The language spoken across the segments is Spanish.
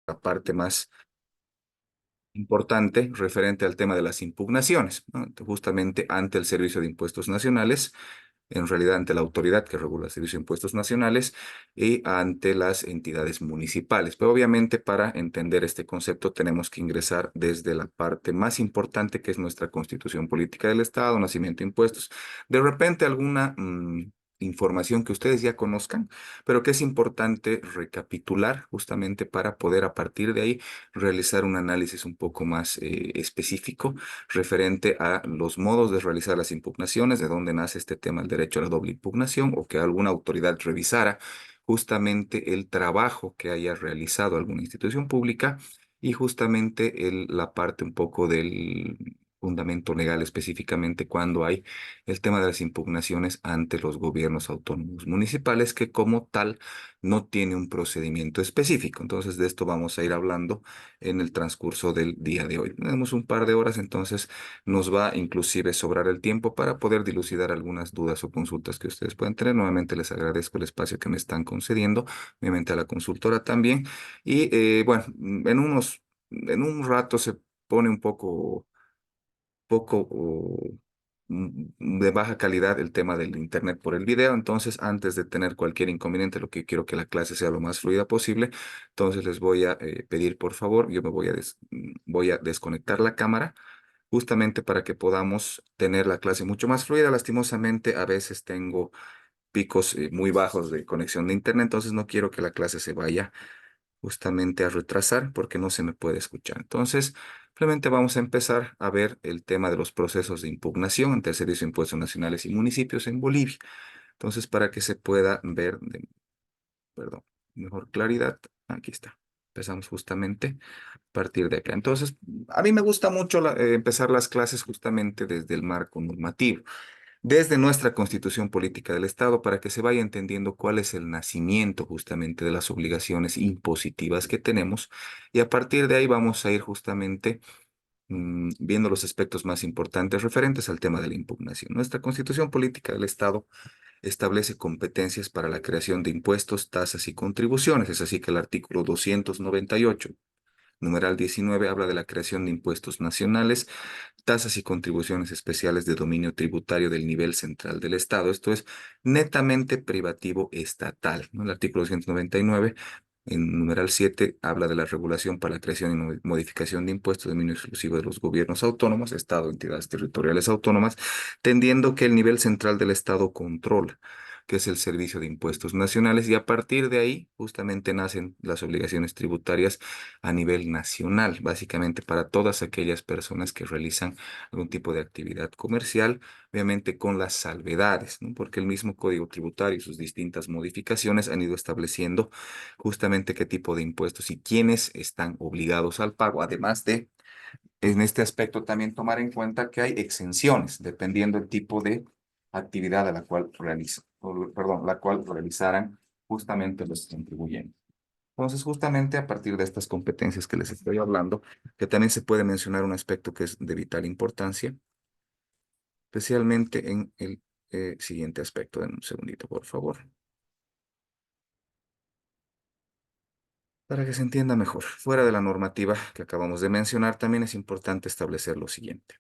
la parte más importante referente al tema de las impugnaciones, ¿no? Justamente ante el Servicio de Impuestos Nacionales, en realidad ante la autoridad que regula el Servicio de Impuestos Nacionales y ante las entidades municipales. Pero obviamente para entender este concepto tenemos que ingresar desde la parte más importante que es nuestra Constitución Política del Estado, nacimiento de impuestos. De repente alguna información que ustedes ya conozcan, pero que es importante recapitular justamente para poder a partir de ahí realizar un análisis un poco más específico referente a los modos de realizar las impugnaciones, de dónde nace este tema del derecho a la doble impugnación o que alguna autoridad revisara justamente el trabajo que haya realizado alguna institución pública y justamente la parte un poco del fundamento legal específicamente cuando hay el tema de las impugnaciones ante los gobiernos autónomos municipales que como tal no tiene un procedimiento específico. Entonces de esto vamos a ir hablando en el transcurso del día de hoy. Tenemos un par de horas, entonces nos va inclusive sobrar el tiempo para poder dilucidar algunas dudas o consultas que ustedes pueden tener. Nuevamente les agradezco el espacio que me están concediendo, obviamente a la consultora también. Y bueno, en un rato se pone un de baja calidad el tema del internet por el video. Entonces, antes de tener cualquier inconveniente, lo que quiero que la clase sea lo más fluida posible, entonces les voy a pedir, por favor, yo me voy a desconectar la cámara justamente para que podamos tener la clase mucho más fluida. Lastimosamente, a veces tengo picos muy bajos de conexión de internet, entonces no quiero que la clase se vaya justamente a retrasar porque no se me puede escuchar. Entonces, simplemente vamos a empezar a ver el tema de los procesos de impugnación ante el Servicio de Impuestos Nacionales y Municipios en Bolivia. Entonces, para que se pueda ver perdón, mejor claridad, aquí está. Empezamos justamente a partir de acá. Entonces, a mí me gusta mucho empezar las clases justamente desde el marco normativo desde nuestra Constitución Política del Estado para que se vaya entendiendo cuál es el nacimiento justamente de las obligaciones impositivas que tenemos y a partir de ahí vamos a ir justamente viendo los aspectos más importantes referentes al tema de la impugnación. Nuestra Constitución Política del Estado establece competencias para la creación de impuestos, tasas y contribuciones. Es así que el artículo 298 numeral 19 habla de la creación de impuestos nacionales, tasas y contribuciones especiales de dominio tributario del nivel central del Estado. Esto es netamente privativo estatal, ¿no? El artículo 299, en numeral 7, habla de la regulación para la creación y modificación de impuestos de dominio exclusivo de los gobiernos autónomos, Estado, entidades territoriales autónomas, tendiendo que el nivel central del Estado controla que es el Servicio de Impuestos Nacionales, y a partir de ahí justamente nacen las obligaciones tributarias a nivel nacional, básicamente para todas aquellas personas que realizan algún tipo de actividad comercial, obviamente con las salvedades, ¿no? Porque el mismo Código Tributario y sus distintas modificaciones han ido estableciendo justamente qué tipo de impuestos y quiénes están obligados al pago, además de, en este aspecto, también tomar en cuenta que hay exenciones dependiendo del tipo de actividad a la cual perdón, la cual realizaran justamente los contribuyentes. Entonces, justamente a partir de estas competencias que les estoy hablando, que también se puede mencionar un aspecto que es de vital importancia, especialmente en el siguiente aspecto. En un segundito, por favor. Para que se entienda mejor, fuera de la normativa que acabamos de mencionar, también es importante establecer lo siguiente.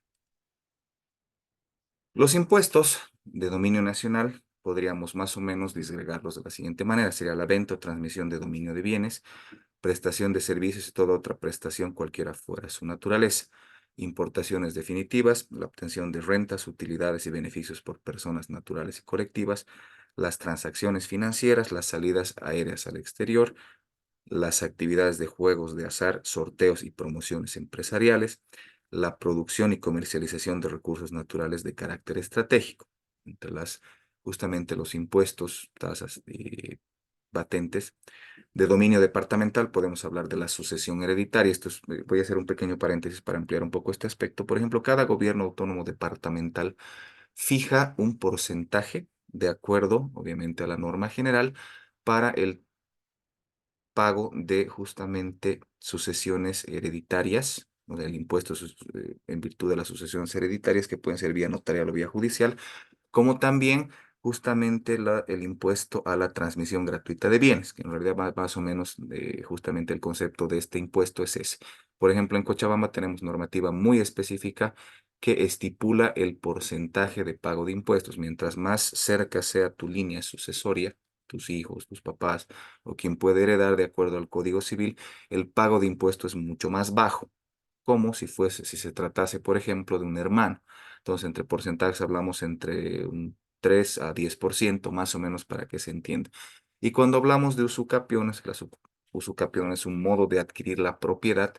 Los impuestos de dominio nacional podríamos más o menos disgregarlos de la siguiente manera. Sería la venta o transmisión de dominio de bienes, prestación de servicios y toda otra prestación cualquiera fuera su naturaleza. Importaciones definitivas, la obtención de rentas, utilidades y beneficios por personas naturales y colectivas, las transacciones financieras, las salidas aéreas al exterior, las actividades de juegos de azar, sorteos y promociones empresariales, la producción y comercialización de recursos naturales de carácter estratégico, entre las justamente los impuestos, tasas y patentes de dominio departamental, podemos hablar de la sucesión hereditaria. Voy a hacer un pequeño paréntesis para ampliar un poco este aspecto. Por ejemplo, cada gobierno autónomo departamental fija un porcentaje de acuerdo, obviamente, a la norma general para el pago de justamente sucesiones hereditarias, o del impuesto en virtud de las sucesiones hereditarias que pueden ser vía notarial o vía judicial, como también justamente el impuesto a la transmisión gratuita de bienes, que en realidad más o menos justamente el concepto de este impuesto es ese. Por ejemplo, en Cochabamba tenemos normativa muy específica que estipula el porcentaje de pago de impuestos. Mientras más cerca sea tu línea sucesoria, tus hijos, tus papás o quien puede heredar de acuerdo al Código Civil, el pago de impuestos es mucho más bajo, como si se tratase, por ejemplo, de un hermano. Entonces, entre porcentajes hablamos entre un 3 a 10% más o menos para que se entienda. Y cuando hablamos de usucapiones, usucapión es un modo de adquirir la propiedad,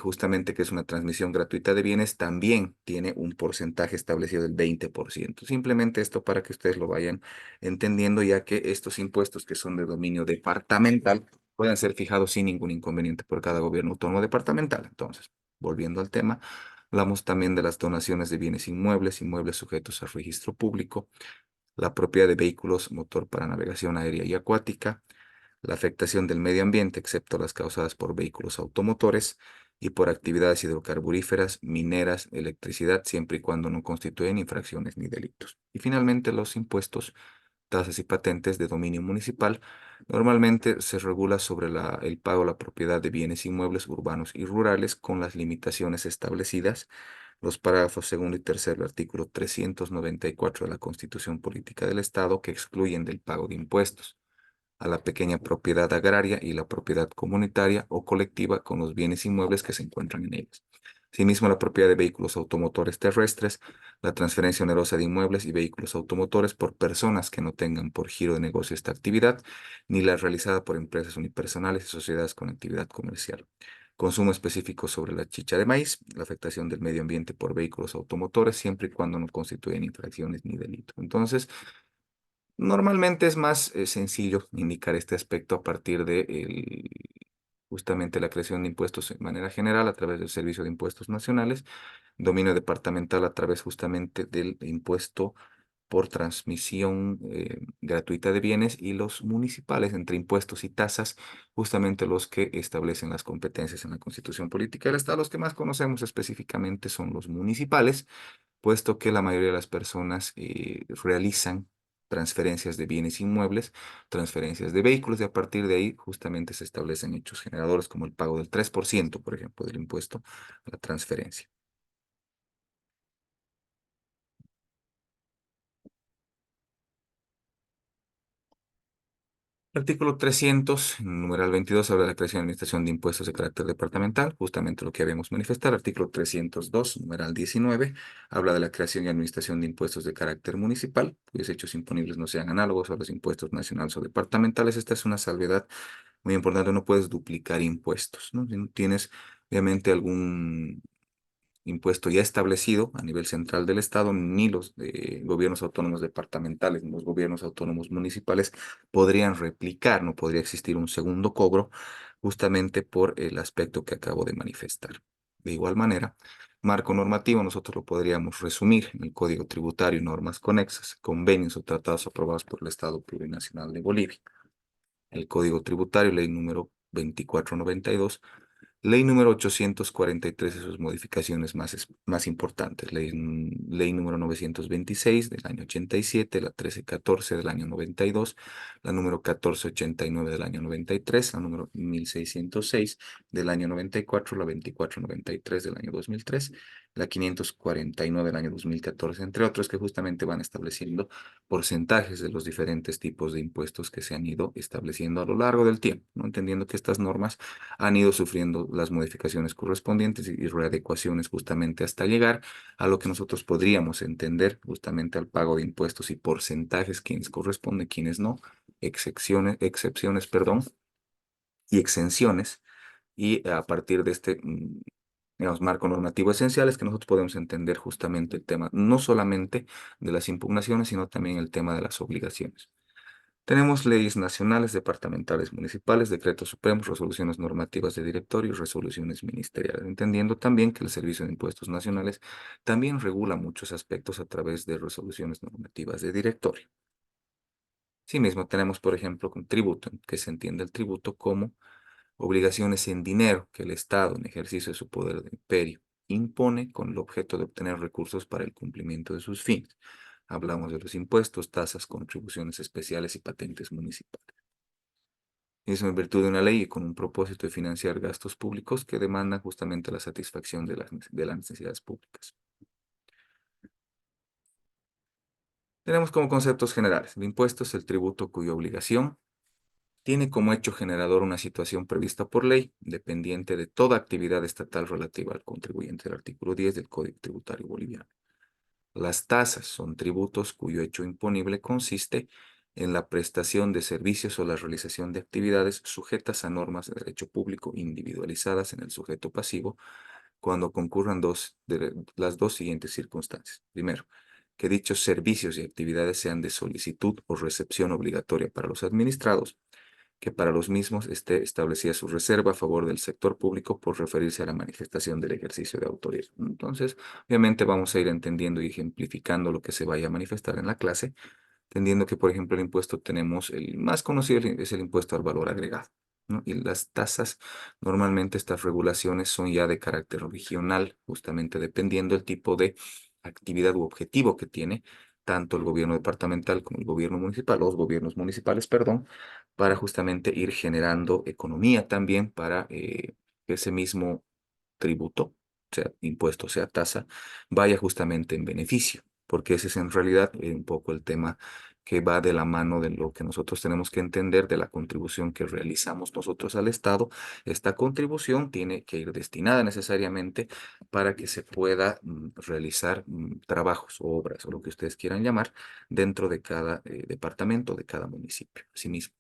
justamente que es una transmisión gratuita de bienes, también tiene un porcentaje establecido del 20%. Simplemente esto para que ustedes lo vayan entendiendo, ya que estos impuestos que son de dominio departamental pueden ser fijados sin ningún inconveniente por cada gobierno autónomo departamental. Entonces, volviendo al tema, hablamos también de las donaciones de bienes inmuebles, inmuebles sujetos a registro público, la propiedad de vehículos motor para navegación aérea y acuática, la afectación del medio ambiente, excepto las causadas por vehículos automotores y por actividades hidrocarburíferas, mineras, electricidad, siempre y cuando no constituyen infracciones ni delitos. Y finalmente, los impuestos, tasas y patentes de dominio municipal. Normalmente se regula sobre el pago a la propiedad de bienes inmuebles urbanos y rurales con las limitaciones establecidas. Los párrafos segundo y tercero del artículo 394 de la Constitución Política del Estado que excluyen del pago de impuestos a la pequeña propiedad agraria y la propiedad comunitaria o colectiva con los bienes inmuebles que se encuentran en ellas. Asimismo, la propiedad de vehículos automotores terrestres, la transferencia onerosa de inmuebles y vehículos automotores por personas que no tengan por giro de negocio esta actividad, ni la realizada por empresas unipersonales y sociedades con actividad comercial. Consumo específico sobre la chicha de maíz, la afectación del medio ambiente por vehículos automotores, siempre y cuando no constituyen infracciones ni delito. Entonces, normalmente es más sencillo indicar este aspecto a partir de justamente la creación de impuestos en manera general a través del Servicio de Impuestos Nacionales, dominio departamental a través justamente del impuesto por transmisión gratuita de bienes y los municipales entre impuestos y tasas, justamente los que establecen las competencias en la Constitución Política del Estado. Los que más conocemos específicamente son los municipales, puesto que la mayoría de las personas realizan transferencias de bienes inmuebles, transferencias de vehículos, y a partir de ahí justamente se establecen hechos generadores como el pago del 3%, por ejemplo, del impuesto a la transferencia. Artículo 300, numeral 22, habla de la creación y administración de impuestos de carácter departamental, justamente lo que habíamos manifestado. Artículo 302, numeral 19, habla de la creación y administración de impuestos de carácter municipal, cuyos hechos imponibles no sean análogos a los impuestos nacionales o departamentales. Esta es una salvedad muy importante, no puedes duplicar impuestos, ¿no? Si no tienes, obviamente, algún impuesto ya establecido a nivel central del Estado, ni los gobiernos autónomos departamentales, ni los gobiernos autónomos municipales podrían replicar, no podría existir un segundo cobro justamente por el aspecto que acabo de manifestar. De igual manera, marco normativo nosotros lo podríamos resumir en el Código Tributario y normas conexas, convenios o tratados aprobados por el Estado Plurinacional de Bolivia. El Código Tributario, ley número 2492. Ley número 843 y sus modificaciones más importantes. Ley número 926 del año 87, la 1314 del año 92, la número 1489 del año 93, la número 1606 del año 94, la 2493 del año 2003, la 549 del año 2014, entre otros que justamente van estableciendo porcentajes de los diferentes tipos de impuestos que se han ido estableciendo a lo largo del tiempo, ¿no? Entendiendo que estas normas han ido sufriendo las modificaciones correspondientes y readecuaciones justamente hasta llegar a lo que nosotros podríamos entender justamente al pago de impuestos y porcentajes, quienes corresponden, quienes no, excepciones, perdón, y exenciones. Y a partir de este, digamos, marco normativo esencial es que nosotros podemos entender justamente el tema, no solamente de las impugnaciones, sino también el tema de las obligaciones. Tenemos leyes nacionales, departamentales, municipales, decretos supremos, resoluciones normativas de directorio y resoluciones ministeriales, entendiendo también que el Servicio de Impuestos Nacionales también regula muchos aspectos a través de resoluciones normativas de directorio. Asimismo, tenemos, por ejemplo, con tributo, que se entiende el tributo como obligaciones en dinero que el Estado, en ejercicio de su poder de imperio, impone con el objeto de obtener recursos para el cumplimiento de sus fines. Hablamos de los impuestos, tasas, contribuciones especiales y patentes municipales. Y eso en virtud de una ley y con un propósito de financiar gastos públicos que demandan justamente la satisfacción de las necesidades públicas. Tenemos como conceptos generales. El impuesto es el tributo cuya obligación tiene como hecho generador una situación prevista por ley, dependiente de toda actividad estatal relativa al contribuyente del artículo 10 del Código Tributario Boliviano. Las tasas son tributos cuyo hecho imponible consiste en la prestación de servicios o la realización de actividades sujetas a normas de derecho público individualizadas en el sujeto pasivo cuando concurran las dos siguientes circunstancias. Primero, que dichos servicios y actividades sean de solicitud o recepción obligatoria para los administrados, que para los mismos esté establecida su reserva a favor del sector público por referirse a la manifestación del ejercicio de autoridad. Entonces, obviamente vamos a ir entendiendo y ejemplificando lo que se vaya a manifestar en la clase, entendiendo que, por ejemplo, el impuesto tenemos, el más conocido es el impuesto al valor agregado, ¿no? Y las tasas, normalmente estas regulaciones son ya de carácter regional, justamente dependiendo del tipo de actividad u objetivo que tiene tanto el gobierno departamental como el gobierno municipal, los gobiernos municipales, perdón, para justamente ir generando economía también para que ese mismo tributo, sea impuesto, sea tasa, vaya justamente en beneficio, porque ese es en realidad un poco el tema que va de la mano de lo que nosotros tenemos que entender de la contribución que realizamos nosotros al Estado. Esta contribución tiene que ir destinada necesariamente para que se pueda realizar trabajos o obras o lo que ustedes quieran llamar dentro de cada departamento, de cada municipio. Asimismo,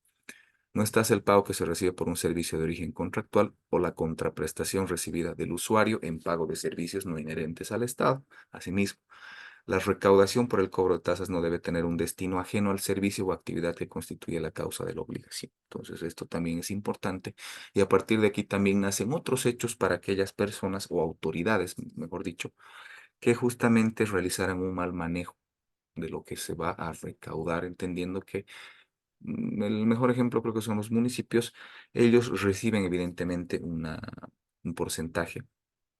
no está el pago que se recibe por un servicio de origen contractual o la contraprestación recibida del usuario en pago de servicios no inherentes al Estado. Asimismo, la recaudación por el cobro de tasas no debe tener un destino ajeno al servicio o actividad que constituye la causa de la obligación. Entonces, esto también es importante. Y a partir de aquí también nacen otros hechos para aquellas personas o autoridades, mejor dicho, que justamente realizaran un mal manejo de lo que se va a recaudar, entendiendo que el mejor ejemplo creo que son los municipios. Ellos reciben evidentemente un porcentaje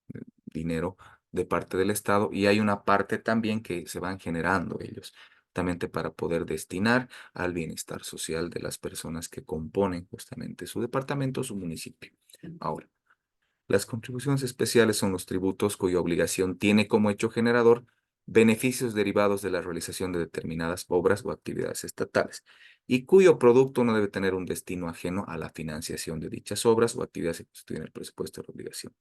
de dinero de parte del Estado y hay una parte también que se van generando ellos, justamente para poder destinar al bienestar social de las personas que componen justamente su departamento o su municipio. Ahora, las contribuciones especiales son los tributos cuya obligación tiene como hecho generador beneficios derivados de la realización de determinadas obras o actividades estatales, y cuyo producto no debe tener un destino ajeno a la financiación de dichas obras o actividades que constituyen el presupuesto de la obligación.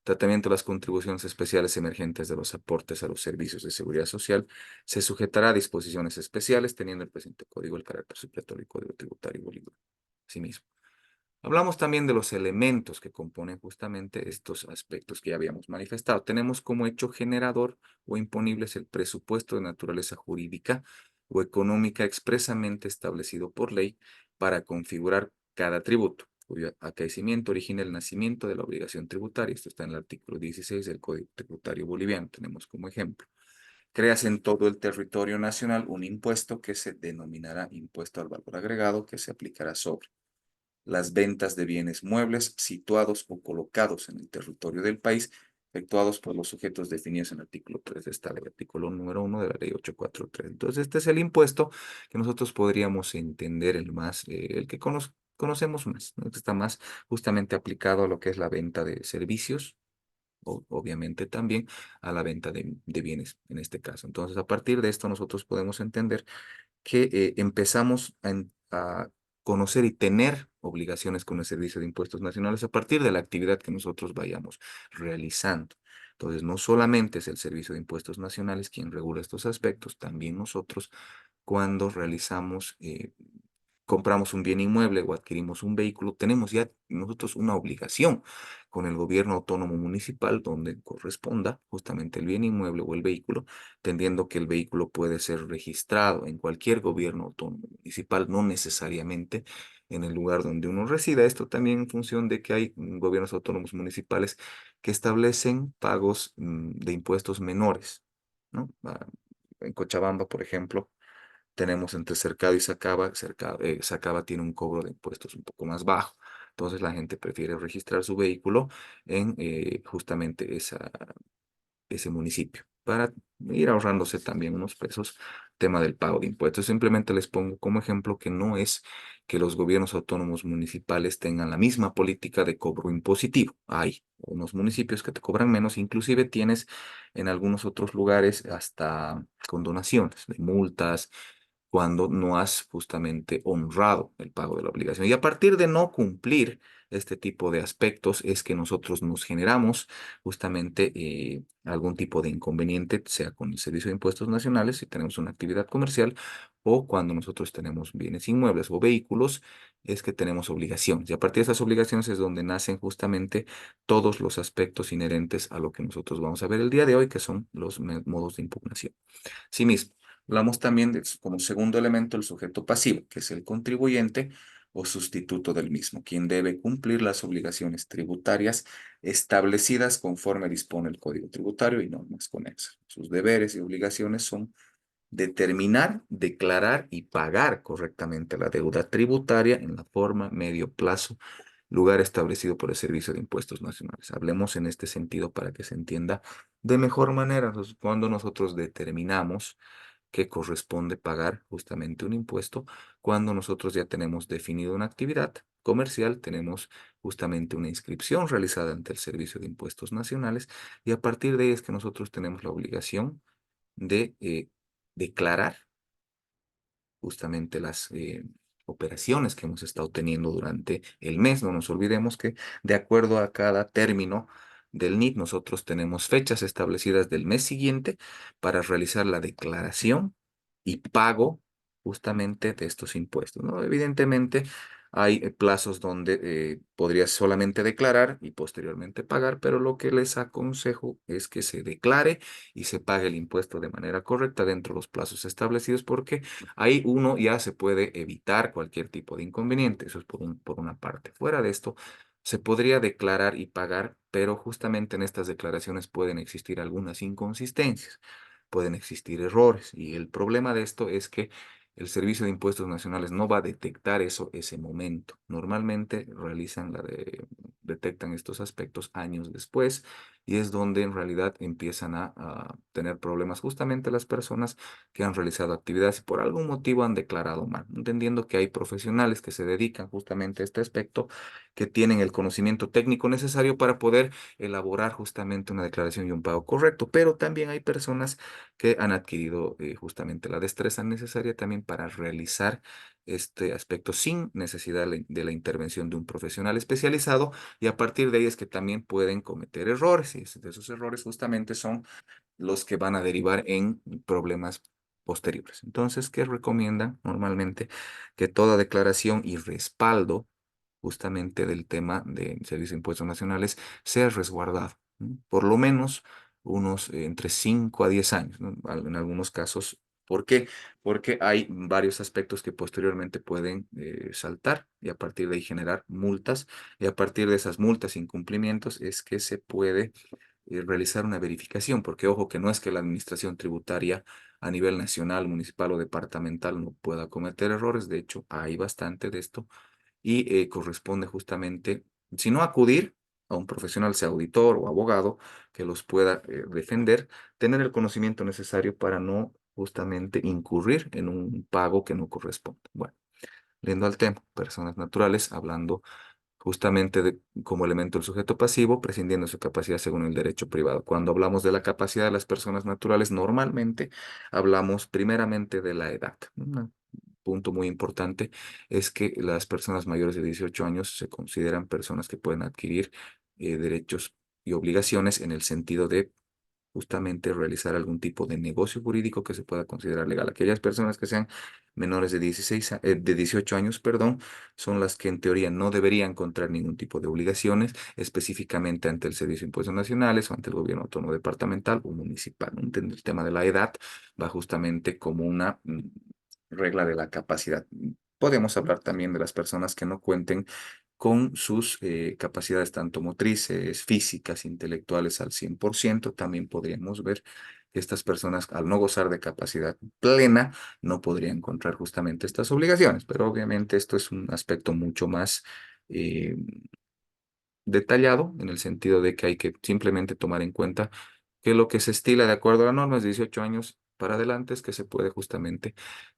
Tratamiento de las contribuciones especiales emergentes de los aportes a los servicios de seguridad social se sujetará a disposiciones especiales, teniendo el presente código el carácter supletorio y código tributario boliviano. Asimismo, hablamos también de los elementos que componen justamente estos aspectos que ya habíamos manifestado. Tenemos como hecho generador o imponibles el presupuesto de naturaleza jurídica o económica expresamente establecido por ley para configurar cada tributo, cuyo acaecimiento origina el nacimiento de la obligación tributaria. Esto está en el artículo 16 del Código Tributario Boliviano. Tenemos como ejemplo. Creas en todo el territorio nacional un impuesto que se denominará impuesto al valor agregado que se aplicará sobre las ventas de bienes muebles situados o colocados en el territorio del país, efectuados por los sujetos definidos en el artículo 3 de esta ley, artículo número 1 de la ley 843. Entonces, este es el impuesto que nosotros podríamos entender el más, el que conocemos más, ¿no? Que está más justamente aplicado a lo que es la venta de servicios, obviamente también a la venta de bienes en este caso. Entonces, a partir de esto, nosotros podemos entender que empezamos a conocer y tener obligaciones con el Servicio de Impuestos Nacionales a partir de la actividad que nosotros vayamos realizando. Entonces, no solamente es el Servicio de Impuestos Nacionales quien regula estos aspectos, también nosotros cuando realizamos, compramos un bien inmueble o adquirimos un vehículo, tenemos ya nosotros una obligación con el gobierno autónomo municipal donde corresponda justamente el bien inmueble o el vehículo, entendiendo que el vehículo puede ser registrado en cualquier gobierno autónomo municipal, no necesariamente en el lugar donde uno resida. Esto también en función de que hay gobiernos autónomos municipales que establecen pagos de impuestos menores, ¿no? En Cochabamba, por ejemplo, tenemos entre Cercado y Sacaba. Sacaba tiene un cobro de impuestos un poco más bajo. Entonces la gente prefiere registrar su vehículo en justamente ese municipio para ir ahorrándose también unos pesos tema del pago de impuestos. Simplemente les pongo como ejemplo que no es que los gobiernos autónomos municipales tengan la misma política de cobro impositivo. Hay unos municipios que te cobran menos, inclusive tienes en algunos otros lugares hasta condonaciones de multas cuando no has justamente honrado el pago de la obligación. Y a partir de no cumplir este tipo de aspectos es que nosotros nos generamos justamente algún tipo de inconveniente, sea con el Servicio de Impuestos Nacionales, si tenemos una actividad comercial, o cuando nosotros tenemos bienes inmuebles o vehículos, es que tenemos obligaciones. Y a partir de esas obligaciones es donde nacen justamente todos los aspectos inherentes a lo que nosotros vamos a ver el día de hoy, que son los modos de impugnación. Asimismo, hablamos también de, como segundo elemento, el sujeto pasivo, que es el contribuyente o sustituto del mismo, quien debe cumplir las obligaciones tributarias establecidas conforme dispone el Código Tributario y normas conexas. Sus deberes y obligaciones son determinar, declarar y pagar correctamente la deuda tributaria en la forma, medio plazo, lugar establecido por el Servicio de Impuestos Nacionales. Hablemos en este sentido para que se entienda de mejor manera. Entonces, cuando nosotros determinamos que corresponde pagar justamente un impuesto, cuando nosotros ya tenemos definido una actividad comercial, tenemos justamente una inscripción realizada ante el Servicio de Impuestos Nacionales y a partir de ahí es que nosotros tenemos la obligación de declarar justamente las operaciones que hemos estado teniendo durante el mes. No nos olvidemos que de acuerdo a cada término del NIT, nosotros tenemos fechas establecidas del mes siguiente para realizar la declaración y pago justamente de estos impuestos, ¿no? Evidentemente, hay plazos donde podrías solamente declarar y posteriormente pagar, pero lo que les aconsejo es que se declare y se pague el impuesto de manera correcta dentro de los plazos establecidos, porque ahí uno ya se puede evitar cualquier tipo de inconveniente. Eso es por una parte. Fuera de esto, se podría declarar y pagar, pero justamente en estas declaraciones pueden existir algunas inconsistencias, pueden existir errores. Y el problema de esto es que el Servicio de Impuestos Nacionales no va a detectar eso ese momento. Normalmente detectan estos aspectos años después y es donde en realidad empiezan a tener problemas justamente las personas que han realizado actividades y por algún motivo han declarado mal, entendiendo que hay profesionales que se dedican justamente a este aspecto, que tienen el conocimiento técnico necesario para poder elaborar justamente una declaración y un pago correcto, pero también hay personas que han adquirido justamente la destreza necesaria también para realizar este aspecto sin necesidad de la intervención de un profesional especializado y a partir de ahí es que también pueden cometer errores y esos errores justamente son los que van a derivar en problemas posteriores. Entonces, ¿qué recomiendan normalmente? Que toda declaración y respaldo justamente del tema de Servicio de Impuestos Nacionales sea resguardado, ¿no? Por lo menos unos entre 5 a 10 años, ¿no? En algunos casos. ¿Por qué? Porque hay varios aspectos que posteriormente pueden saltar y a partir de ahí generar multas y a partir de esas multas e incumplimientos es que se puede realizar una verificación, porque ojo que no es que la administración tributaria a nivel nacional, municipal o departamental no pueda cometer errores, de hecho hay bastante de esto y corresponde justamente, si no acudir a un profesional, sea auditor o abogado, que los pueda defender, tener el conocimiento necesario para no justamente incurrir en un pago que no corresponde. Bueno, yendo al tema, personas naturales, hablando justamente como elemento del sujeto pasivo, prescindiendo de su capacidad según el derecho privado. Cuando hablamos de la capacidad de las personas naturales, normalmente hablamos primeramente de la edad. Un punto muy importante es que las personas mayores de 18 años se consideran personas que pueden adquirir derechos y obligaciones en el sentido de justamente realizar algún tipo de negocio jurídico que se pueda considerar legal. Aquellas personas que sean menores de 18 años, perdón, son las que en teoría no deberían contraer ningún tipo de obligaciones específicamente ante el Servicio de Impuestos Nacionales o ante el gobierno autónomo departamental o municipal, ¿no? El tema de la edad va justamente como una regla de la capacidad. Podemos hablar también de las personas que no cuenten con sus capacidades tanto motrices, físicas, intelectuales al 100%. También podríamos ver que estas personas, al no gozar de capacidad plena, no podrían encontrar justamente estas obligaciones. Pero obviamente esto es un aspecto mucho más eh, detallado en el sentido de que hay que simplemente tomar en cuenta que lo que se estila de acuerdo a la norma es 18 años para adelante es que se puede justamente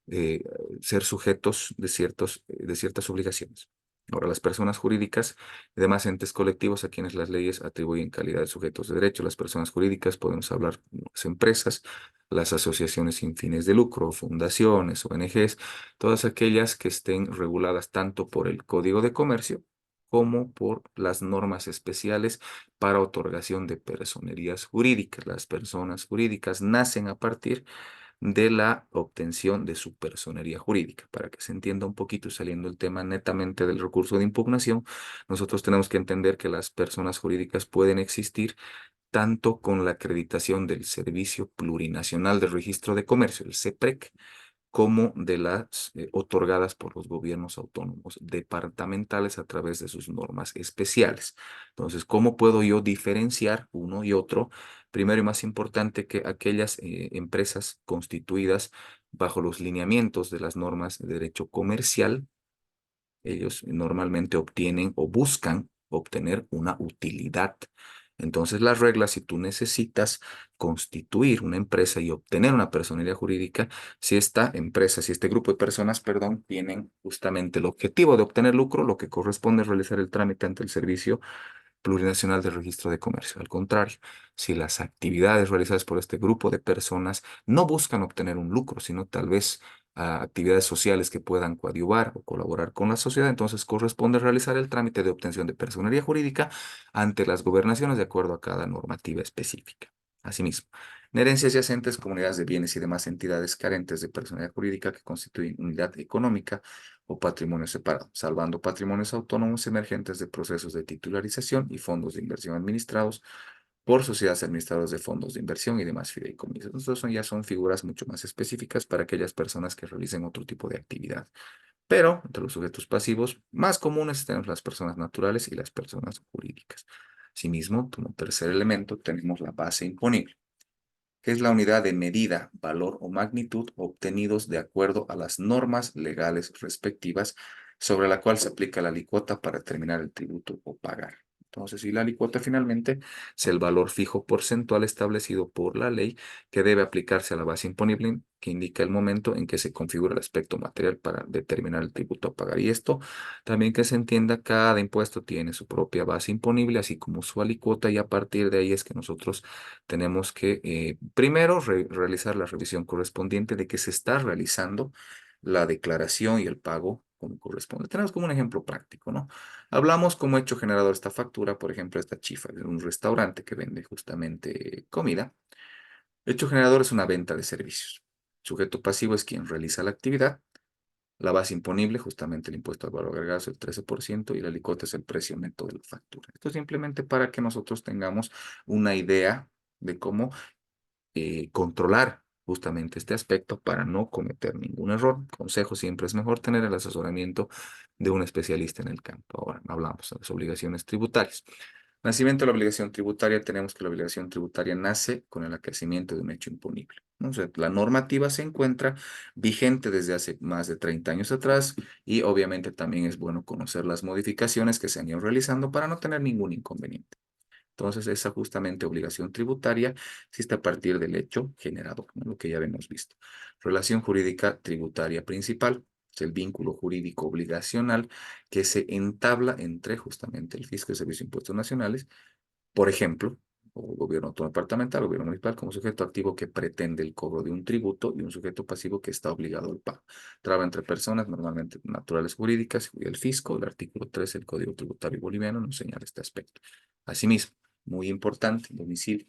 eh, ser sujetos de ciertas obligaciones. Ahora, las personas jurídicas y demás entes colectivos a quienes las leyes atribuyen calidad de sujetos de derecho, las personas jurídicas, podemos hablar de las empresas, las asociaciones sin fines de lucro, fundaciones, ONGs, todas aquellas que estén reguladas tanto por el Código de Comercio como por las normas especiales para otorgación de personerías jurídicas. Las personas jurídicas nacen a partir de la obtención de su personería jurídica. Para que se entienda un poquito, saliendo el tema netamente del recurso de impugnación, nosotros tenemos que entender que las personas jurídicas pueden existir tanto con la acreditación del Servicio Plurinacional de Registro de Comercio, el CEPREC, como de las otorgadas por los gobiernos autónomos departamentales a través de sus normas especiales. Entonces, ¿cómo puedo yo diferenciar uno y otro? Primero y más importante, que aquellas empresas constituidas bajo los lineamientos de las normas de derecho comercial, ellos normalmente obtienen o buscan obtener una utilidad. Entonces, las reglas, si tú necesitas constituir una empresa y obtener una personería jurídica, si esta empresa, si este grupo de personas, perdón, tienen justamente el objetivo de obtener lucro, lo que corresponde es realizar el trámite ante el servicio plurinacional de registro de comercio. Al contrario, si las actividades realizadas por este grupo de personas no buscan obtener un lucro, sino tal vez actividades sociales que puedan coadyuvar o colaborar con la sociedad, entonces corresponde realizar el trámite de obtención de personería jurídica ante las gobernaciones de acuerdo a cada normativa específica. Asimismo, en herencias yacentes, comunidades de bienes y demás entidades carentes de personalidad jurídica que constituyen unidad económica o patrimonio separado, salvando patrimonios autónomos emergentes de procesos de titularización y fondos de inversión administrados por sociedades administradoras de fondos de inversión y demás fideicomisos. Estos ya son figuras mucho más específicas para aquellas personas que realicen otro tipo de actividad. Pero entre los sujetos pasivos más comunes tenemos las personas naturales y las personas jurídicas. Asimismo, como tercer elemento, tenemos la base imponible, que es la unidad de medida, valor o magnitud obtenidos de acuerdo a las normas legales respectivas sobre la cual se aplica la alícuota para determinar el tributo o pagar. Entonces, y la alícuota finalmente es el valor fijo porcentual establecido por la ley que debe aplicarse a la base imponible, que indica el momento en que se configura el aspecto material para determinar el tributo a pagar. Y esto también, que se entienda, cada impuesto tiene su propia base imponible, así como su alícuota, y a partir de ahí es que nosotros tenemos que primero realizar la revisión correspondiente de que se está realizando la declaración y el pago como corresponde. Tenemos como un ejemplo práctico, ¿no? Hablamos como hecho generador esta factura, por ejemplo, esta chifa de un restaurante que vende justamente comida. Hecho generador es una venta de servicios. Sujeto pasivo es quien realiza la actividad. La base imponible, justamente el impuesto al valor agregado, es el 13% y la alícuota es el precio neto de la factura. Esto es simplemente para que nosotros tengamos una idea de cómo controlar justamente este aspecto para no cometer ningún error. Consejo: siempre es mejor tener el asesoramiento de un especialista en el campo. Ahora hablamos de las obligaciones tributarias. Nacimiento de la obligación tributaria, tenemos que la obligación tributaria nace con el acaecimiento de un hecho imponible, ¿no? O sea, la normativa se encuentra vigente desde hace más de 30 años atrás, y obviamente también es bueno conocer las modificaciones que se han ido realizando para no tener ningún inconveniente. Entonces, esa justamente obligación tributaria existe a partir del hecho generado, como lo que ya hemos visto. Relación jurídica tributaria principal es el vínculo jurídico obligacional que se entabla entre justamente el fisco y el Servicio de Impuestos Nacionales, por ejemplo, o gobierno autónomo departamental, gobierno municipal, como sujeto activo que pretende el cobro de un tributo, y un sujeto pasivo que está obligado al pago. Traba entre personas, normalmente naturales jurídicas, y el fisco. El artículo 13 del Código Tributario Boliviano nos señala este aspecto. Asimismo, muy importante, domicilio.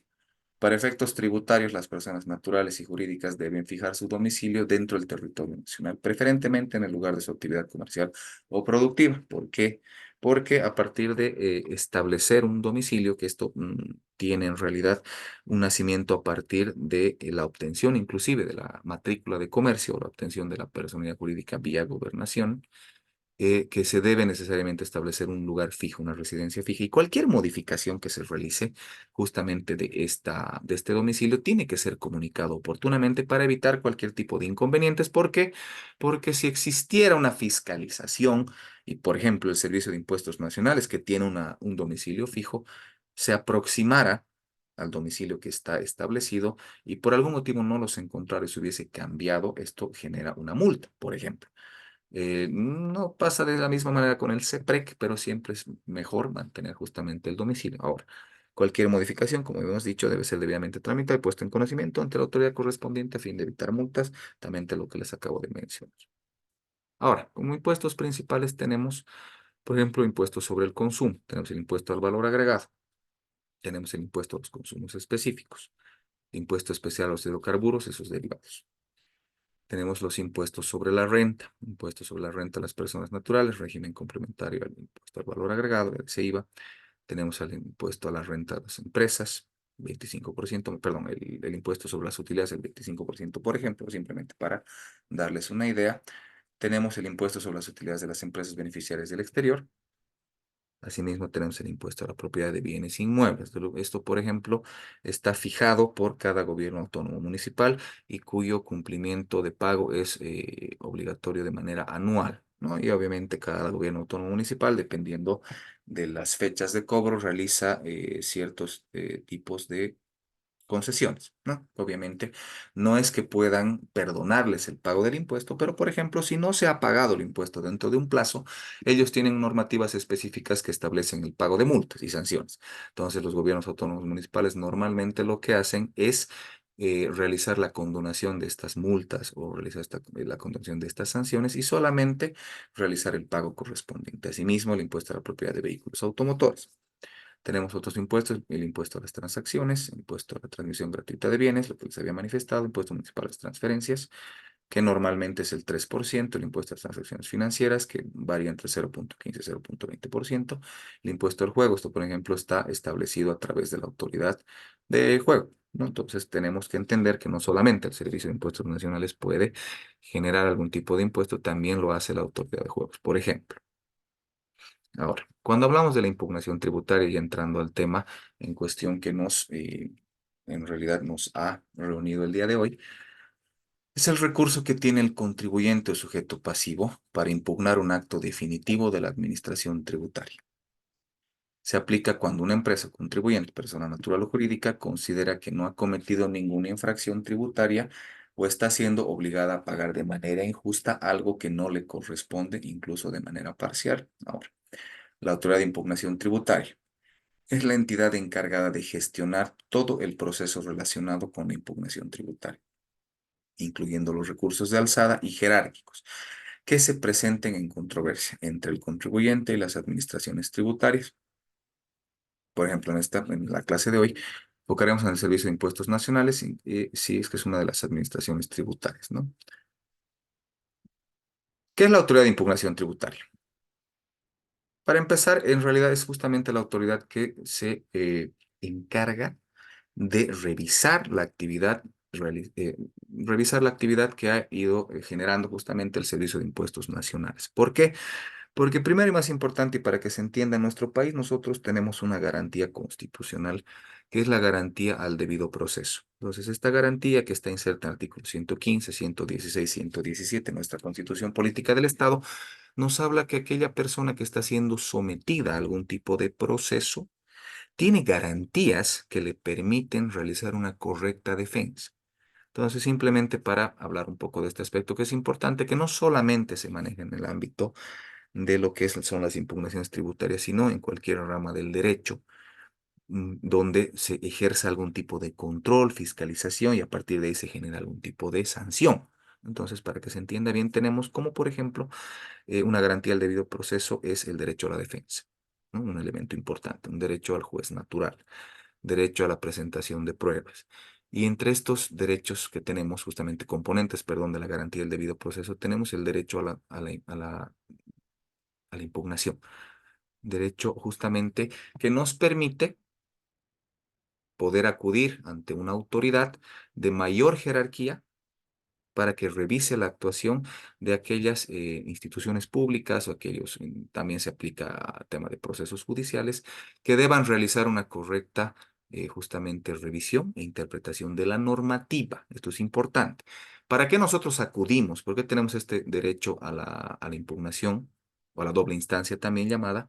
Para efectos tributarios, las personas naturales y jurídicas deben fijar su domicilio dentro del territorio nacional, preferentemente en el lugar de su actividad comercial o productiva. ¿Por qué? Porque a partir de establecer un domicilio, que esto tiene en realidad un nacimiento a partir de la obtención inclusive de la matrícula de comercio o la obtención de la personalidad jurídica vía gobernación, que se debe necesariamente establecer un lugar fijo, una residencia fija, y cualquier modificación que se realice justamente de este domicilio tiene que ser comunicado oportunamente para evitar cualquier tipo de inconvenientes. ¿Por qué? Porque si existiera una fiscalización y, por ejemplo, el Servicio de Impuestos Nacionales, que tiene un domicilio fijo, se aproximara al domicilio que está establecido y por algún motivo no los encontrara y se hubiese cambiado, esto genera una multa, por ejemplo. No pasa de la misma manera con el CEPREC, pero siempre es mejor mantener justamente el domicilio. Ahora, cualquier modificación, como hemos dicho, debe ser debidamente tramitada y puesta en conocimiento ante la autoridad correspondiente a fin de evitar multas, también de lo que les acabo de mencionar. Ahora, como impuestos principales tenemos, por ejemplo, impuestos sobre el consumo, tenemos el impuesto al valor agregado, tenemos el impuesto a los consumos específicos, impuesto especial a los hidrocarburos y sus derivados. Tenemos los impuestos sobre la renta, impuestos sobre la renta a las personas naturales, régimen complementario al impuesto al valor agregado, ese IVA. Tenemos el impuesto a la renta de las empresas, 25%, perdón, el impuesto sobre las utilidades, el 25%, por ejemplo, simplemente para darles una idea. Tenemos el impuesto sobre las utilidades de las empresas beneficiarias del exterior. Asimismo, tenemos el impuesto a la propiedad de bienes inmuebles. Esto, por ejemplo, está fijado por cada gobierno autónomo municipal y cuyo cumplimiento de pago es obligatorio de manera anual, ¿no? Y obviamente cada gobierno autónomo municipal, dependiendo de las fechas de cobro, realiza ciertos tipos de concesiones, ¿no? Obviamente no es que puedan perdonarles el pago del impuesto, pero por ejemplo, si no se ha pagado el impuesto dentro de un plazo, ellos tienen normativas específicas que establecen el pago de multas y sanciones. Entonces, los gobiernos autónomos municipales normalmente lo que hacen es realizar la condonación de estas multas o realizar la condonación de estas sanciones y solamente realizar el pago correspondiente. Asimismo, el impuesto a la propiedad de vehículos automotores. Tenemos otros impuestos, el impuesto a las transacciones, el impuesto a la transmisión gratuita de bienes, lo que les había manifestado, impuesto municipal a las transferencias, que normalmente es el 3%, el impuesto a las transacciones financieras, que varía entre 0,15 y 0,20%, el impuesto al juego, esto por ejemplo está establecido a través de la autoridad de juego, ¿no? Entonces tenemos que entender que no solamente el Servicio de Impuestos Nacionales puede generar algún tipo de impuesto, también lo hace la autoridad de juegos, por ejemplo. Ahora, cuando hablamos de la impugnación tributaria y entrando al tema en cuestión que en realidad nos ha reunido el día de hoy, es el recurso que tiene el contribuyente o sujeto pasivo para impugnar un acto definitivo de la administración tributaria. Se aplica cuando una empresa contribuyente, persona natural o jurídica, considera que no ha cometido ninguna infracción tributaria o está siendo obligada a pagar de manera injusta algo que no le corresponde, incluso de manera parcial. Ahora, la autoridad de impugnación tributaria es la entidad encargada de gestionar todo el proceso relacionado con la impugnación tributaria, incluyendo los recursos de alzada y jerárquicos que se presenten en controversia entre el contribuyente y las administraciones tributarias. Por ejemplo, en la clase de hoy, enfocaremos en el Servicio de Impuestos Nacionales, si es que es una de las administraciones tributarias, ¿no? ¿Qué es la autoridad de impugnación tributaria? Para empezar, en realidad es justamente la autoridad que se encarga de revisar la actividad, revisar la actividad que ha ido generando justamente el Servicio de Impuestos Nacionales. ¿Por qué? Porque primero y más importante, y para que se entienda, en nuestro país nosotros tenemos una garantía constitucional, que es la garantía al debido proceso. Entonces, esta garantía que está inserta en el artículo 115, 116, 117 de nuestra Constitución Política del Estado, nos habla que aquella persona que está siendo sometida a algún tipo de proceso, tiene garantías que le permiten realizar una correcta defensa. Entonces, simplemente para hablar un poco de este aspecto que es importante, que no solamente se maneja en el ámbito de lo que son las impugnaciones tributarias, sino en cualquier rama del derecho, donde se ejerza algún tipo de control, fiscalización y a partir de ahí se genera algún tipo de sanción. Entonces, para que se entienda bien, tenemos como, por ejemplo, una garantía al debido proceso es el derecho a la defensa, ¿no? Un elemento importante, un derecho al juez natural, derecho a la presentación de pruebas. Y entre estos derechos que tenemos, justamente componentes, perdón, de la garantía del debido proceso, tenemos el derecho a la impugnación. Derecho justamente que nos permite poder acudir ante una autoridad de mayor jerarquía para que revise la actuación de aquellas instituciones públicas o aquellos, también se aplica a tema de procesos judiciales, que deban realizar una correcta justamente revisión e interpretación de la normativa. Esto es importante. ¿Para qué nosotros acudimos? ¿Por qué tenemos este derecho a la impugnación o a la doble instancia también llamada?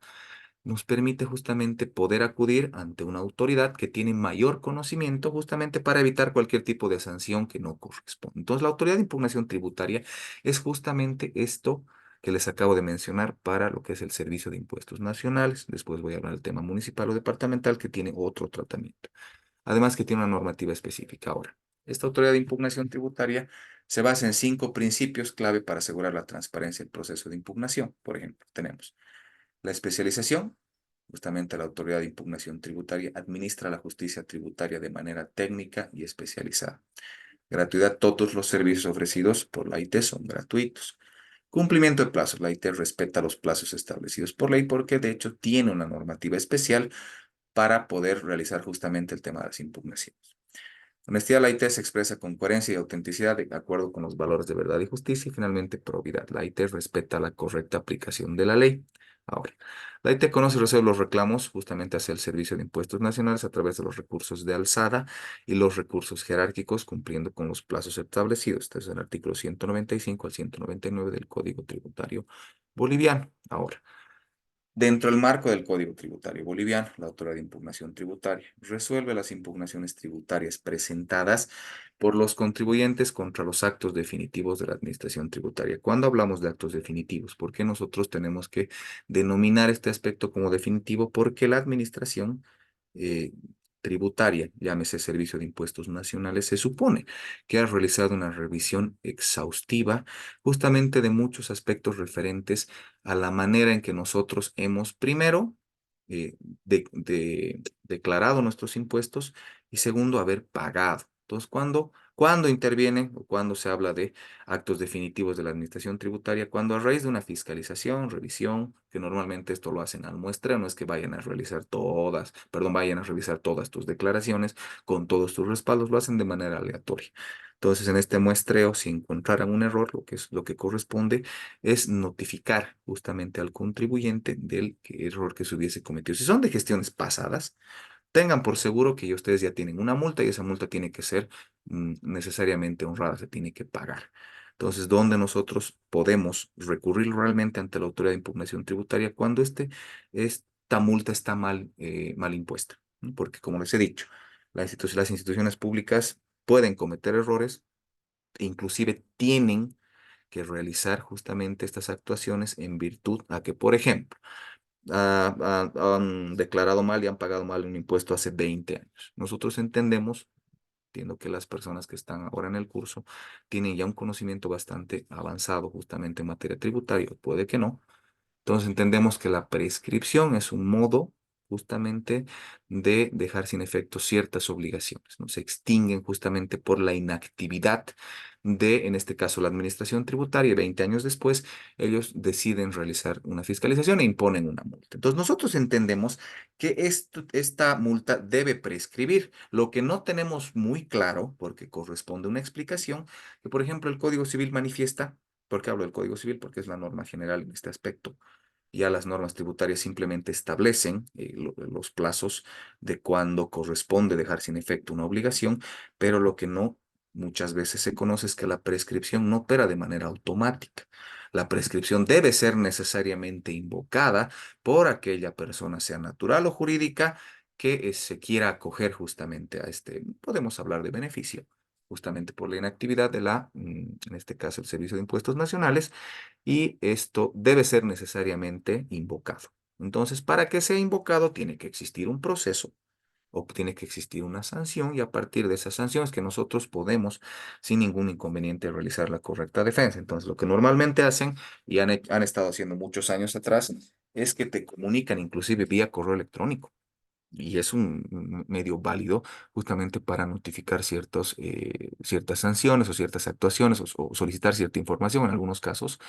nos permite justamente poder acudir ante una autoridad que tiene mayor conocimiento justamente para evitar cualquier tipo de sanción que no corresponde. Entonces, la autoridad de impugnación tributaria es justamente esto que les acabo de mencionar para lo que es el Servicio de Impuestos Nacionales. Después voy a hablar del tema municipal o departamental que tiene otro tratamiento. Además que tiene una normativa específica. Ahora, esta autoridad de impugnación tributaria se basa en 5 principios clave para asegurar la transparencia del proceso de impugnación. Por ejemplo, tenemos la especialización. Justamente la autoridad de impugnación tributaria administra la justicia tributaria de manera técnica y especializada. Gratuidad. Todos los servicios ofrecidos por la IT son gratuitos. Cumplimiento de plazos. La IT respeta los plazos establecidos por ley porque de hecho tiene una normativa especial para poder realizar justamente el tema de las impugnaciones. Honestidad. La IT se expresa con coherencia y autenticidad de acuerdo con los valores de verdad y justicia. Y finalmente, probidad. La IT respeta la correcta aplicación de la ley. Ahora, la IT conoce y resuelve los reclamos justamente hacia el Servicio de Impuestos Nacionales a través de los recursos de alzada y los recursos jerárquicos, cumpliendo con los plazos establecidos. Este es el artículo 195 al 199 del Código Tributario Boliviano. Ahora, dentro del marco del Código Tributario Boliviano, la Autoridad de Impugnación Tributaria resuelve las impugnaciones tributarias presentadas por los contribuyentes contra los actos definitivos de la Administración Tributaria. Cuando hablamos de actos definitivos, ¿por qué nosotros tenemos que denominar este aspecto como definitivo? Porque la Administración eh, tributaria, llámese Servicio de Impuestos Nacionales, se supone que ha realizado una revisión exhaustiva justamente de muchos aspectos referentes a la manera en que nosotros hemos, primero, declarado nuestros impuestos y segundo, haber pagado. Entonces, cuando interviene o cuando se habla de actos definitivos de la administración tributaria, cuando a raíz de una fiscalización, revisión, que normalmente esto lo hacen al muestreo, no es que vayan a realizar todas, perdón, vayan a revisar todas tus declaraciones con todos tus respaldos, lo hacen de manera aleatoria. Entonces, en este muestreo, si encontraran un error, lo que es lo que corresponde es notificar justamente al contribuyente del error que se hubiese cometido. Si son de gestiones pasadas, tengan por seguro que ya ustedes ya tienen una multa y esa multa tiene que ser necesariamente honrada, se tiene que pagar. Entonces, ¿dónde nosotros podemos recurrir realmente ante la autoridad de impugnación tributaria cuando esta multa está mal impuesta? ¿No? Porque, como les he dicho, las instituciones públicas pueden cometer errores, e inclusive tienen que realizar justamente estas actuaciones en virtud a que, por ejemplo, han declarado mal y han pagado mal un impuesto hace 20 años. Nosotros entendemos, entiendo que las personas que están ahora en el curso tienen ya un conocimiento bastante avanzado justamente en materia tributaria, puede que no, entonces entendemos que la prescripción es un modo justamente de dejar sin efecto ciertas obligaciones, ¿no? Se extinguen justamente por la inactividad de, en este caso, la administración tributaria. Y 20 años después, ellos deciden realizar una fiscalización e imponen una multa. Entonces nosotros entendemos que esta multa debe prescribir. Lo que no tenemos muy claro, porque corresponde a una explicación, que por ejemplo el Código Civil manifiesta. ¿Por qué hablo del Código Civil? Porque es la norma general en este aspecto. Ya las normas tributarias simplemente establecen los plazos de cuándo corresponde dejar sin efecto una obligación, pero lo que no muchas veces se conoce es que la prescripción no opera de manera automática. La prescripción debe ser necesariamente invocada por aquella persona, sea natural o jurídica, que se quiera acoger justamente a este, podemos hablar de beneficio, justamente por la inactividad en este caso, el Servicio de Impuestos Nacionales, y esto debe ser necesariamente invocado. Entonces, para que sea invocado, tiene que existir un proceso o tiene que existir una sanción y a partir de esas sanciones que nosotros podemos, sin ningún inconveniente, realizar la correcta defensa. Entonces, lo que normalmente hacen y han estado haciendo muchos años atrás es que te comunican inclusive vía correo electrónico. Y es un medio válido justamente para notificar ciertas sanciones o ciertas actuaciones o solicitar cierta información en algunos casos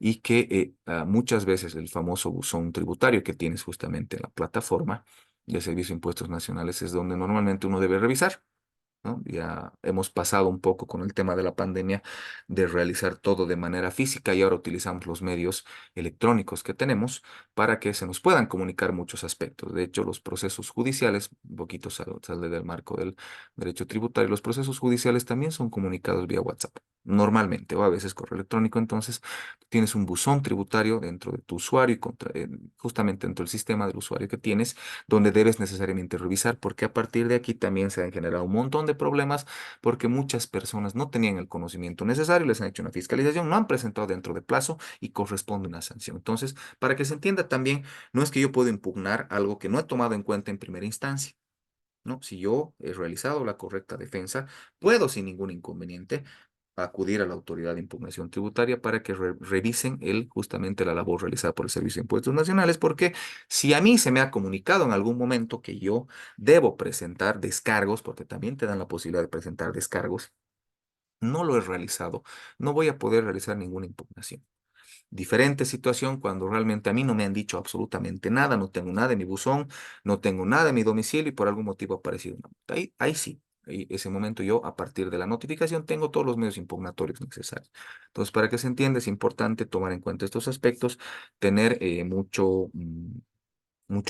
y que muchas veces el famoso buzón tributario que tienes justamente en la plataforma del Servicio de Impuestos Nacionales es donde normalmente uno debe revisar, ¿no? Ya hemos pasado un poco con el tema de la pandemia de realizar todo de manera física y ahora utilizamos los medios electrónicos que tenemos para que se nos puedan comunicar muchos aspectos. De hecho, los procesos judiciales, un poquito sale del marco del derecho tributario, los procesos judiciales también son comunicados vía WhatsApp. normalmente, o a veces correo electrónico. Entonces, tienes un buzón tributario dentro de tu usuario y justamente dentro del sistema del usuario que tienes, donde debes necesariamente revisar, porque a partir de aquí también se han generado un montón de problemas, porque muchas personas no tenían el conocimiento necesario, les han hecho una fiscalización, no han presentado dentro de plazo y corresponde una sanción. Entonces, para que se entienda también, no es que yo puedo impugnar algo que no he tomado en cuenta en primera instancia. ¿No? Si yo he realizado la correcta defensa, puedo sin ningún inconveniente acudir a la autoridad de impugnación tributaria para que revisen justamente la labor realizada por el Servicio de Impuestos Nacionales, porque si a mí se me ha comunicado en algún momento que yo debo presentar descargos, porque también te dan la posibilidad de presentar descargos, no lo he realizado, no voy a poder realizar ninguna impugnación. Diferente situación cuando realmente a mí no me han dicho absolutamente nada, no tengo nada en mi buzón, no tengo nada en mi domicilio y por algún motivo ha aparecido una multa. Ahí sí, ese momento yo a partir de la notificación tengo todos los medios impugnatorios necesarios. Entonces, para que se entienda, es importante tomar en cuenta estos aspectos, tener mucho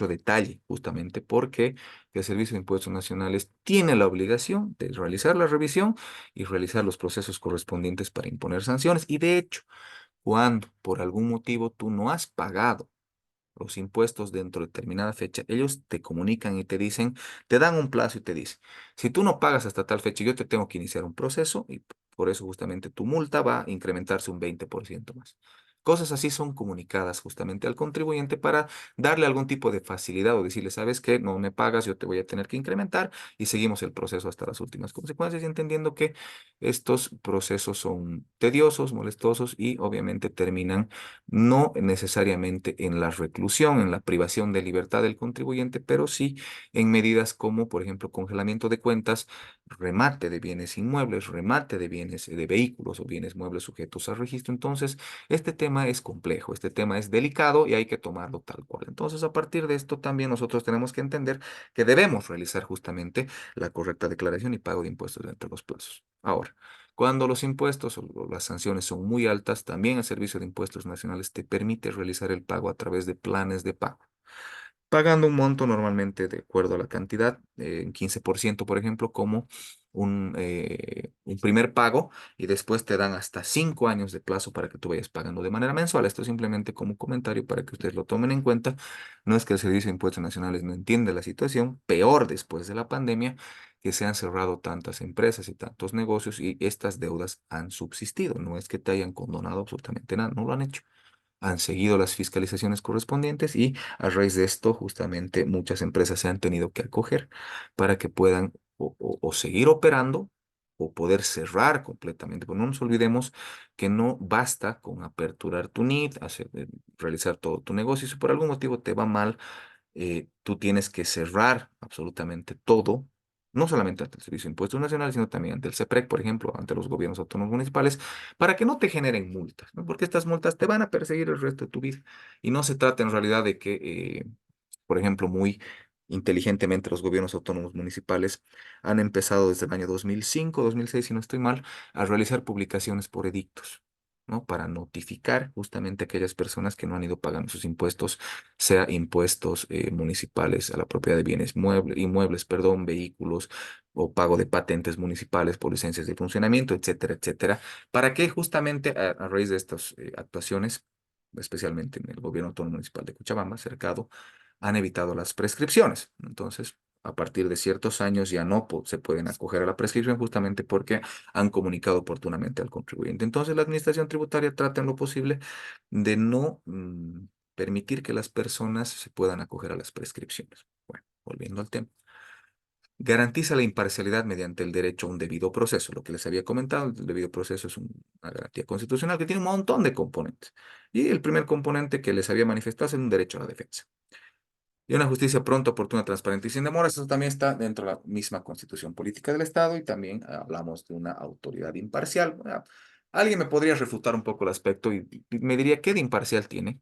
detalle, justamente porque el Servicio de Impuestos Nacionales tiene la obligación de realizar la revisión y realizar los procesos correspondientes para imponer sanciones. Y de hecho, cuando por algún motivo tú no has pagado los impuestos dentro de determinada fecha, ellos te comunican y te dicen, te dan un plazo y te dicen, si tú no pagas hasta tal fecha, yo te tengo que iniciar un proceso y por eso justamente tu multa va a incrementarse un 20% más. Cosas así son comunicadas justamente al contribuyente para darle algún tipo de facilidad o decirle, ¿sabes qué? No me pagas, yo te voy a tener que incrementar y seguimos el proceso hasta las últimas consecuencias, y entendiendo que estos procesos son tediosos, molestosos y obviamente terminan no necesariamente en la reclusión, en la privación de libertad del contribuyente, pero sí en medidas como, por ejemplo, congelamiento de cuentas, remate de bienes inmuebles, remate de bienes de vehículos o bienes muebles sujetos a registro. Entonces, este tema es complejo, este tema es delicado y hay que tomarlo tal cual. Entonces, a partir de esto, también nosotros tenemos que entender que debemos realizar justamente la correcta declaración y pago de impuestos dentro de los plazos. Ahora, cuando los impuestos o las sanciones son muy altas, también el Servicio de Impuestos Nacionales te permite realizar el pago a través de planes de pago, pagando un monto normalmente de acuerdo a la cantidad, en 15%, por ejemplo, como un primer pago, y después te dan hasta 5 años de plazo para que tú vayas pagando de manera mensual. Esto simplemente como comentario para que ustedes lo tomen en cuenta. No es que el Servicio de Impuestos Nacionales no entienda la situación, peor después de la pandemia, que se han cerrado tantas empresas y tantos negocios y estas deudas han subsistido. No es que te hayan condonado absolutamente nada, no lo han hecho, han seguido las fiscalizaciones correspondientes y a raíz de esto justamente muchas empresas se han tenido que acoger para que puedan o seguir operando o poder cerrar completamente. Pero no nos olvidemos que no basta con aperturar tu NIT, realizar todo tu negocio. Si por algún motivo te va mal, tú tienes que cerrar absolutamente todo, no solamente ante el Servicio de Impuestos Nacionales, sino también ante el CEPREC, por ejemplo, ante los gobiernos autónomos municipales, para que no te generen multas, ¿no? Porque estas multas te van a perseguir el resto de tu vida. Y no se trata en realidad de que, por ejemplo, muy inteligentemente los gobiernos autónomos municipales han empezado desde el año 2005, 2006, si no estoy mal, a realizar publicaciones por edictos, ¿no? Para notificar justamente a aquellas personas que no han ido pagando sus impuestos, sea impuestos municipales a la propiedad de bienes inmuebles, perdón, vehículos o pago de patentes municipales por licencias de funcionamiento, etcétera, etcétera, para que justamente a raíz de estas actuaciones, especialmente en el gobierno autónomo municipal de Cochabamba, cercado, han evitado las prescripciones. Entonces, a partir de ciertos años ya no se pueden acoger a la prescripción justamente porque han comunicado oportunamente al contribuyente. Entonces, la administración tributaria trata en lo posible de no permitir que las personas se puedan acoger a las prescripciones. Bueno, volviendo al tema. Garantiza la imparcialidad mediante el derecho a un debido proceso. Lo que les había comentado, el debido proceso es una garantía constitucional que tiene un montón de componentes. Y el primer componente que les había manifestado es un derecho a la defensa. Y una justicia pronta, oportuna, transparente y sin demoras. Eso también está dentro de la misma Constitución Política del Estado y también hablamos de una autoridad imparcial. Alguien me podría refutar un poco el aspecto y me diría, ¿qué de imparcial tiene?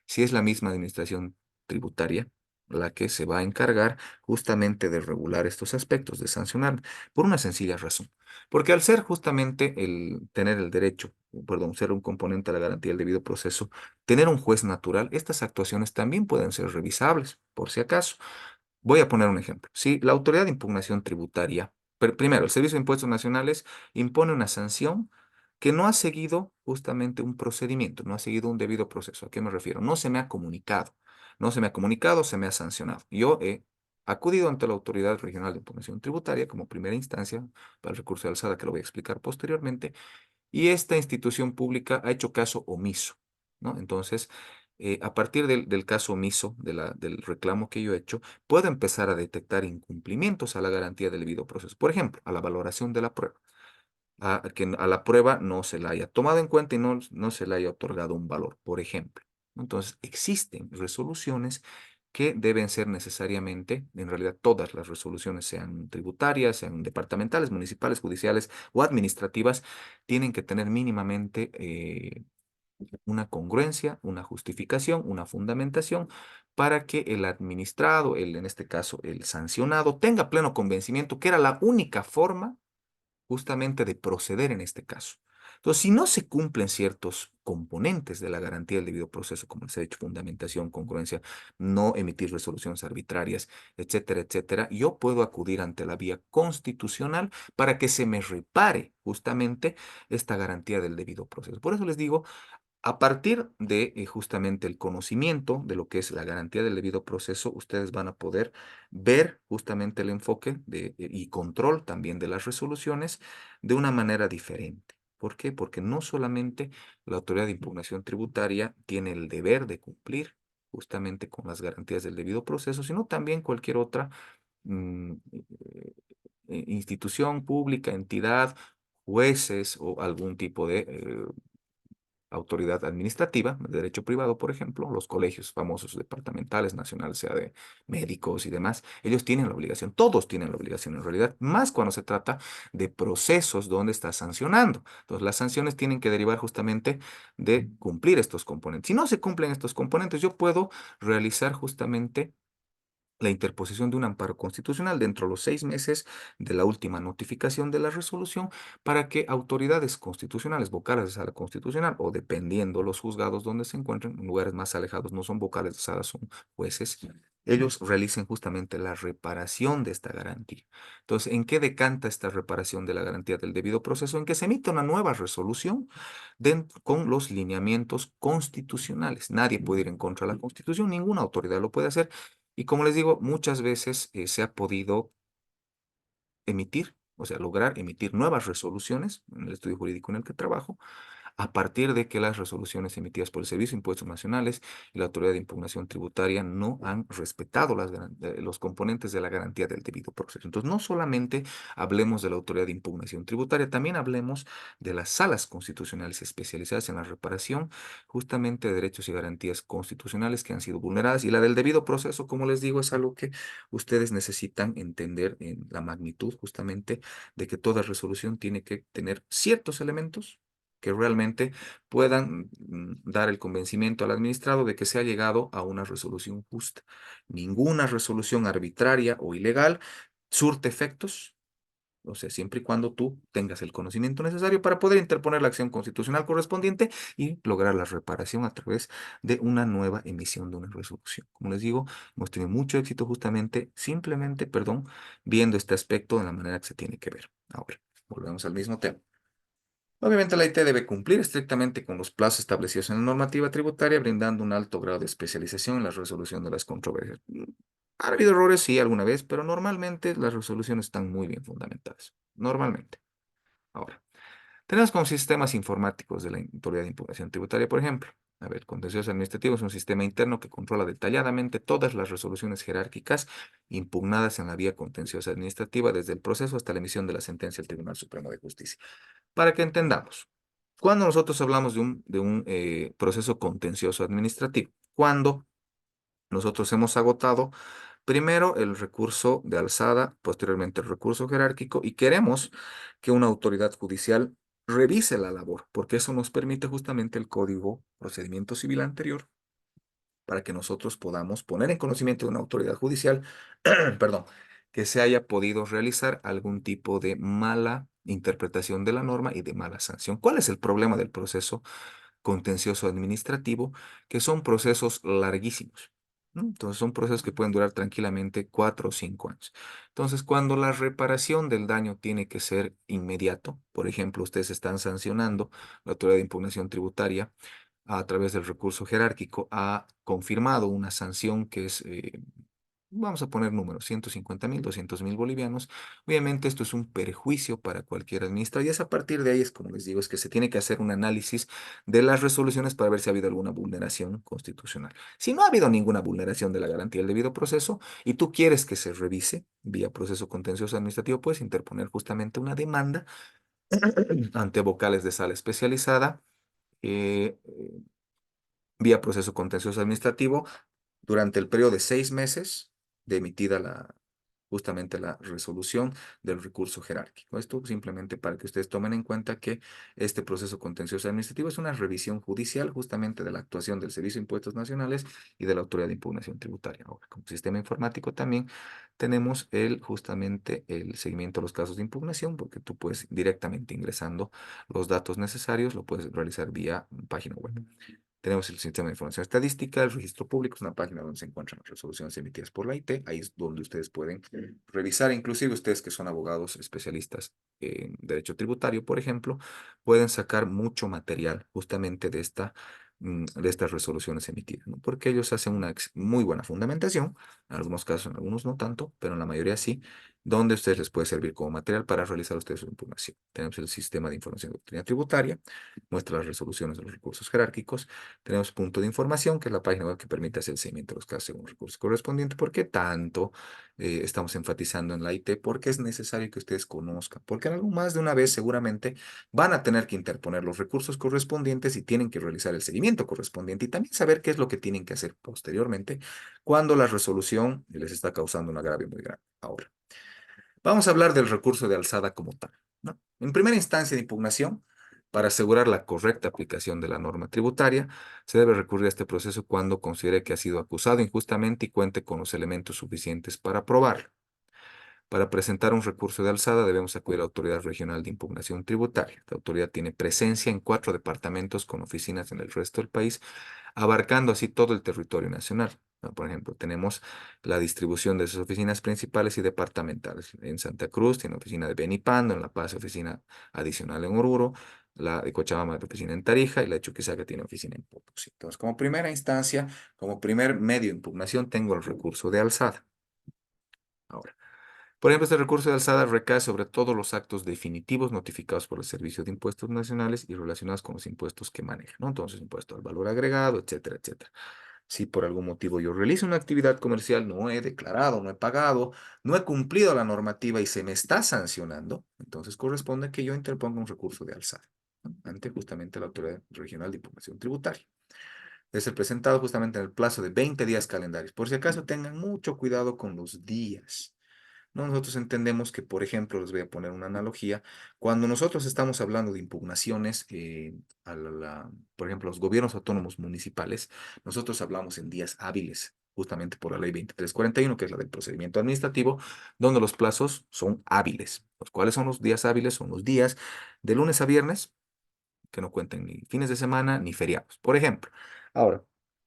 Si es la misma administración tributaria la que se va a encargar justamente de regular estos aspectos, de sancionar, por una sencilla razón. Porque al ser justamente el tener el derecho, perdón, ser un componente de la garantía del debido proceso, tener un juez natural, estas actuaciones también pueden ser revisables, por si acaso. Voy a poner un ejemplo. Si la autoridad de impugnación tributaria, primero, el Servicio de Impuestos Nacionales impone una sanción que no ha seguido justamente un procedimiento, no ha seguido un debido proceso. ¿A qué me refiero? No se me ha comunicado, no se me ha comunicado, se me ha sancionado. Yo he acudido ante la Autoridad Regional de Impugnación Tributaria como primera instancia para el recurso de alzada, que lo voy a explicar posteriormente, y esta institución pública ha hecho caso omiso, ¿no? Entonces, a partir del caso omiso, del reclamo que yo he hecho, puedo empezar a detectar incumplimientos a la garantía del debido proceso. Por ejemplo, a la valoración de la prueba, a que a la prueba no se la haya tomado en cuenta y no se le haya otorgado un valor, por ejemplo. Entonces, existen resoluciones que deben ser necesariamente, en realidad todas las resoluciones, sean tributarias, sean departamentales, municipales, judiciales o administrativas, tienen que tener mínimamente una congruencia, una justificación, una fundamentación para que el administrado, en este caso el sancionado, tenga pleno convencimiento que era la única forma justamente de proceder en este caso. Entonces, si no se cumplen ciertos componentes de la garantía del debido proceso, como les he dicho, fundamentación, congruencia, no emitir resoluciones arbitrarias, etcétera, etcétera, yo puedo acudir ante la vía constitucional para que se me repare justamente esta garantía del debido proceso. Por eso les digo, a partir de justamente el conocimiento de lo que es la garantía del debido proceso, ustedes van a poder ver justamente el enfoque y control también de las resoluciones de una manera diferente. ¿Por qué? Porque no solamente la autoridad de impugnación tributaria tiene el deber de cumplir justamente con las garantías del debido proceso, sino también cualquier otra mm, institución pública, entidad, jueces o algún tipo de autoridad administrativa, de derecho privado, por ejemplo, los colegios famosos departamentales, nacionales, sea de médicos y demás, ellos tienen la obligación, todos tienen la obligación en realidad, más cuando se trata de procesos donde está sancionando. Entonces, las sanciones tienen que derivar justamente de cumplir estos componentes. Si no se cumplen estos componentes, yo puedo realizar justamente la interposición de un amparo constitucional dentro de los 6 meses de la última notificación de la resolución para que autoridades constitucionales, vocales de sala constitucional o dependiendo los juzgados donde se encuentren, en lugares más alejados no son vocales de sala, son jueces, ellos realicen justamente la reparación de esta garantía. Entonces, ¿en qué decanta esta reparación de la garantía del debido proceso? En que se emite una nueva resolución con los lineamientos constitucionales. Nadie puede ir en contra de la Constitución, ninguna autoridad lo puede hacer y como les digo, muchas veces se ha podido emitir, o sea, lograr emitir nuevas resoluciones en el estudio jurídico en el que trabajo, a partir de que las resoluciones emitidas por el Servicio de Impuestos Nacionales y la Autoridad de Impugnación Tributaria no han respetado los componentes de la garantía del debido proceso. Entonces, no solamente hablemos de la Autoridad de Impugnación Tributaria, también hablemos de las salas constitucionales especializadas en la reparación justamente de derechos y garantías constitucionales que han sido vulneradas. Y la del debido proceso, como les digo, es algo que ustedes necesitan entender en la magnitud justamente de que toda resolución tiene que tener ciertos elementos que realmente puedan dar el convencimiento al administrado de que se ha llegado a una resolución justa. Ninguna resolución arbitraria o ilegal surte efectos, o sea, siempre y cuando tú tengas el conocimiento necesario para poder interponer la acción constitucional correspondiente y lograr la reparación a través de una nueva emisión de una resolución. Como les digo, hemos tenido mucho éxito justamente, simplemente, perdón, viendo este aspecto de la manera que se tiene que ver. Ahora, volvemos al mismo tema. Obviamente, la IT debe cumplir estrictamente con los plazos establecidos en la normativa tributaria, brindando un alto grado de especialización en la resolución de las controversias. Ha habido errores, sí, alguna vez, pero normalmente las resoluciones están muy bien fundamentadas. Normalmente. Ahora, tenemos como sistemas informáticos de la Autoridad de Impugnación Tributaria, por ejemplo. A ver, contencioso administrativo es un sistema interno que controla detalladamente todas las resoluciones jerárquicas impugnadas en la vía contenciosa administrativa, desde el proceso hasta la emisión de la sentencia del Tribunal Supremo de Justicia. Para que entendamos, cuando nosotros hablamos de un proceso contencioso administrativo, cuando nosotros hemos agotado primero el recurso de alzada, posteriormente el recurso jerárquico y queremos que una autoridad judicial revise la labor, porque eso nos permite justamente el Código Procedimiento Civil anterior para que nosotros podamos poner en conocimiento de una autoridad judicial, perdón, que se haya podido realizar algún tipo de mala interpretación de la norma y de mala sanción. ¿Cuál es el problema del proceso contencioso administrativo? Que son procesos larguísimos. ¿no? Entonces son procesos que pueden durar tranquilamente 4 o 5 años. Entonces, cuando la reparación del daño tiene que ser inmediato, por ejemplo, ustedes están sancionando, la autoridad de impugnación tributaria a través del recurso jerárquico ha confirmado una sanción que es, vamos a poner números, 150.000, 200.000 bolivianos. Obviamente esto es un perjuicio para cualquier administrador y es a partir de ahí, es como les digo, es que se tiene que hacer un análisis de las resoluciones para ver si ha habido alguna vulneración constitucional. Si no ha habido ninguna vulneración de la garantía del debido proceso y tú quieres que se revise vía proceso contencioso administrativo, puedes interponer justamente una demanda ante vocales de sala especializada, vía proceso contencioso administrativo durante el periodo de 6 meses de emitida justamente la resolución del recurso jerárquico. Esto simplemente para que ustedes tomen en cuenta que este proceso contencioso administrativo es una revisión judicial justamente de la actuación del Servicio de Impuestos Nacionales y de la Autoridad de Impugnación Tributaria. Ahora, como sistema informático también tenemos justamente el seguimiento de los casos de impugnación, porque tú puedes directamente ingresando los datos necesarios, lo puedes realizar vía página web. Tenemos el Sistema de Información Estadística, el Registro Público, es una página donde se encuentran las resoluciones emitidas por la IT. Ahí es donde ustedes pueden revisar, inclusive ustedes que son abogados especialistas en derecho tributario, por ejemplo, pueden sacar mucho material justamente de estas resoluciones emitidas, ¿no? Porque ellos hacen una muy buena fundamentación, en algunos casos, en algunos no tanto, pero en la mayoría sí, donde ustedes les puede servir como material para realizar ustedes su impugnación. Tenemos el Sistema de Información de Doctrina Tributaria, muestra las resoluciones de los recursos jerárquicos. Tenemos punto de información, que es la página web que permite hacer el seguimiento de los casos según recursos correspondientes. ¿Por qué tanto estamos enfatizando en la IT? Porque es necesario que ustedes conozcan, porque en algo más de una vez seguramente van a tener que interponer los recursos correspondientes y tienen que realizar el seguimiento correspondiente y también saber qué es lo que tienen que hacer posteriormente cuando la resolución les está causando un agravio muy grande. Ahora, vamos a hablar del recurso de alzada como tal, ¿no? En primera instancia de impugnación, para asegurar la correcta aplicación de la norma tributaria, se debe recurrir a este proceso cuando considere que ha sido acusado injustamente y cuente con los elementos suficientes para probarlo. Para presentar un recurso de alzada debemos acudir a la Autoridad Regional de Impugnación Tributaria. Esta autoridad tiene presencia en 4 departamentos con oficinas en el resto del país, abarcando así todo el territorio nacional, ¿no? Por ejemplo, tenemos la distribución de sus oficinas principales y departamentales. En Santa Cruz tiene oficina de Benipando, en La Paz oficina adicional en Oruro, la de Cochabamba tiene oficina en Tarija y la de Chuquisaca tiene oficina en Potosí. Entonces, como primera instancia, como primer medio de impugnación, tengo el recurso de alzada. Ahora, por ejemplo, este recurso de alzada recae sobre todos los actos definitivos notificados por el Servicio de Impuestos Nacionales y relacionados con los impuestos que maneja, ¿no? Entonces, impuesto al valor agregado, etcétera, etcétera. Si por algún motivo yo realizo una actividad comercial, no he declarado, no he pagado, no he cumplido la normativa y se me está sancionando, entonces corresponde que yo interponga un recurso de alzada, ¿no? Ante justamente la Autoridad Regional de Impugnación Tributaria. Debe ser presentado justamente en el plazo de 20 días calendarios. Por si acaso tengan mucho cuidado con los días. No, nosotros entendemos que, por ejemplo, les voy a poner una analogía, cuando nosotros estamos hablando de impugnaciones por ejemplo, los gobiernos autónomos municipales, nosotros hablamos en días hábiles, justamente por la ley 2341, que es la del procedimiento administrativo, donde los plazos son hábiles. ¿Los cuáles son los días hábiles? Son los días de lunes a viernes, que no cuenten ni fines de semana ni feriados. Por ejemplo, ahora,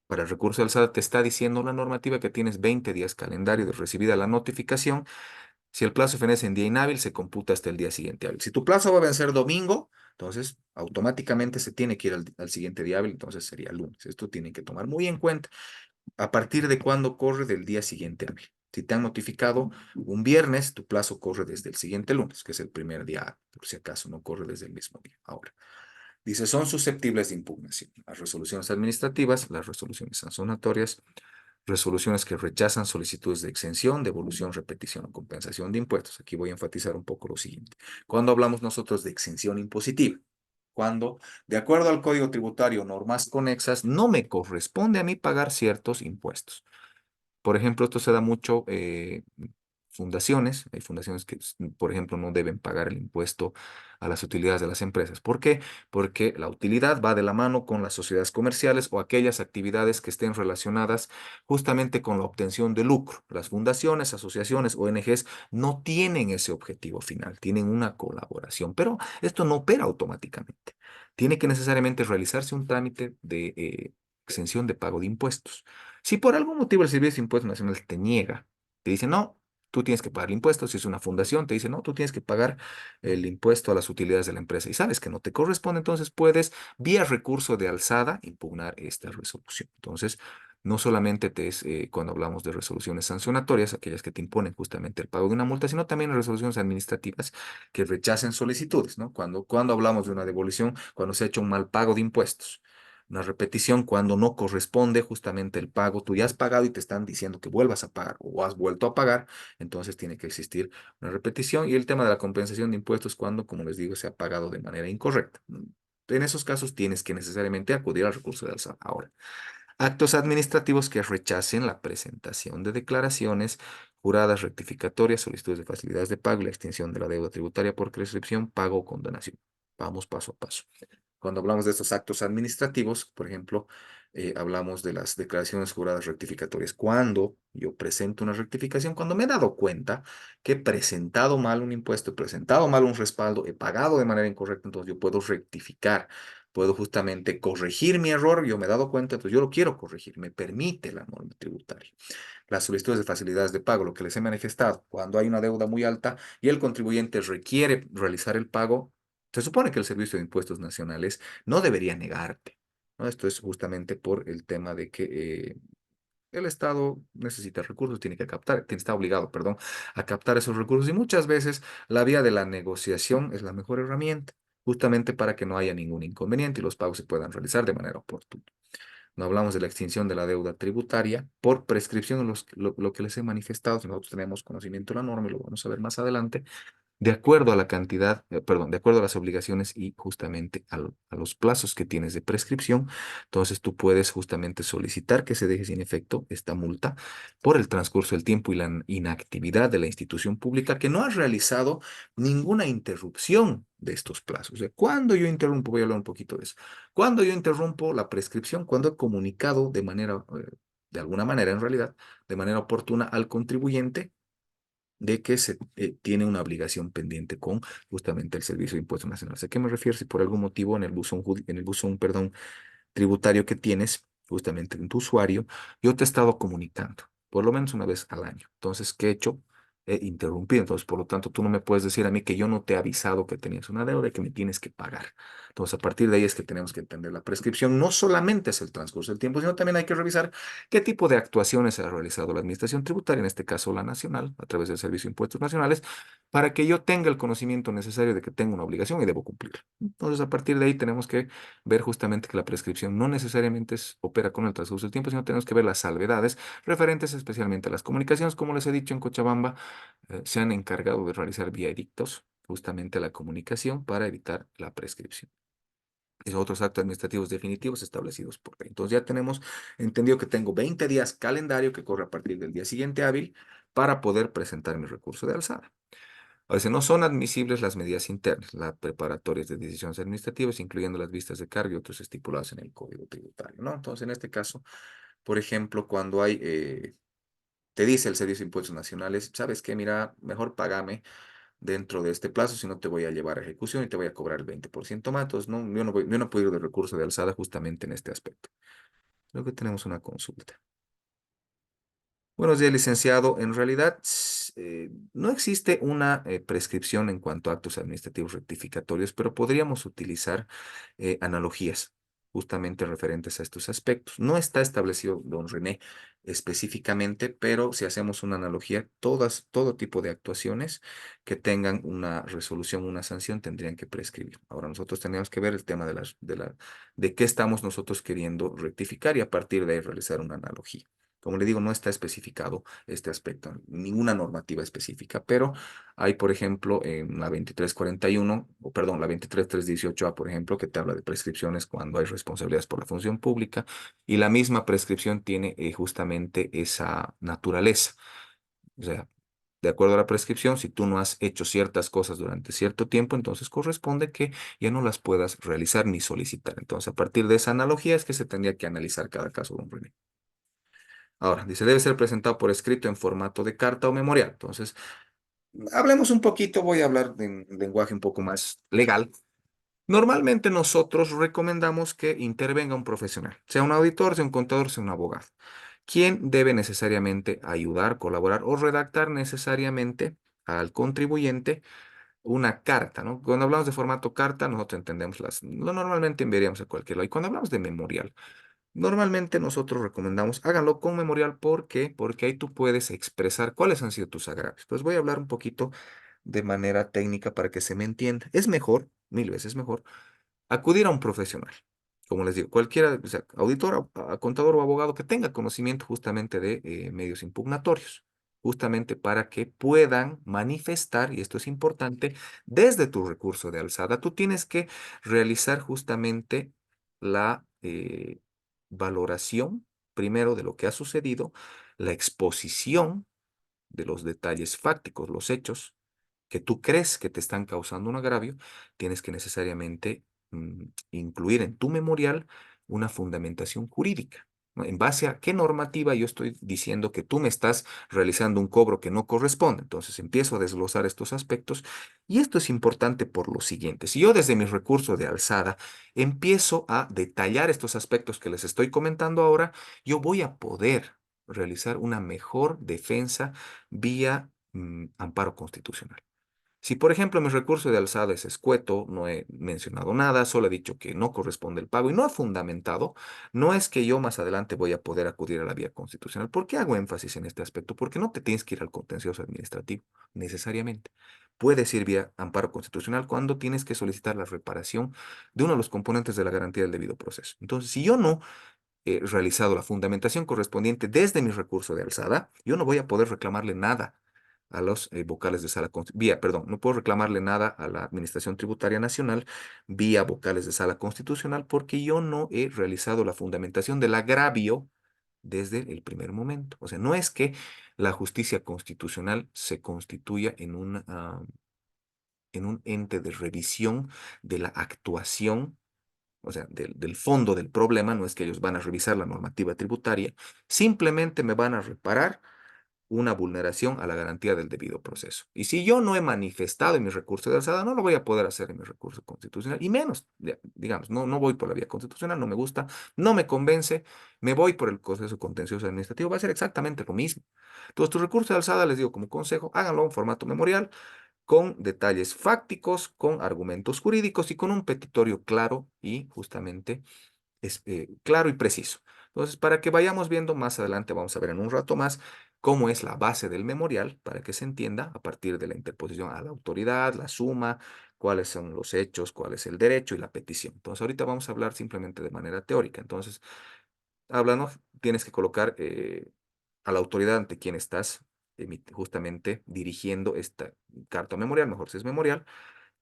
para el recurso de alzada te está diciendo la normativa que tienes 20 días calendario de recibida la notificación. Si el plazo fenece en día inhábil, se computa hasta el día siguiente hábil. Si tu plazo va a vencer domingo, entonces automáticamente se tiene que ir al siguiente día hábil, entonces sería lunes. Esto tienen que tomar muy en cuenta. ¿A partir de cuándo corre del día siguiente hábil? Si te han notificado un viernes, tu plazo corre desde el siguiente lunes, que es el primer día hábil, por si acaso no corre desde el mismo día. Ahora, dice, son susceptibles de impugnación. Las resoluciones administrativas, las resoluciones sancionatorias, resoluciones que rechazan solicitudes de exención, devolución, repetición o compensación de impuestos. Aquí voy a enfatizar un poco lo siguiente. Cuando hablamos nosotros de exención impositiva, cuando, de acuerdo al Código Tributario, normas conexas, no me corresponde a mí pagar ciertos impuestos. Por ejemplo, esto se da mucho fundaciones. Hay fundaciones que, por ejemplo, no deben pagar el impuesto a las utilidades de las empresas. ¿Por qué? Porque la utilidad va de la mano con las sociedades comerciales o aquellas actividades que estén relacionadas justamente con la obtención de lucro. Las fundaciones, asociaciones, ONGs no tienen ese objetivo final, tienen una colaboración, pero esto no opera automáticamente. Tiene que necesariamente realizarse un trámite de exención de pago de impuestos. Si por algún motivo el Servicio de Impuestos Nacionales te niega, te dice, no, tú tienes que pagar el impuesto, si es una fundación, te dice, no, tú tienes que pagar el impuesto a las utilidades de la empresa y sabes que no te corresponde, entonces puedes, vía recurso de alzada, impugnar esta resolución. Entonces, no solamente cuando hablamos de resoluciones sancionatorias, aquellas que te imponen justamente el pago de una multa, sino también resoluciones administrativas que rechacen solicitudes, ¿no? Cuando hablamos de una devolución, cuando se ha hecho un mal pago de impuestos. Una repetición cuando no corresponde justamente el pago, tú ya has pagado y te están diciendo que vuelvas a pagar o has vuelto a pagar, entonces tiene que existir una repetición. Y el tema de la compensación de impuestos cuando, como les digo, se ha pagado de manera incorrecta. En esos casos tienes que necesariamente acudir al recurso de alzada. Ahora, actos administrativos que rechacen la presentación de declaraciones, juradas rectificatorias, solicitudes de facilidades de pago y la extinción de la deuda tributaria por prescripción, pago o condonación. Vamos paso a paso. Cuando hablamos de estos actos administrativos, por ejemplo, hablamos de las declaraciones juradas rectificatorias. Cuando yo presento una rectificación, cuando me he dado cuenta que he presentado mal un impuesto, he presentado mal un respaldo, he pagado de manera incorrecta, entonces yo puedo rectificar, puedo justamente corregir mi error, yo me he dado cuenta, entonces yo lo quiero corregir, me permite la norma tributaria. Las solicitudes de facilidades de pago, lo que les he manifestado, cuando hay una deuda muy alta y el contribuyente requiere realizar el pago, se supone que el Servicio de Impuestos Nacionales no debería negarte, ¿no? Esto es justamente por el tema de que el Estado necesita recursos, tiene que captar, está obligado, perdón, a captar esos recursos y muchas veces la vía de la negociación es la mejor herramienta, justamente para que no haya ningún inconveniente y los pagos se puedan realizar de manera oportuna. No hablamos de la extinción de la deuda tributaria por prescripción, lo que les he manifestado, si nosotros tenemos conocimiento de la norma y lo vamos a ver más adelante, de acuerdo a la cantidad, perdón, de acuerdo a las obligaciones y justamente a los plazos que tienes de prescripción, entonces tú puedes justamente solicitar que se deje sin efecto esta multa por el transcurso del tiempo y la inactividad de la institución pública que no ha realizado ninguna interrupción de estos plazos. O sea, cuando yo interrumpo, voy a hablar un poquito de eso. Cuando yo interrumpo la prescripción, cuando he comunicado de manera, de alguna manera en realidad, de manera oportuna al contribuyente de que se tiene una obligación pendiente con justamente el Servicio de Impuestos Nacionales. ¿A qué me refiero? Si por algún motivo en el buzón, perdón, tributario que tienes, justamente en tu usuario, yo te he estado comunicando, por lo menos una vez al año. Entonces, ¿qué he hecho? He interrumpido. Entonces, por lo tanto, tú no me puedes decir a mí que yo no te he avisado que tenías una deuda y que me tienes que pagar. Entonces, a partir de ahí es que tenemos que entender la prescripción. No solamente es el transcurso del tiempo, sino también hay que revisar qué tipo de actuaciones ha realizado la Administración Tributaria, en este caso la Nacional, a través del Servicio de Impuestos Nacionales, para que yo tenga el conocimiento necesario de que tengo una obligación y debo cumplir. Entonces, a partir de ahí tenemos que ver justamente que la prescripción no necesariamente opera con el transcurso del tiempo, sino tenemos que ver las salvedades referentes especialmente a las comunicaciones. Como les he dicho, en Cochabamba se han encargado de realizar vía edictos justamente la comunicación para evitar la prescripción. Y otros actos administrativos definitivos establecidos por ley. Entonces ya tenemos entendido que tengo 20 días calendario que corre a partir del día siguiente hábil para poder presentar mi recurso de alzada. A veces no son admisibles las medidas internas, las preparatorias de decisiones administrativas, incluyendo las vistas de cargo y otros estipulados en el Código Tributario, ¿no? Entonces, en este caso, por ejemplo, cuando te dice el Servicio de Impuestos Nacionales, ¿sabes qué? Mira, mejor págame dentro de este plazo, si no te voy a llevar a ejecución y te voy a cobrar el 20% más. Entonces, no, yo no puedo ir de recurso de alzada justamente en este aspecto. Creo que tenemos una consulta. Buenos días, licenciado. En realidad, no existe una prescripción en cuanto a actos administrativos rectificatorios, pero podríamos utilizar analogías justamente referentes a estos aspectos. No está establecido, don René, específicamente, pero si hacemos una analogía, todo tipo de actuaciones que tengan una resolución, una sanción, tendrían que prescribir. Ahora nosotros tenemos que ver el tema de qué estamos nosotros queriendo rectificar y a partir de ahí realizar una analogía. Como le digo, no está especificado este aspecto, ninguna normativa específica, pero hay, por ejemplo, en la 2341, o perdón, la 23318A, por ejemplo, que te habla de prescripciones cuando hay responsabilidades por la función pública, y la misma prescripción tiene justamente esa naturaleza. O sea, de acuerdo a la prescripción, si tú no has hecho ciertas cosas durante cierto tiempo, entonces corresponde que ya no las puedas realizar ni solicitar. Entonces, a partir de esa analogía es que se tendría que analizar cada caso, don René. Ahora, dice, debe ser presentado por escrito en formato de carta o memorial. Entonces, hablemos un poquito, voy a hablar en lenguaje un poco más legal. Normalmente nosotros recomendamos que intervenga un profesional, sea un auditor, sea un contador, sea un abogado, ¿Quién debe necesariamente ayudar, colaborar o redactar necesariamente al contribuyente una carta, ¿no? Cuando hablamos de formato carta, nosotros entendemos lo normalmente enviaríamos a cualquier lado. Y cuando hablamos de memorial, normalmente nosotros recomendamos háganlo con memorial. ¿Por qué? Porque ahí tú puedes expresar cuáles han sido tus agravios. Pues voy a hablar un poquito de manera técnica para que se me entienda. Es mejor, mil veces mejor, acudir a un profesional. Como les digo, cualquiera, o sea, auditor, contador o abogado que tenga conocimiento justamente de medios impugnatorios, justamente para que puedan manifestar, y esto es importante, desde tu recurso de alzada, tú tienes que realizar justamente la valoración, primero, de lo que ha sucedido, la exposición de los detalles fácticos, los hechos que tú crees que te están causando un agravio, tienes que necesariamente incluir en tu memorial una fundamentación jurídica, ¿no? En base a qué normativa yo estoy diciendo que tú me estás realizando un cobro que no corresponde. Entonces empiezo a desglosar estos aspectos y esto es importante por lo siguiente. Si yo desde mis recursos de alzada empiezo a detallar estos aspectos que les estoy comentando ahora, yo voy a poder realizar una mejor defensa vía amparo constitucional. Si, por ejemplo, mi recurso de alzada es escueto, no he mencionado nada, solo he dicho que no corresponde el pago y no he fundamentado, no es que yo más adelante voy a poder acudir a la vía constitucional. ¿Por qué hago énfasis en este aspecto? Porque no te tienes que ir al contencioso administrativo, necesariamente. Puedes ir vía amparo constitucional cuando tienes que solicitar la reparación de uno de los componentes de la garantía del debido proceso. Entonces, si yo no realizado la fundamentación correspondiente desde mi recurso de alzada, yo no voy a poder reclamarle nada a los vocales de sala, vía, perdón, no puedo reclamarle nada a la Administración Tributaria Nacional vía vocales de sala constitucional porque yo no he realizado la fundamentación del agravio desde el primer momento. O sea, no es que la justicia constitucional se constituya en un ente de revisión de la actuación, o sea, del fondo del problema. No es que ellos van a revisar la normativa tributaria, simplemente me van a reparar una vulneración a la garantía del debido proceso. Y si yo no he manifestado en mi recurso de alzada, no lo voy a poder hacer en mi recurso constitucional, y menos, digamos, no voy por la vía constitucional, no me gusta, no me convence, me voy por el proceso contencioso administrativo, va a ser exactamente lo mismo. Entonces, tu recurso de alzada, les digo como consejo, háganlo en formato memorial, con detalles fácticos, con argumentos jurídicos y con un petitorio claro y justamente claro y preciso. Entonces, para que vayamos viendo más adelante, vamos a ver en un rato más cómo es la base del memorial, para que se entienda a partir de la interposición a la autoridad, la suma, cuáles son los hechos, cuál es el derecho y la petición. Entonces, ahorita vamos a hablar simplemente de manera teórica. Entonces, hablando, tienes que colocar a la autoridad ante quien estás justamente dirigiendo esta carta memorial, mejor si es memorial,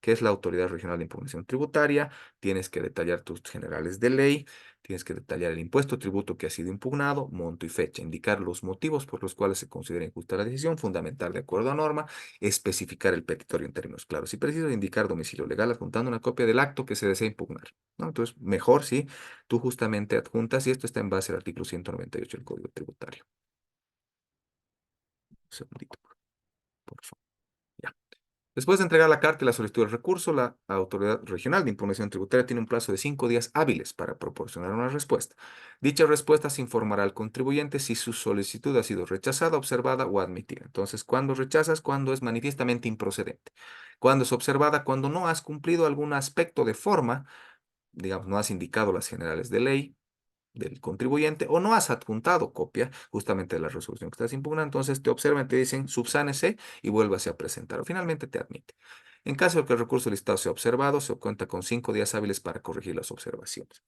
que es la Autoridad Regional de Impugnación Tributaria. Tienes que detallar tus generales de ley, tienes que detallar el impuesto o tributo que ha sido impugnado, monto y fecha, indicar los motivos por los cuales se considera injusta la decisión, fundamental de acuerdo a norma, especificar el petitorio en términos claros y precisos, indicar domicilio legal adjuntando una copia del acto que se desea impugnar, ¿no? Entonces, mejor si tú justamente adjuntas, y esto está en base al artículo 198 del Código Tributario. Un segundito, por favor. Ya. Después de entregar la carta y la solicitud del recurso, la Autoridad Regional de Impugnación Tributaria tiene un plazo de 5 días hábiles para proporcionar una respuesta. Dicha respuesta se informará al contribuyente si su solicitud ha sido rechazada, observada o admitida. Entonces, cuando rechazas, cuando es manifiestamente improcedente. Cuando es observada, cuando no has cumplido algún aspecto de forma, digamos, no has indicado las generales de ley del contribuyente o no has adjuntado copia justamente de la resolución que estás impugnando, entonces te observan, te dicen subsánese y vuélvase a presentar o finalmente te admite. En caso de que el recurso listado sea observado, se cuenta con 5 días hábiles para corregir las observaciones.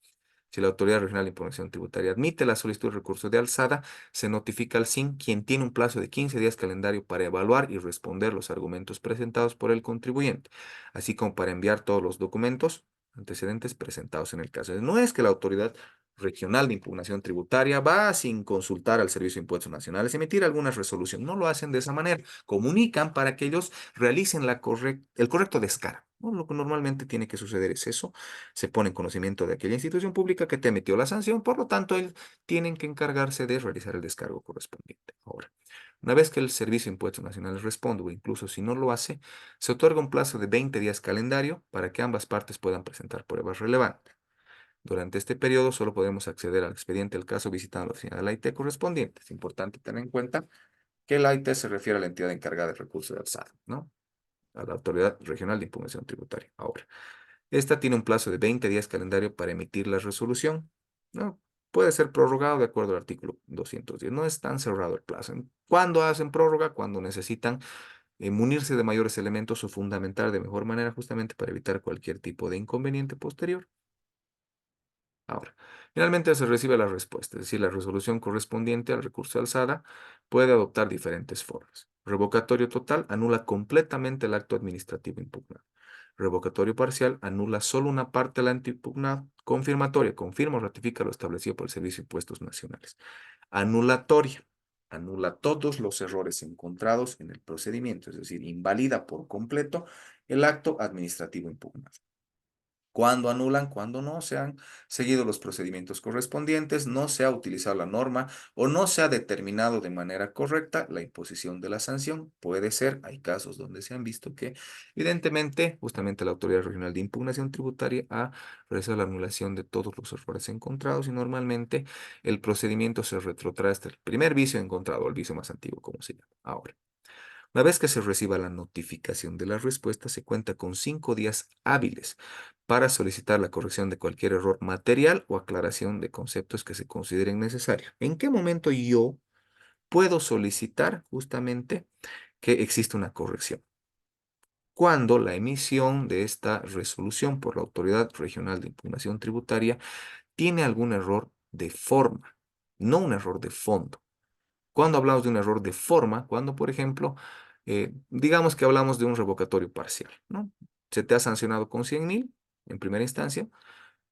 Si la Autoridad Regional de Impugnación Tributaria admite la solicitud de recurso de alzada, se notifica al SIN, quien tiene un plazo de 15 días calendario para evaluar y responder los argumentos presentados por el contribuyente, así como para enviar todos los documentos antecedentes presentados en el caso. No es que la Autoridad Regional de Impugnación Tributaria va sin consultar al Servicio de Impuestos Nacionales, emitir alguna resolución. No lo hacen de esa manera. Comunican para que ellos realicen el correcto descargo, ¿no? Lo que normalmente tiene que suceder es eso. Se pone en conocimiento de aquella institución pública que te emitió la sanción, por lo tanto, ellos tienen que encargarse de realizar el descargo correspondiente. Ahora, una vez que el Servicio de Impuestos Nacionales responde, o incluso si no lo hace, se otorga un plazo de 20 días calendario para que ambas partes puedan presentar pruebas relevantes. Durante este periodo solo podremos acceder al expediente del caso visitando la oficina de la IT correspondiente. Es importante tener en cuenta que la IT se refiere a la entidad encargada del recurso de alzada, ¿no? A la Autoridad Regional de Impugnación Tributaria. Ahora, esta tiene un plazo de 20 días calendario para emitir la resolución, ¿no? Puede ser prorrogado de acuerdo al artículo 210. No es tan cerrado el plazo. ¿Cuándo hacen prórroga? Cuando necesitan munirse de mayores elementos o fundamentar de mejor manera justamente para evitar cualquier tipo de inconveniente posterior. Ahora, finalmente se recibe la respuesta, es decir, la resolución correspondiente al recurso de alzada puede adoptar diferentes formas. Revocatorio total anula completamente el acto administrativo impugnado. Revocatorio parcial anula solo una parte del acto impugnado. Confirmatoria, confirma o ratifica lo establecido por el Servicio de Impuestos Nacionales. Anulatoria, anula todos los errores encontrados en el procedimiento, es decir, invalida por completo el acto administrativo impugnado. Cuando anulan, cuando no se han seguido los procedimientos correspondientes, no se ha utilizado la norma o no se ha determinado de manera correcta la imposición de la sanción. Puede ser, hay casos donde se han visto que, evidentemente, justamente la Autoridad Regional de Impugnación Tributaria ha realizado la anulación de todos los errores encontrados y normalmente el procedimiento se retrotrae hasta el primer vicio encontrado, el vicio más antiguo, como se llama ahora. Una vez que se reciba la notificación de la respuesta, se cuenta con 5 días hábiles para solicitar la corrección de cualquier error material o aclaración de conceptos que se consideren necesarios. ¿En qué momento yo puedo solicitar justamente que exista una corrección? Cuando la emisión de esta resolución por la Autoridad Regional de Impugnación Tributaria tiene algún error de forma, no un error de fondo. Cuando hablamos de un error de forma, cuando, por ejemplo, digamos que hablamos de un revocatorio parcial, ¿no? Se te ha sancionado con 100.000 en primera instancia.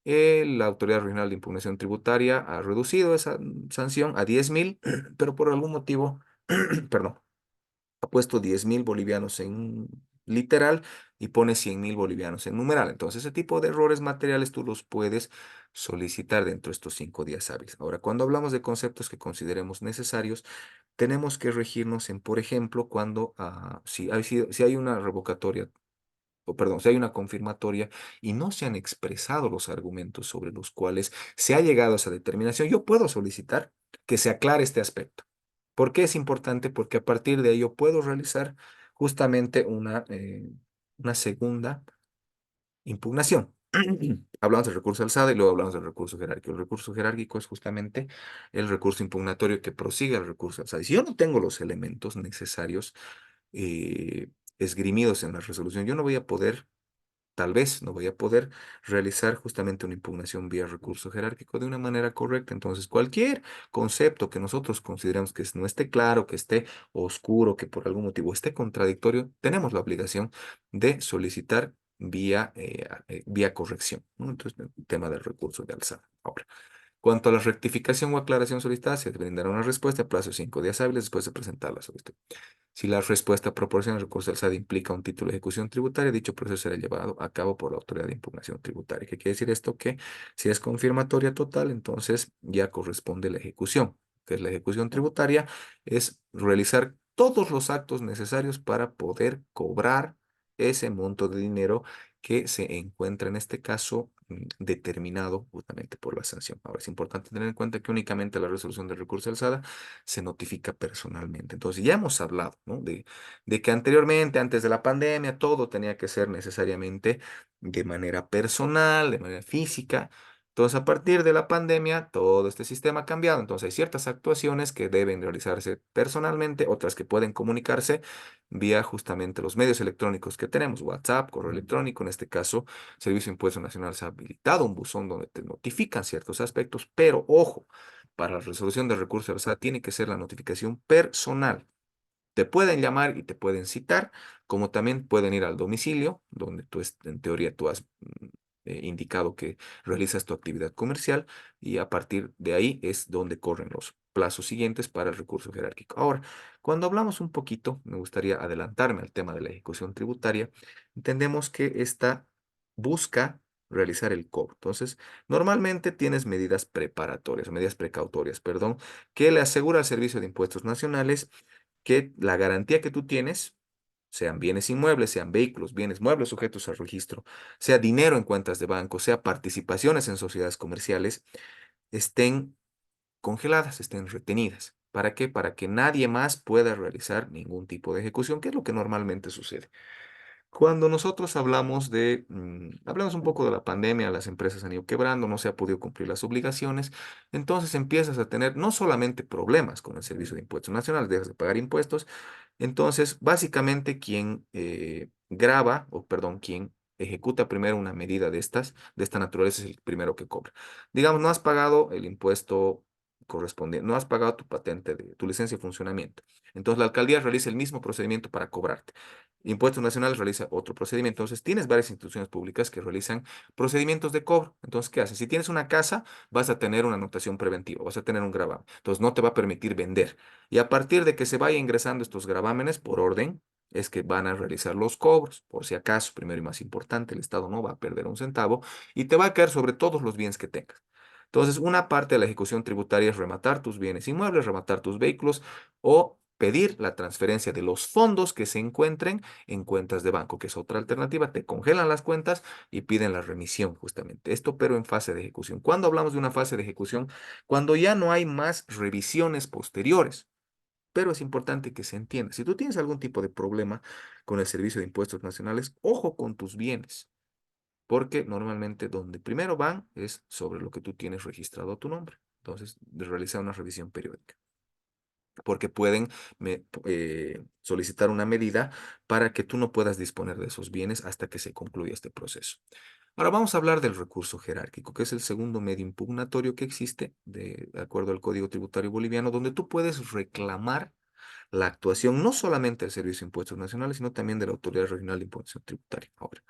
La Autoridad Regional de Impugnación Tributaria ha reducido esa sanción a 10.000, pero por algún motivo, perdón, ha puesto 10.000 bolivianos en literal y pone 100.000 bolivianos en numeral. Entonces, ese tipo de errores materiales tú los puedes solicitar dentro de estos 5 días hábiles. Ahora, cuando hablamos de conceptos que consideremos necesarios, tenemos que regirnos en, por ejemplo, cuando si hay una revocatoria, o perdón, si hay una confirmatoria y no se han expresado los argumentos sobre los cuales se ha llegado a esa determinación, yo puedo solicitar que se aclare este aspecto. ¿Por qué es importante? Porque a partir de ello puedo realizar justamente una segunda impugnación. Hablamos del recurso alzada y luego hablamos del recurso jerárquico. El recurso jerárquico es justamente el recurso impugnatorio que prosigue al recurso alzada. Y si yo no tengo los elementos necesarios esgrimidos en la resolución, yo no voy a poder, tal vez no voy a poder realizar justamente una impugnación vía recurso jerárquico de una manera correcta. Entonces, cualquier concepto que nosotros consideremos que no esté claro, que esté oscuro, que por algún motivo esté contradictorio, tenemos la obligación de solicitar vía corrección, ¿no? Entonces, el tema del recurso de alzada. Ahora, cuanto a la rectificación o aclaración solicitada, se brindará una respuesta a plazo de 5 días hábiles después de presentar la solicitud. Si la respuesta proporciona el recurso alzado implica un título de ejecución tributaria, dicho proceso será llevado a cabo por la autoridad de impugnación tributaria. ¿Qué quiere decir esto? Que si es confirmatoria total, entonces ya corresponde la ejecución. Que es la ejecución tributaria? Es realizar todos los actos necesarios para poder cobrar ese monto de dinero que se encuentra en este caso determinado justamente por la sanción. Ahora es importante tener en cuenta que únicamente la resolución del recurso alzada se notifica personalmente. Entonces, ya hemos hablado, ¿no? De que anteriormente, antes de la pandemia, todo tenía que ser necesariamente de manera personal, de manera física. Entonces, a partir de la pandemia, todo este sistema ha cambiado. Entonces, hay ciertas actuaciones que deben realizarse personalmente, otras que pueden comunicarse vía justamente los medios electrónicos que tenemos, WhatsApp, correo electrónico. En este caso, Servicio de Impuestos Nacionales ha habilitado un buzón donde te notifican ciertos aspectos, pero ojo, para la resolución de recursos, o sea, tiene que ser la notificación personal. Te pueden llamar y te pueden citar, como también pueden ir al domicilio, donde en teoría tú has indicado que realizas tu actividad comercial y a partir de ahí es donde corren los plazos siguientes para el recurso jerárquico. Ahora, cuando hablamos un poquito, me gustaría adelantarme al tema de la ejecución tributaria, entendemos que esta busca realizar el cobro. Entonces, normalmente tienes medidas preparatorias, medidas precautorias, perdón, que le asegura al Servicio de Impuestos Nacionales que la garantía que tú tienes sean bienes inmuebles, sean vehículos, bienes muebles sujetos al registro, sea dinero en cuentas de banco, sea participaciones en sociedades comerciales, estén congeladas, estén retenidas. ¿Para qué? Para que nadie más pueda realizar ningún tipo de ejecución, que es lo que normalmente sucede. Cuando nosotros hablamos hablamos un poco de la pandemia, las empresas han ido quebrando, no se ha podido cumplir las obligaciones, entonces empiezas a tener no solamente problemas con el Servicio de Impuestos Nacionales, dejas de pagar impuestos, entonces básicamente quien graba, o perdón, quien ejecuta primero una medida de esta naturaleza es el primero que cobra. Digamos, no has pagado el impuesto correspondiente, no has pagado tu patente, tu licencia de funcionamiento. Entonces la alcaldía realiza el mismo procedimiento para cobrarte. Impuestos Nacionales realiza otro procedimiento. Entonces, tienes varias instituciones públicas que realizan procedimientos de cobro. Entonces, ¿qué haces? Si tienes una casa, vas a tener una anotación preventiva, vas a tener un gravamen. Entonces, no te va a permitir vender. Y a partir de que se vaya ingresando estos gravámenes por orden, es que van a realizar los cobros. Por si acaso, primero y más importante, el Estado no va a perder un centavo y te va a caer sobre todos los bienes que tengas. Entonces, una parte de la ejecución tributaria es rematar tus bienes inmuebles, rematar tus vehículos o pedir la transferencia de los fondos que se encuentren en cuentas de banco, que es otra alternativa. Te congelan las cuentas y piden la remisión justamente. Esto, pero en fase de ejecución. ¿Cuándo hablamos de una fase de ejecución? Cuando ya no hay más revisiones posteriores. Pero es importante que se entienda. Si tú tienes algún tipo de problema con el Servicio de Impuestos Nacionales, ojo con tus bienes, porque normalmente donde primero van es sobre lo que tú tienes registrado a tu nombre. Entonces, de realizar una revisión periódica porque pueden solicitar una medida para que tú no puedas disponer de esos bienes hasta que se concluya este proceso. Ahora vamos a hablar del recurso jerárquico, que es el segundo medio impugnatorio que existe, de acuerdo al Código Tributario Boliviano, donde tú puedes reclamar la actuación no solamente del Servicio de Impuestos Nacionales, sino también de la Autoridad Regional de Imposición Tributaria. Ahora,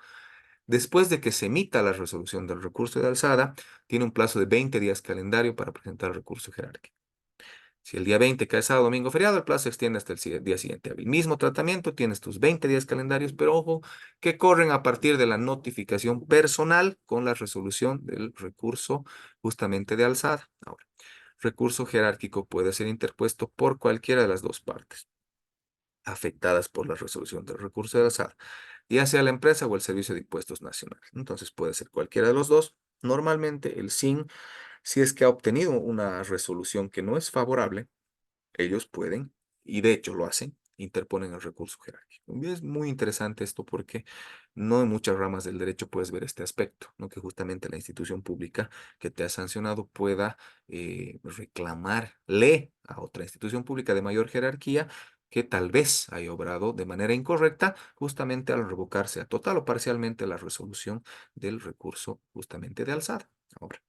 después de que se emita la resolución del recurso de alzada, tiene un plazo de 20 días calendario para presentar el recurso jerárquico. Si el día 20 cae sábado, domingo, feriado, el plazo se extiende hasta el día siguiente hábil. Mismo tratamiento, tienes tus 20 días calendarios, pero ojo, que corren a partir de la notificación personal con la resolución del recurso justamente de alzada. Ahora, recurso jerárquico puede ser interpuesto por cualquiera de las dos partes afectadas por la resolución del recurso de alzada, ya sea la empresa o el Servicio de Impuestos Nacionales. Entonces puede ser cualquiera de los dos. Normalmente el SIN, si es que ha obtenido una resolución que no es favorable, ellos pueden, y de hecho lo hacen, interponen el recurso jerárquico. Y es muy interesante esto porque no en muchas ramas del derecho puedes ver este aspecto, ¿no? Que justamente la institución pública que te ha sancionado pueda reclamarle a otra institución pública de mayor jerarquía que tal vez haya obrado de manera incorrecta justamente al revocarse a total o parcialmente la resolución del recurso justamente de alzada. Ahora,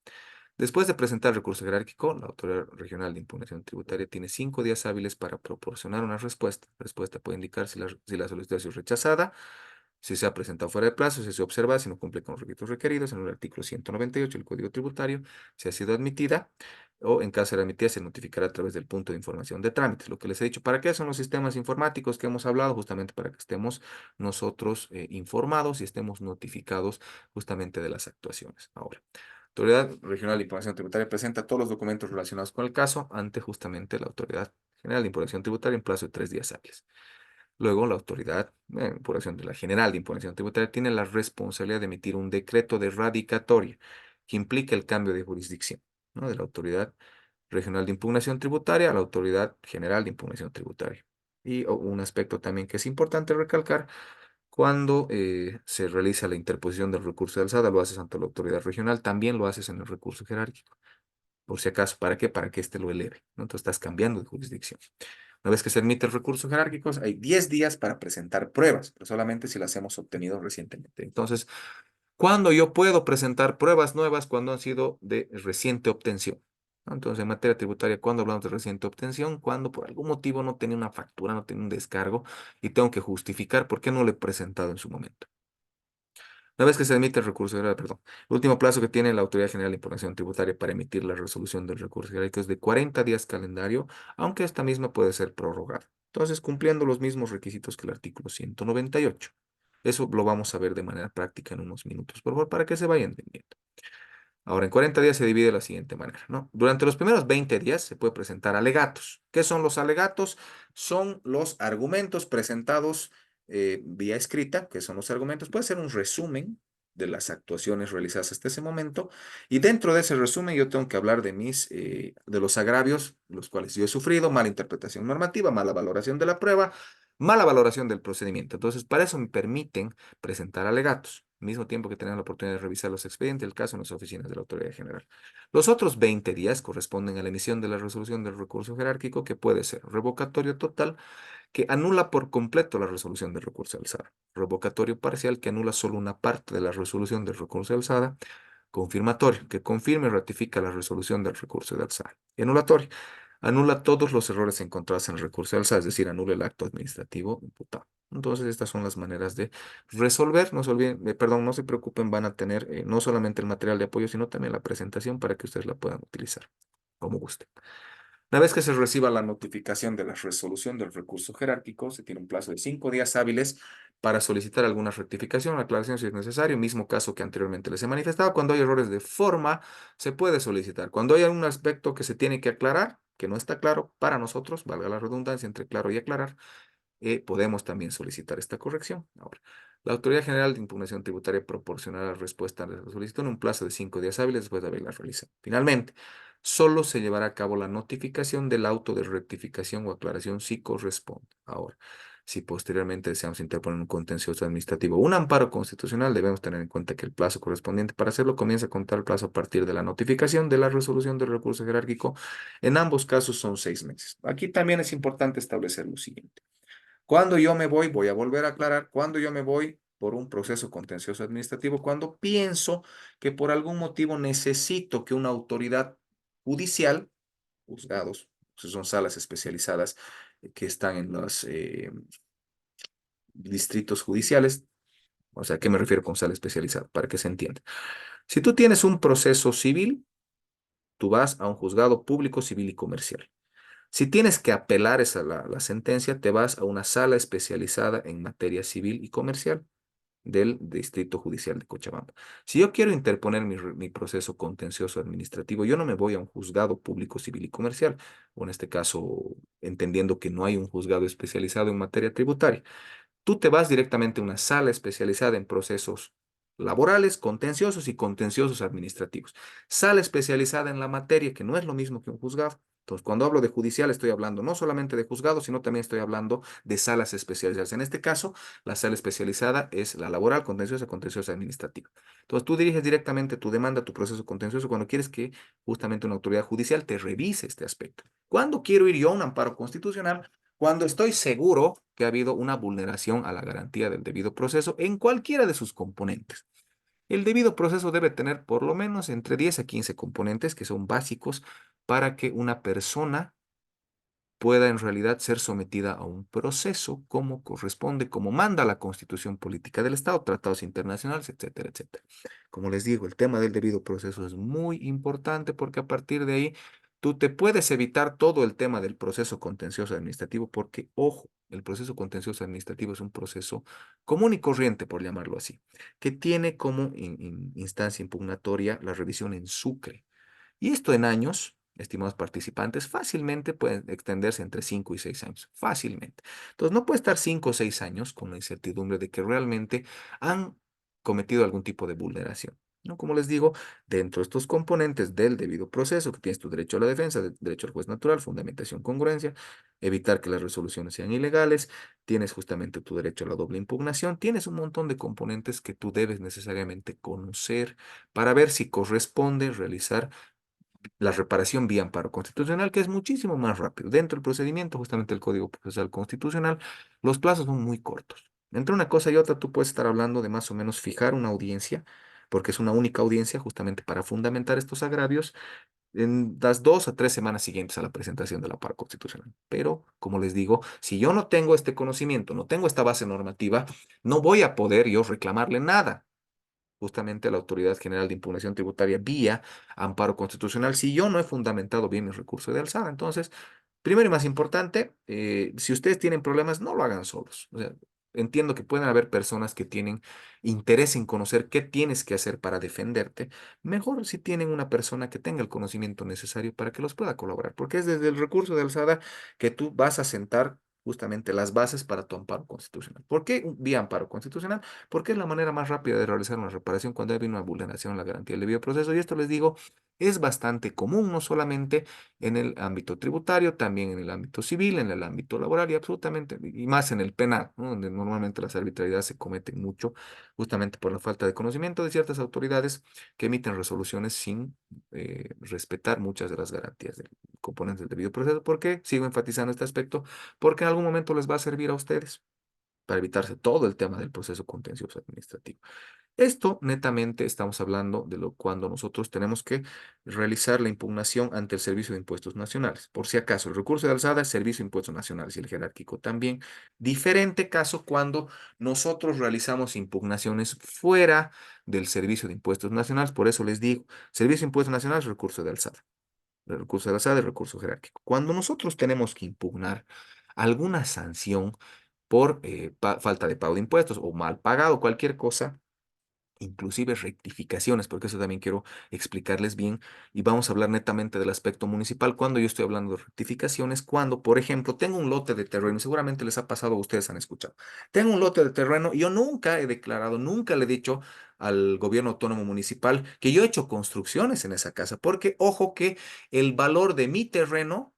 después de presentar el recurso jerárquico, la Autoridad Regional de Impugnación Tributaria tiene 5 días hábiles para proporcionar una respuesta. La respuesta puede indicar si la solicitud ha sido rechazada, si se ha presentado fuera de plazo, si se observa, si no cumple con los requisitos requeridos en el artículo 198 del Código Tributario, si ha sido admitida o en caso de admitida se notificará a través del punto de información de trámites. Lo que les he dicho, ¿para qué son los sistemas informáticos que hemos hablado? Justamente para que estemos nosotros informados y estemos notificados justamente de las actuaciones. Ahora. Autoridad Regional de Impugnación Tributaria presenta todos los documentos relacionados con el caso ante justamente la Autoridad General de Impugnación Tributaria en plazo de 3 días hábiles. Luego, la Autoridad Impugnación de la General de Impugnación Tributaria tiene la responsabilidad de emitir un decreto de radicatoria que implica el cambio de jurisdicción, ¿no? De la Autoridad Regional de Impugnación Tributaria a la Autoridad General de Impugnación Tributaria. Y un aspecto también que es importante recalcar cuando se realiza la interposición del recurso de alzada, lo haces ante la autoridad regional, también lo haces en el recurso jerárquico. Por si acaso, ¿para qué? Para que éste lo eleve, ¿no? Entonces estás cambiando de jurisdicción. Una vez que se admite el recurso jerárquico, hay 10 días para presentar pruebas, pero solamente si las hemos obtenido recientemente. Entonces, ¿cuándo yo puedo presentar pruebas nuevas cuando han sido de reciente obtención? ¿No? Entonces, en materia tributaria, ¿cuándo hablamos de reciente obtención? Cuando por algún motivo no tenía una factura, no tenía un descargo y tengo que justificar por qué no lo he presentado en su momento. Una vez que se emite el recurso, perdón, el último plazo que tiene la Autoridad General de Información Tributaria para emitir la resolución del recurso jerárquico es de 40 días calendario, aunque esta misma puede ser prorrogada. Entonces, cumpliendo los mismos requisitos que el artículo 198. Eso lo vamos a ver de manera práctica en unos minutos, por favor, para que se vayan entendiendo. Ahora, en 40 días se divide de la siguiente manera, ¿no? Durante los primeros 20 días se puede presentar alegatos. ¿Qué son los alegatos? Son los argumentos presentados vía escrita, que son los argumentos, puede ser un resumen de las actuaciones realizadas hasta ese momento, y dentro de ese resumen yo tengo que hablar de los agravios, los cuales yo he sufrido, mala interpretación normativa, mala valoración de la prueba, mala valoración del procedimiento. Entonces, para eso me permiten presentar alegatos, al mismo tiempo que tengan la oportunidad de revisar los expedientes, el caso en las oficinas de la autoridad general. Los otros 20 días corresponden a la emisión de la resolución del recurso jerárquico, que puede ser revocatorio total, que anula por completo la resolución del recurso de alzada; revocatorio parcial, que anula solo una parte de la resolución del recurso de alzada; confirmatorio, que confirma y ratifica la resolución del recurso de alzada; y anulatorio, anula todos los errores encontrados en el recurso de alzada, es decir, anula el acto administrativo imputado. Entonces, estas son las maneras de resolver. No se olviden, perdón, no se preocupen, van a tener no solamente el material de apoyo, sino también la presentación para que ustedes la puedan utilizar como guste. Una vez que se reciba la notificación de la resolución del recurso jerárquico, se tiene un plazo de 5 días hábiles para solicitar alguna rectificación o aclaración si es necesario. Mismo caso que anteriormente les he manifestado. Cuando hay errores de forma, se puede solicitar. Cuando hay algún aspecto que se tiene que aclarar, que no está claro para nosotros, valga la redundancia entre claro y aclarar, podemos también solicitar esta corrección. Ahora, la Autoridad General de Impugnación Tributaria proporcionará la respuesta a la solicitud en un plazo de 5 días hábiles después de haberla realizado. Finalmente, solo se llevará a cabo la notificación del auto de rectificación o aclaración si corresponde. Ahora, si posteriormente deseamos interponer un contencioso administrativo o un amparo constitucional, debemos tener en cuenta que el plazo correspondiente para hacerlo comienza a contar el plazo a partir de la notificación de la resolución del recurso jerárquico. En ambos casos son 6 meses. Aquí también es importante establecer lo siguiente. Cuando yo me voy, voy a volver a aclarar, cuando yo me voy por un proceso contencioso administrativo, cuando pienso que por algún motivo necesito que una autoridad judicial, juzgados, pues son salas especializadas que están en los distritos judiciales, o sea, ¿a qué me refiero con sala especializada? Para que se entienda. Si tú tienes un proceso civil, tú vas a un juzgado público, civil y comercial. Si tienes que apelar la sentencia, te vas a una sala especializada en materia civil y comercial del Distrito Judicial de Cochabamba. Si yo quiero interponer mi proceso contencioso administrativo, yo no me voy a un juzgado público, civil y comercial, o en este caso, entendiendo que no hay un juzgado especializado en materia tributaria. Tú te vas directamente a una sala especializada en procesos laborales, contenciosos y contenciosos administrativos. Sala especializada en la materia, que no es lo mismo que un juzgado. Entonces, cuando hablo de judicial, estoy hablando no solamente de juzgados, sino también estoy hablando de salas especializadas. En este caso, la sala especializada es la laboral, contenciosa, contenciosa administrativa. Entonces, tú diriges directamente tu demanda, tu proceso contencioso, cuando quieres que justamente una autoridad judicial te revise este aspecto. ¿Cuándo quiero ir yo a un amparo constitucional? Cuando estoy seguro que ha habido una vulneración a la garantía del debido proceso en cualquiera de sus componentes. El debido proceso debe tener por lo menos entre 10 a 15 componentes que son básicos para que una persona pueda en realidad ser sometida a un proceso como corresponde, como manda la Constitución Política del Estado, tratados internacionales, etcétera, etcétera. Como les digo, el tema del debido proceso es muy importante porque a partir de ahí tú te puedes evitar todo el tema del proceso contencioso administrativo porque, ojo, el proceso contencioso administrativo es un proceso común y corriente, por llamarlo así, que tiene como instancia impugnatoria la revisión en Sucre. Y esto en años, estimados participantes, fácilmente puede extenderse entre 5 y 6 años, fácilmente. Entonces, no puede estar 5 o 6 años con la incertidumbre de que realmente han cometido algún tipo de vulneración. ¿No? Como les digo, dentro de estos componentes del debido proceso, que tienes tu derecho a la defensa, derecho al juez natural, fundamentación, congruencia, evitar que las resoluciones sean ilegales, tienes justamente tu derecho a la doble impugnación, tienes un montón de componentes que tú debes necesariamente conocer para ver si corresponde realizar la reparación vía amparo constitucional, que es muchísimo más rápido. Dentro del procedimiento, justamente el Código Procesal Constitucional, los plazos son muy cortos. Entre una cosa y otra, tú puedes estar hablando de más o menos fijar una audiencia, porque es una única audiencia justamente para fundamentar estos agravios en las 2 a 3 semanas siguientes a la presentación del amparo constitucional. Pero, como les digo, si yo no tengo este conocimiento, no tengo esta base normativa, no voy a poder yo reclamarle nada justamente a la Autoridad General de Impugnación Tributaria vía amparo constitucional si yo no he fundamentado bien mi recurso de alzada. Entonces, primero y más importante, si ustedes tienen problemas, no lo hagan solos. O sea, entiendo que pueden haber personas que tienen interés en conocer qué tienes que hacer para defenderte. Mejor si tienen una persona que tenga el conocimiento necesario para que los pueda colaborar, porque es desde el recurso de alzada que tú vas a sentar justamente las bases para tu amparo constitucional. ¿Por qué vía amparo constitucional? Porque es la manera más rápida de realizar una reparación cuando hay una vulneración a la garantía del debido proceso. Y esto les digo, es bastante común, no solamente en el ámbito tributario, también en el ámbito civil, en el ámbito laboral y absolutamente, y más en el penal, ¿no? Donde normalmente las arbitrariedades se cometen mucho, justamente por la falta de conocimiento de ciertas autoridades que emiten resoluciones sin respetar muchas de las garantías del componente del debido proceso. ¿Por qué sigo enfatizando este aspecto? Porque en algún momento les va a servir a ustedes para evitarse todo el tema del proceso contencioso administrativo. Esto netamente estamos hablando de lo cuando nosotros tenemos que realizar la impugnación ante el Servicio de Impuestos Nacionales. Por si acaso, el recurso de alzada es Servicio de Impuestos Nacionales y el jerárquico también. Diferente caso cuando nosotros realizamos impugnaciones fuera del Servicio de Impuestos Nacionales. Por eso les digo, Servicio de Impuestos Nacionales, recurso de alzada. El recurso de alzada, el recurso jerárquico. Cuando nosotros tenemos que impugnar alguna sanción por falta de pago de impuestos o mal pagado, cualquier cosa, inclusive rectificaciones, porque eso también quiero explicarles bien y vamos a hablar netamente del aspecto municipal cuando yo estoy hablando de rectificaciones, cuando, por ejemplo, tengo un lote de terreno, y seguramente les ha pasado, ustedes han escuchado, tengo un lote de terreno y yo nunca he declarado, nunca le he dicho al gobierno autónomo municipal que yo he hecho construcciones en esa casa, porque ojo que el valor de mi terreno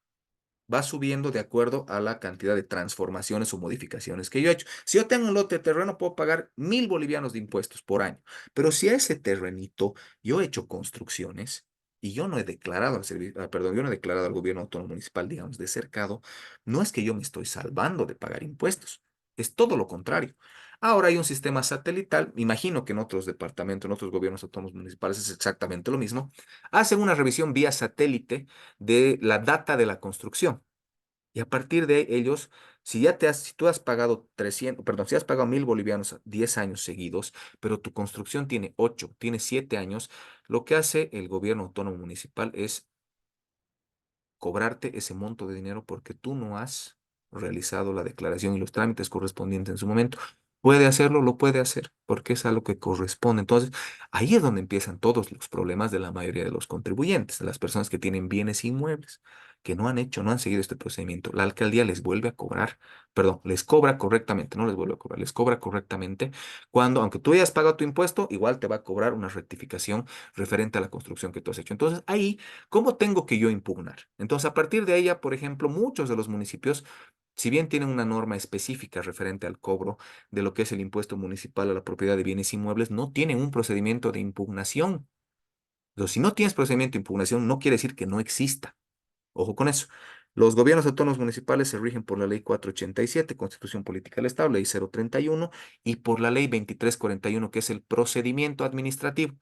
va subiendo de acuerdo a la cantidad de transformaciones o modificaciones que yo he hecho. Si yo tengo un lote de terreno, puedo pagar 1.000 bolivianos de impuestos por año. Pero si a ese terrenito yo he hecho construcciones y yo no he declarado al perdón, yo no he declarado al gobierno autónomo municipal, digamos, de cercado, no es que yo me estoy salvando de pagar impuestos. Es todo lo contrario. Ahora hay un sistema satelital, imagino que en otros departamentos, en otros gobiernos autónomos municipales es exactamente lo mismo. Hacen una revisión vía satélite de la data de la construcción. Y a partir de ellos, si tú has pagado 300, perdón, si has pagado 1.000 bolivianos 10 años seguidos, pero tu construcción tiene 8, tiene 7 años, lo que hace el gobierno autónomo municipal es cobrarte ese monto de dinero porque tú no has realizado la declaración y los trámites correspondientes en su momento. Puede hacerlo, lo puede hacer, porque es a lo que corresponde. Entonces, ahí es donde empiezan todos los problemas de la mayoría de los contribuyentes, de las personas que tienen bienes inmuebles, que no han hecho, no han seguido este procedimiento. La alcaldía les vuelve a cobrar, perdón, les cobra correctamente, no les vuelve a cobrar, les cobra correctamente cuando, aunque tú hayas pagado tu impuesto, igual te va a cobrar una rectificación referente a la construcción que tú has hecho. Entonces, ahí ¿cómo tengo que yo impugnar? Entonces, a partir de ella, por ejemplo, muchos de los municipios, si bien tienen una norma específica referente al cobro de lo que es el impuesto municipal a la propiedad de bienes inmuebles, no tienen un procedimiento de impugnación. Entonces, si no tienes procedimiento de impugnación, no quiere decir que no exista. Ojo con eso. Los gobiernos autónomos municipales se rigen por la Ley 487, Constitución Política del Estado, Ley 031, y por la Ley 2341, que es el procedimiento administrativo.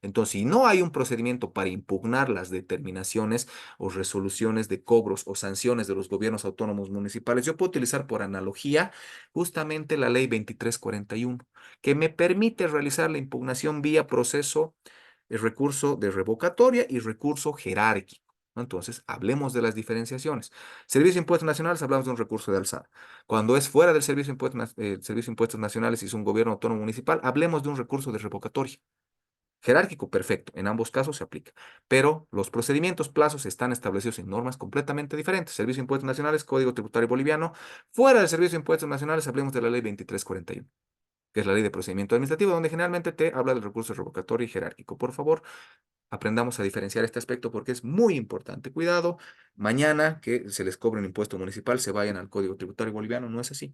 Entonces, si no hay un procedimiento para impugnar las determinaciones o resoluciones de cobros o sanciones de los gobiernos autónomos municipales, yo puedo utilizar por analogía justamente la Ley 2341, que me permite realizar la impugnación vía proceso, el recurso de revocatoria y recurso jerárquico, ¿no? Entonces, hablemos de las diferenciaciones. Servicio de Impuestos Nacionales, hablamos de un recurso de alzada. Cuando es fuera del Servicio de Impuestos Nacionales y es un gobierno autónomo municipal, hablemos de un recurso de revocatoria. Jerárquico, perfecto. En ambos casos se aplica. Pero los procedimientos, plazos están establecidos en normas completamente diferentes. Servicio de Impuestos Nacionales, Código Tributario Boliviano. Fuera del Servicio de Impuestos Nacionales, hablemos de la Ley 2341, que es la Ley de Procedimiento Administrativo, donde generalmente te habla del recurso revocatorio y jerárquico. Por favor, aprendamos a diferenciar este aspecto porque es muy importante. Cuidado, mañana que se les cobre un impuesto municipal, se vayan al Código Tributario Boliviano. No es así.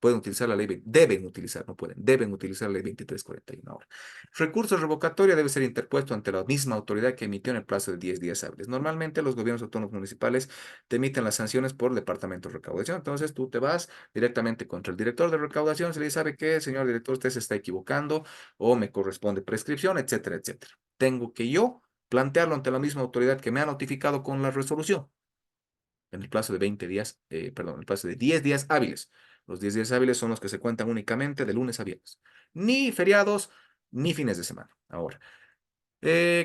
Pueden utilizar la ley, deben utilizar, no pueden, deben utilizar la ley 2341 ahora. Recurso revocatorio debe ser interpuesto ante la misma autoridad que emitió en el plazo de 10 días hábiles. Normalmente los gobiernos autónomos municipales te emiten las sanciones por departamento de recaudación. Entonces tú te vas directamente contra el director de recaudación, se le dice, ¿sabe qué, señor director? Usted se está equivocando o me corresponde prescripción, etcétera, etcétera. Tengo que yo plantearlo ante la misma autoridad que me ha notificado con la resolución en el plazo de 20 días, perdón, en el plazo de 10 días hábiles. Los 10 días hábiles son los que se cuentan únicamente de lunes a viernes. Ni feriados, ni fines de semana. Ahora,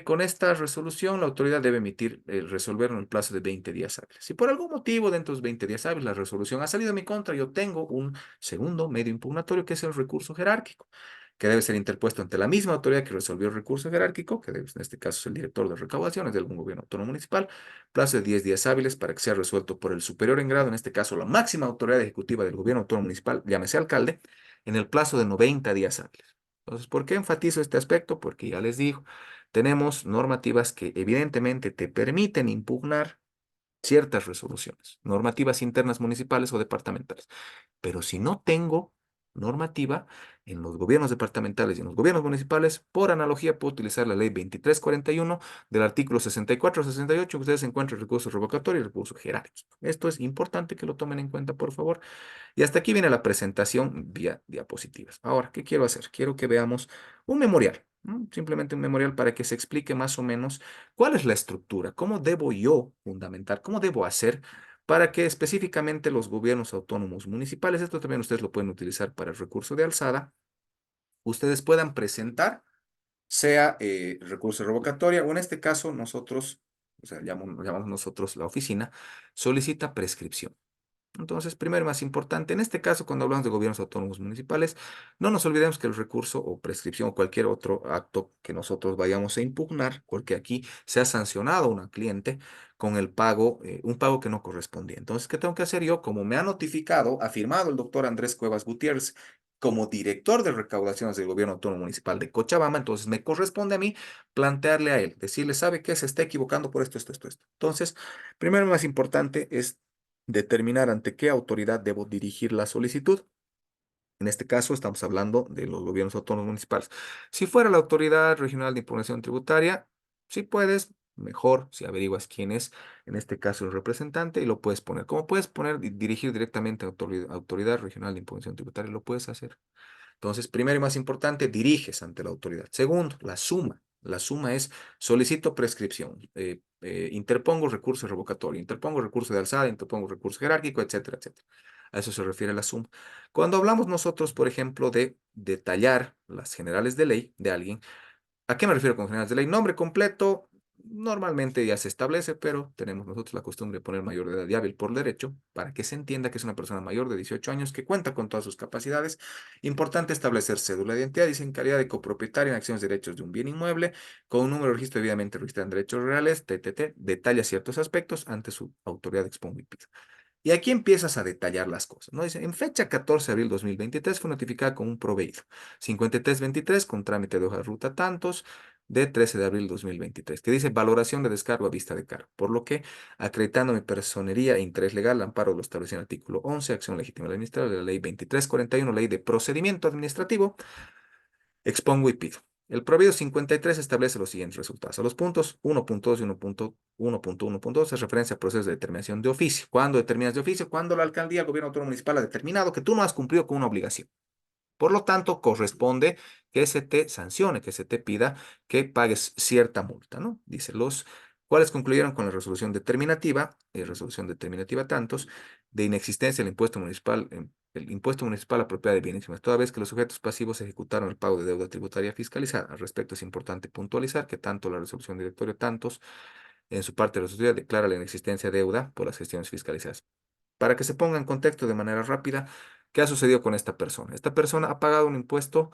con esta resolución, la autoridad debe resolverlo en el plazo de 20 días hábiles. Si por algún motivo dentro de los 20 días hábiles la resolución ha salido en mi contra, yo tengo un segundo medio impugnatorio que es el recurso jerárquico. que debe ser interpuesto ante la misma autoridad que resolvió el recurso jerárquico, que en este caso es el director de recaudaciones de algún gobierno autónomo municipal, plazo de 10 días hábiles para que sea resuelto por el superior en grado, en este caso la máxima autoridad ejecutiva del gobierno autónomo municipal, llámese alcalde, en el plazo de 90 días hábiles. Entonces, ¿por qué enfatizo este aspecto? Porque ya les digo, tenemos normativas que evidentemente te permiten impugnar ciertas resoluciones, normativas internas municipales o departamentales. Pero si no tengo normativa en los gobiernos departamentales y en los gobiernos municipales, por analogía puedo utilizar la ley 2341 del artículo 64-68, que ustedes encuentran recursos revocatorios y recursos jerárquicos. Esto es importante que lo tomen en cuenta, por favor. Y hasta aquí viene la presentación vía diapositivas. Ahora, ¿qué quiero hacer? Quiero que veamos un memorial, ¿no? Simplemente un memorial para que se explique más o menos cuál es la estructura, cómo debo yo fundamentar, cómo debo hacer para que específicamente los gobiernos autónomos municipales, esto también ustedes lo pueden utilizar para el recurso de alzada, ustedes puedan presentar, sea recurso revocatoria o en este caso nosotros, o sea, llamamos nosotros la oficina, solicita prescripción. Entonces, primero y más importante, en este caso, cuando hablamos de gobiernos autónomos municipales, no nos olvidemos que el recurso o prescripción o cualquier otro acto que nosotros vayamos a impugnar, porque aquí se ha sancionado a una cliente con el pago, un pago que no correspondía. Entonces, ¿qué tengo que hacer yo? Como me ha notificado, ha firmado el doctor Andrés Cuevas Gutiérrez como director de recaudaciones del gobierno autónomo municipal de Cochabamba, entonces me corresponde a mí plantearle a él, decirle, ¿sabe qué? Se está equivocando por esto, esto, esto, esto. Entonces, primero y más importante es determinar ante qué autoridad debo dirigir la solicitud. En este caso estamos hablando de los gobiernos autónomos municipales. Si fuera la Autoridad Regional de Impugnación Tributaria, si puedes, mejor si averiguas quién es, en este caso el representante, y lo puedes poner. Como puedes poner y dirigir directamente a Autoridad Regional de Impugnación Tributaria, lo puedes hacer. Entonces, primero y más importante, diriges ante la autoridad. Segundo, la suma. La suma es solicito prescripción, interpongo recurso revocatorio, interpongo recurso de alzada, interpongo recurso jerárquico, etcétera, etcétera. A eso se refiere la suma. Cuando hablamos nosotros, por ejemplo, de detallar las generales de ley de alguien, ¿a qué me refiero con generales de ley? Nombre completo, normalmente ya se establece, pero tenemos nosotros la costumbre de poner mayor de edad y hábil por derecho para que se entienda que es una persona mayor de 18 años que cuenta con todas sus capacidades. Importante establecer cédula de identidad, dice en calidad de copropietario en acciones de derechos de un bien inmueble, con un número de registro debidamente registrado en derechos reales, TTT, detalla ciertos aspectos ante su autoridad expongo y pido. Y aquí empiezas a detallar las cosas, ¿no? Dice, en fecha 14 de abril 2023 fue notificada con un proveído. 5323 con trámite de hoja de ruta tantos de 13 de abril 2023, que dice valoración de descargo a vista de cargo. Por lo que, acreditando mi personería e interés legal, amparo lo establecido en el artículo 11, acción legítima administrativa de la ley 2341, ley de procedimiento administrativo, expongo y pido. El proveído 53 establece los siguientes resultados. A los puntos 1.2 y 1.1.1.2 es referencia a procesos de determinación de oficio. ¿Cuándo determinas de oficio? Cuando la alcaldía, el gobierno autónomo municipal ha determinado que tú no has cumplido con una obligación. Por lo tanto, corresponde que se te sancione, que se te pida que pagues cierta multa, ¿no? Dice los cuales concluyeron con la resolución determinativa tantos, de inexistencia del impuesto municipal, el impuesto municipal a propiedad de bienes, toda vez que los sujetos pasivos ejecutaron el pago de deuda tributaria fiscalizada. Al respecto, es importante puntualizar que tanto la resolución directorio tantos, en su parte resolutiva, declara la inexistencia de deuda por las gestiones fiscalizadas. Para que se ponga en contexto de manera rápida, ¿qué ha sucedido con esta persona? Esta persona ha pagado un impuesto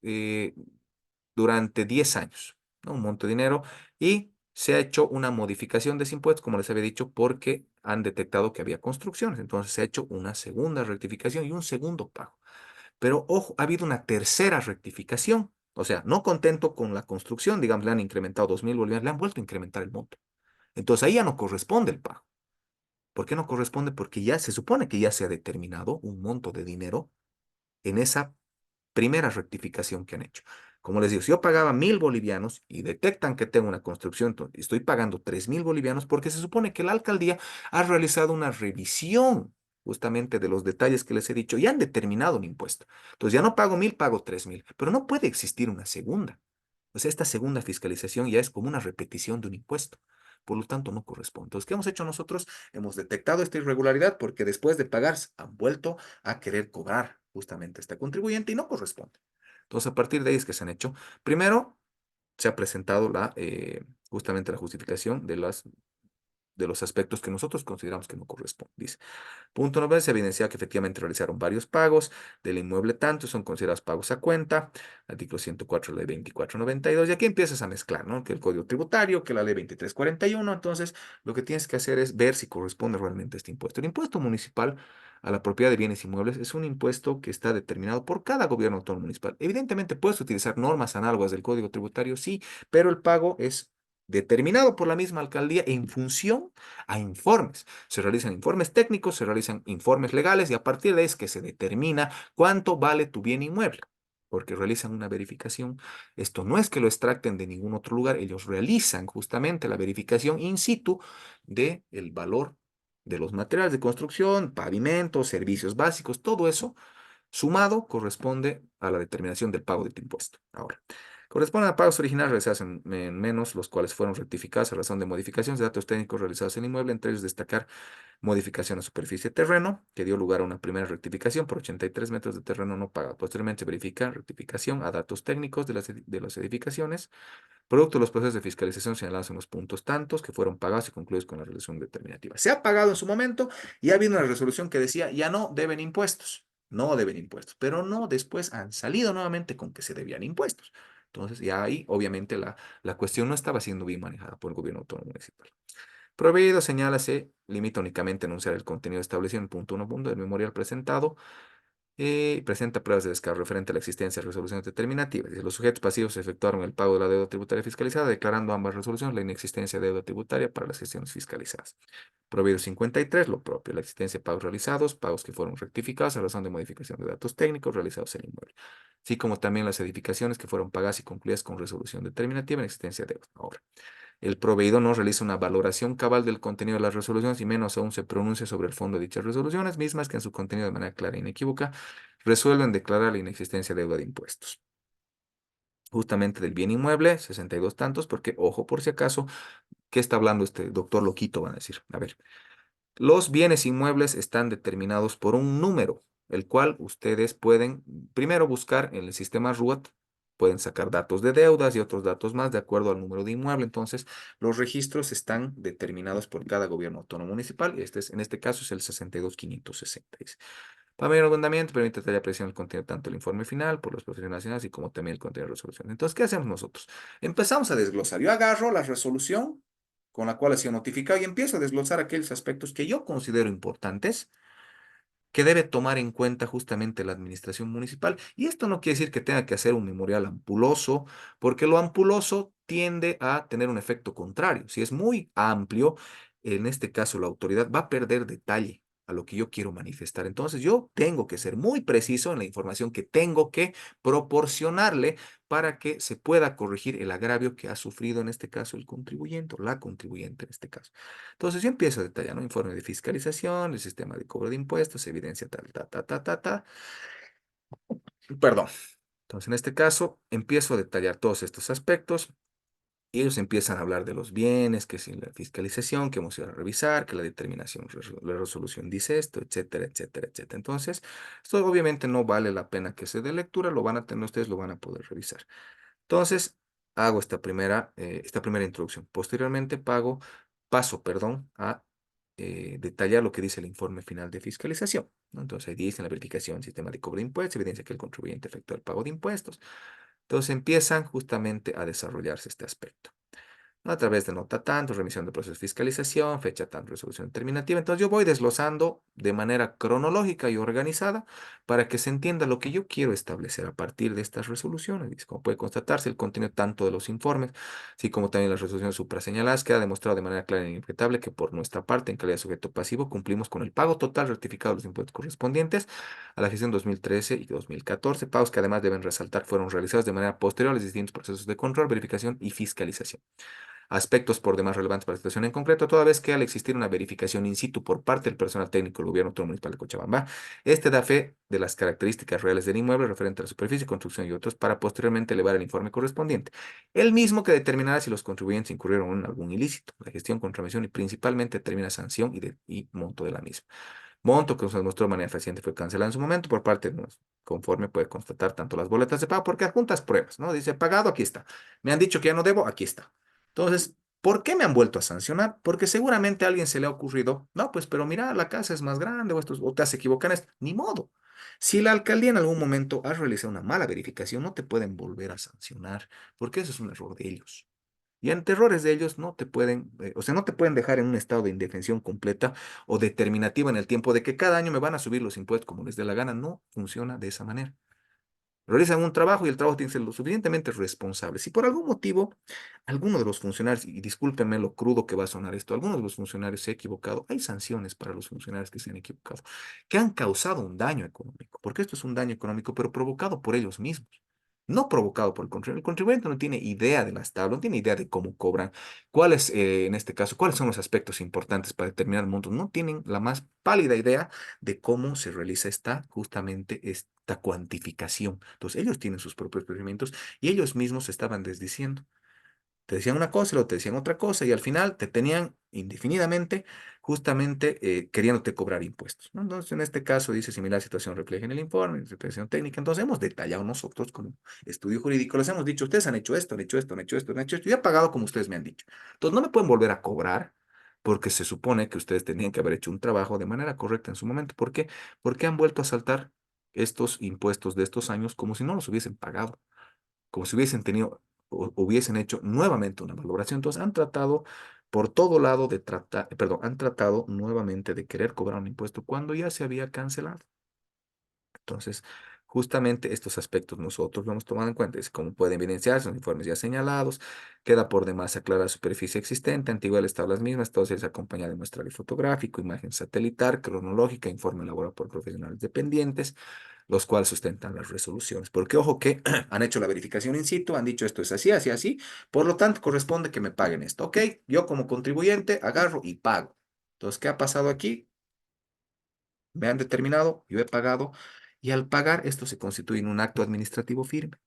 eh, durante 10 años, ¿no? Un monto de dinero, y se ha hecho una modificación de ese impuesto, como les había dicho, porque han detectado que había construcciones. Entonces se ha hecho una segunda rectificación y un segundo pago. Pero ojo, ha habido una tercera rectificación. O sea, no contento con la construcción, digamos, le han incrementado 2.000 bolivianos, le han vuelto a incrementar el monto. Entonces ahí ya no corresponde el pago. ¿Por qué no corresponde? Porque ya se supone que ya se ha determinado un monto de dinero en esa primera rectificación que han hecho. Como les digo, si yo pagaba 1.000 bolivianos y detectan que tengo una construcción, entonces estoy pagando 3.000 bolivianos porque se supone que la alcaldía ha realizado una revisión justamente de los detalles que les he dicho y han determinado un impuesto. Entonces ya no pago 1.000, pago 3.000, pero no puede existir una segunda. O sea, esta segunda fiscalización ya es como una repetición de un impuesto. Por lo tanto, no corresponde. Entonces, ¿qué hemos hecho nosotros? Hemos detectado esta irregularidad porque después de pagar han vuelto a querer cobrar justamente a esta contribuyente y no corresponde. Entonces, a partir de ahí es que se han hecho. Primero, se ha presentado justamente la justificación los aspectos que nosotros consideramos que no corresponden. Dice. Punto 9, se evidencia que efectivamente realizaron varios pagos del inmueble tanto, son considerados pagos a cuenta, artículo 104 de la ley 2492, y aquí empiezas a mezclar, ¿no? Que el Código Tributario, que la ley 2341, entonces lo que tienes que hacer es ver si corresponde realmente a este impuesto. El impuesto municipal a la propiedad de bienes inmuebles es un impuesto que está determinado por cada gobierno autónomo municipal. Evidentemente puedes utilizar normas análogas del Código Tributario, sí, pero el pago es determinado por la misma alcaldía en función a informes. Se realizan informes técnicos, se realizan informes legales y a partir de ahí es que se determina cuánto vale tu bien inmueble, porque realizan una verificación. Esto no es que lo extracten de ningún otro lugar, ellos realizan justamente la verificación in situ de el valor de los materiales de construcción, pavimentos, servicios básicos, todo eso sumado corresponde a la determinación del pago de tu impuesto. Ahora, corresponden a pagos originales realizados en menos, los cuales fueron rectificados a razón de modificaciones de datos técnicos realizados en el inmueble, entre ellos destacar modificación a superficie de terreno, que dio lugar a una primera rectificación por 83 metros de terreno no pagado. Posteriormente verifica rectificación a datos técnicos de las edificaciones, producto de los procesos de fiscalización señalados en los puntos tantos que fueron pagados y concluidos con la resolución determinativa. Se ha pagado en su momento y ha habido una resolución que decía ya no deben impuestos, no deben impuestos, pero no después han salido nuevamente con que se debían impuestos. Entonces, ya ahí, obviamente, la cuestión no estaba siendo bien manejada por el gobierno autónomo municipal. Prohibido, señala, se limita únicamente a enunciar el contenido establecido en el punto 1 del memorial presentado y presenta pruebas de descargo referente a la existencia de resoluciones determinativas. Dice, los sujetos pasivos efectuaron el pago de la deuda tributaria fiscalizada, declarando ambas resoluciones la inexistencia de deuda tributaria para las gestiones fiscalizadas. Prohibido 53, lo propio, la existencia de pagos realizados, pagos que fueron rectificados a razón de modificación de datos técnicos realizados en el inmueble, así como también las edificaciones que fueron pagadas y concluidas con resolución determinativa en existencia de deuda. Ahora, el proveedor no realiza una valoración cabal del contenido de las resoluciones y menos aún se pronuncia sobre el fondo de dichas resoluciones, mismas que en su contenido de manera clara e inequívoca resuelven declarar la inexistencia de deuda de impuestos. Justamente del bien inmueble, 62 tantos, porque, ojo, por si acaso, ¿qué está hablando este doctor loquito? Van a decir. A ver, los bienes inmuebles están determinados por un número, el cual ustedes pueden primero buscar en el sistema RUAT, pueden sacar datos de deudas y otros datos más de acuerdo al número de inmueble. Entonces, los registros están determinados por cada gobierno autónomo municipal. En este caso es el 62560. Para mayor abundamiento, permite tallar presión el contenido tanto el informe final por los profesionales nacionales y como también el contenido de resolución. Entonces, ¿qué hacemos nosotros? Empezamos a desglosar. Yo agarro la resolución con la cual ha sido notificado y empiezo a desglosar aquellos aspectos que yo considero importantes que debe tomar en cuenta justamente la administración municipal. Y esto no quiere decir que tenga que hacer un memorial ampuloso, porque lo ampuloso tiende a tener un efecto contrario. Si es muy amplio, en este caso la autoridad va a perder detalle a lo que yo quiero manifestar. Entonces yo tengo que ser muy preciso en la información que tengo que proporcionarle para que se pueda corregir el agravio que ha sufrido en este caso el contribuyente o la contribuyente en este caso. Entonces yo empiezo a detallar, ¿no? Informe de fiscalización, el sistema de cobro de impuestos, evidencia tal, ta, ta, ta, ta, ta. Perdón. Entonces en este caso empiezo a detallar todos estos aspectos y ellos empiezan a hablar de los bienes, que si la fiscalización, que hemos ido a revisar, que la determinación, la resolución dice esto, etcétera, etcétera, etcétera. Entonces, esto obviamente no vale la pena que se dé lectura, lo van a tener ustedes, lo van a poder revisar. Entonces, hago esta primera introducción. Posteriormente, paso, perdón, a detallar lo que dice el informe final de fiscalización, ¿no? Entonces, ahí dice en la verificación sistema de cobro de impuestos, evidencia que el contribuyente efectuó el pago de impuestos. Entonces, empiezan justamente a desarrollarse este aspecto a través de nota tanto, remisión de proceso de fiscalización, fecha tanto, resolución determinativa. Entonces yo voy desglosando de manera cronológica y organizada para que se entienda lo que yo quiero establecer a partir de estas resoluciones. Y como puede constatarse, el contenido tanto de los informes, así como también las resoluciones supraseñaladas, queda demostrado de manera clara e inobjetable que por nuestra parte, en calidad de sujeto pasivo, cumplimos con el pago total rectificado de los impuestos correspondientes a la gestión 2013 y 2014, pagos que además deben resaltar fueron realizados de manera posterior a los distintos procesos de control, verificación y fiscalización. Aspectos por demás relevantes para la situación en concreto, toda vez que al existir una verificación in situ por parte del personal técnico del Gobierno Autónomo Municipal de Cochabamba, este da fe de las características reales del inmueble referente a la superficie, construcción y otros para posteriormente elevar el informe correspondiente, el mismo que determinará si los contribuyentes incurrieron en algún ilícito, la gestión, contravención y principalmente determina sanción y monto de la misma. Monto que se demostró de manera fehaciente fue cancelado en su momento por parte de los conforme puede constatar tanto las boletas de pago, porque adjuntas pruebas, ¿no? Dice, pagado, aquí está. Me han dicho que ya no debo, aquí está. Entonces, ¿Por qué me han vuelto a sancionar? Porque seguramente a alguien se le ha ocurrido, no, pues, pero mira, la casa es más grande o te has equivocado en esto. Ni modo. Si la alcaldía en algún momento ha realizado una mala verificación, no te pueden volver a sancionar, porque eso es un error de ellos. Y ante errores de ellos no te pueden, o sea, no te pueden dejar en un estado de indefensión completa o determinativa en el tiempo de que cada año me van a subir los impuestos como les dé la gana. No funciona de esa manera. Realizan un trabajo y el trabajo tiene que ser lo suficientemente responsable. Si por algún motivo alguno de los funcionarios, y discúlpenme lo crudo que va a sonar esto, alguno de los funcionarios se ha equivocado, hay sanciones para los funcionarios que se han equivocado, que han causado un daño económico, porque esto es un daño económico, pero provocado por ellos mismos. No provocado por el contribuyente. El contribuyente no tiene idea de las tablas, no tiene idea de cómo cobran, cuáles, en este caso, cuáles son los aspectos importantes para determinar montos. No tienen la más pálida idea de cómo se realiza justamente esta cuantificación. Entonces, ellos tienen sus propios procedimientos y ellos mismos se estaban desdiciendo. Te decían una cosa, luego te decían otra cosa y al final te tenían indefinidamente justamente queriéndote cobrar impuestos, ¿no? Entonces, en este caso dice similar situación refleja en el informe, interpretación técnica. Entonces, hemos detallado nosotros como estudio jurídico, les hemos dicho, ustedes han hecho esto, han hecho esto, han hecho esto, han hecho esto, y he pagado como ustedes me han dicho. Entonces, no me pueden volver a cobrar porque se supone que ustedes tenían que haber hecho un trabajo de manera correcta en su momento. ¿Por qué? Porque han vuelto a saltar estos impuestos de estos años como si no los hubiesen pagado, como si hubiesen tenido o hubiesen hecho nuevamente una valoración. Entonces han tratado por todo lado de tratar, perdón, han tratado nuevamente de querer cobrar un impuesto cuando ya se había cancelado. Entonces, justamente estos aspectos nosotros lo hemos tomado en cuenta. Es como pueden evidenciarse los informes ya señalados, queda por demás aclarar la superficie existente, antigüedad las tablas mismas, todas ellas acompañadas de muestrario fotográfico, imagen satelital, cronológica, informe elaborado por profesionales dependientes, los cuales sustentan las resoluciones. Porque ojo que han hecho la verificación in situ, han dicho esto es así, así, así, por lo tanto corresponde que me paguen esto. Ok, yo como contribuyente agarro y pago. Entonces, ¿qué ha pasado aquí? Me han determinado, yo he pagado, y al pagar esto se constituye en un acto administrativo firme.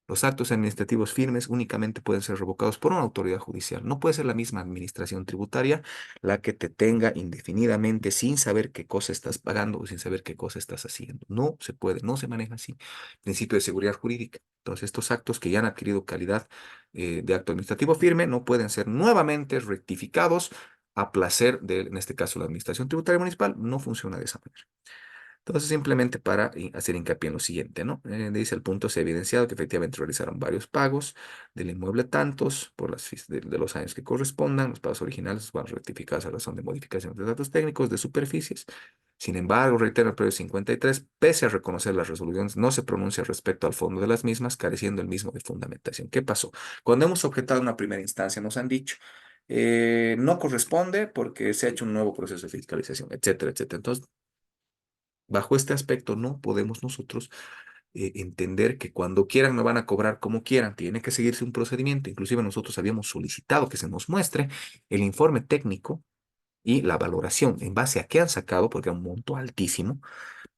Los actos administrativos firmes únicamente pueden ser revocados por una autoridad judicial. No puede ser la misma administración tributaria la que te tenga indefinidamente sin saber qué cosa estás pagando o sin saber qué cosa estás haciendo. No se puede, no se maneja así. Principio de seguridad jurídica. Entonces, estos actos que ya han adquirido calidad de acto administrativo firme no pueden ser nuevamente rectificados a placer de, en este caso, la administración tributaria municipal. No funciona de esa manera. Entonces, simplemente para hacer hincapié en lo siguiente, ¿no? Dice el punto, se ha evidenciado que efectivamente realizaron varios pagos del inmueble tantos por de los años que correspondan. Los pagos originales van rectificados a razón de modificación de datos técnicos, de superficies. Sin embargo, reitero el periodo 53, pese a reconocer las resoluciones, no se pronuncia respecto al fondo de las mismas, careciendo el mismo de fundamentación. ¿Qué pasó? Cuando hemos objetado una primera instancia, nos han dicho, no corresponde porque se ha hecho un nuevo proceso de fiscalización, etcétera, etcétera. Entonces, bajo este aspecto, no podemos nosotros entender que cuando quieran me van a cobrar como quieran, tiene que seguirse un procedimiento. Inclusive nosotros habíamos solicitado que se nos muestre el informe técnico y la valoración en base a qué han sacado, porque era un monto altísimo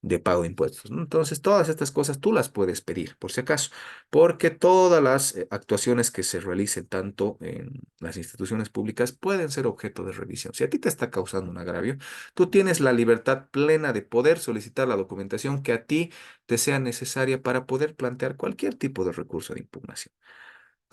de pago de impuestos, ¿no? Entonces, todas estas cosas tú las puedes pedir, por si acaso, porque todas las actuaciones que se realicen tanto en las instituciones públicas pueden ser objeto de revisión. Si a ti te está causando un agravio, tú tienes la libertad plena de poder solicitar la documentación que a ti te sea necesaria para poder plantear cualquier tipo de recurso de impugnación.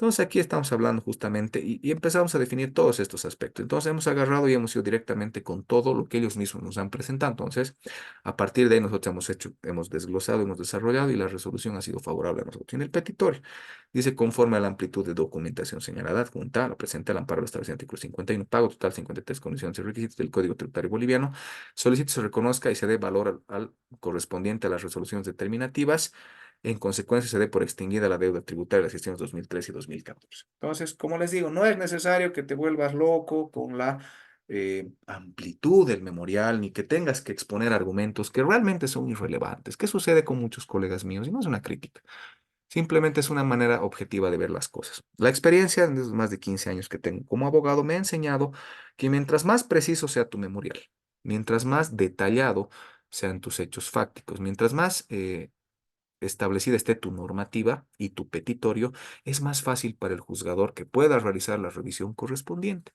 Entonces aquí estamos hablando justamente y empezamos a definir todos estos aspectos. Entonces hemos agarrado y hemos ido directamente con todo lo que ellos mismos nos han presentado. Entonces, a partir de ahí nosotros hemos hecho, hemos desglosado, hemos desarrollado y la resolución ha sido favorable a nosotros. Y en el petitorio dice, conforme a la amplitud de documentación señalada, adjunta, la presenta al amparo establecido en el artículo 51, pago total 53, condiciones y requisitos del Código Tributario Boliviano, solicito se reconozca y se dé valor al correspondiente a las resoluciones determinativas. En consecuencia, se dé por extinguida la deuda tributaria de las gestiones 2013 y 2014. Entonces, como les digo, no es necesario que te vuelvas loco con la amplitud del memorial, ni que tengas que exponer argumentos que realmente son irrelevantes. ¿Qué sucede con muchos colegas míos? Y no es una crítica, simplemente es una manera objetiva de ver las cosas. La experiencia de los más de 15 años que tengo como abogado me ha enseñado que mientras más preciso sea tu memorial, mientras más detallado sean tus hechos fácticos, mientras más establecida esté tu normativa y tu petitorio, es más fácil para el juzgador que pueda realizar la revisión correspondiente.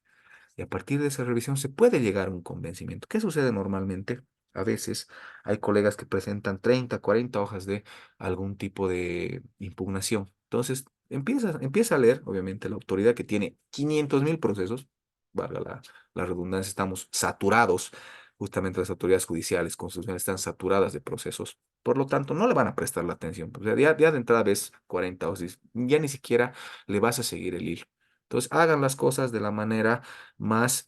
Y a partir de esa revisión se puede llegar a un convencimiento. ¿Qué sucede normalmente? A veces hay colegas que presentan 30, 40 hojas de algún tipo de impugnación. Entonces, Empieza a leer, obviamente, la autoridad que tiene 500.000 procesos, valga la redundancia, estamos saturados, justamente las autoridades judiciales, constitucionales están saturadas de procesos, por lo tanto, no le van a prestar la atención. O sea, ya de entrada ves 40 o 6, ya ni siquiera le vas a seguir el hilo. Entonces, hagan las cosas de la manera más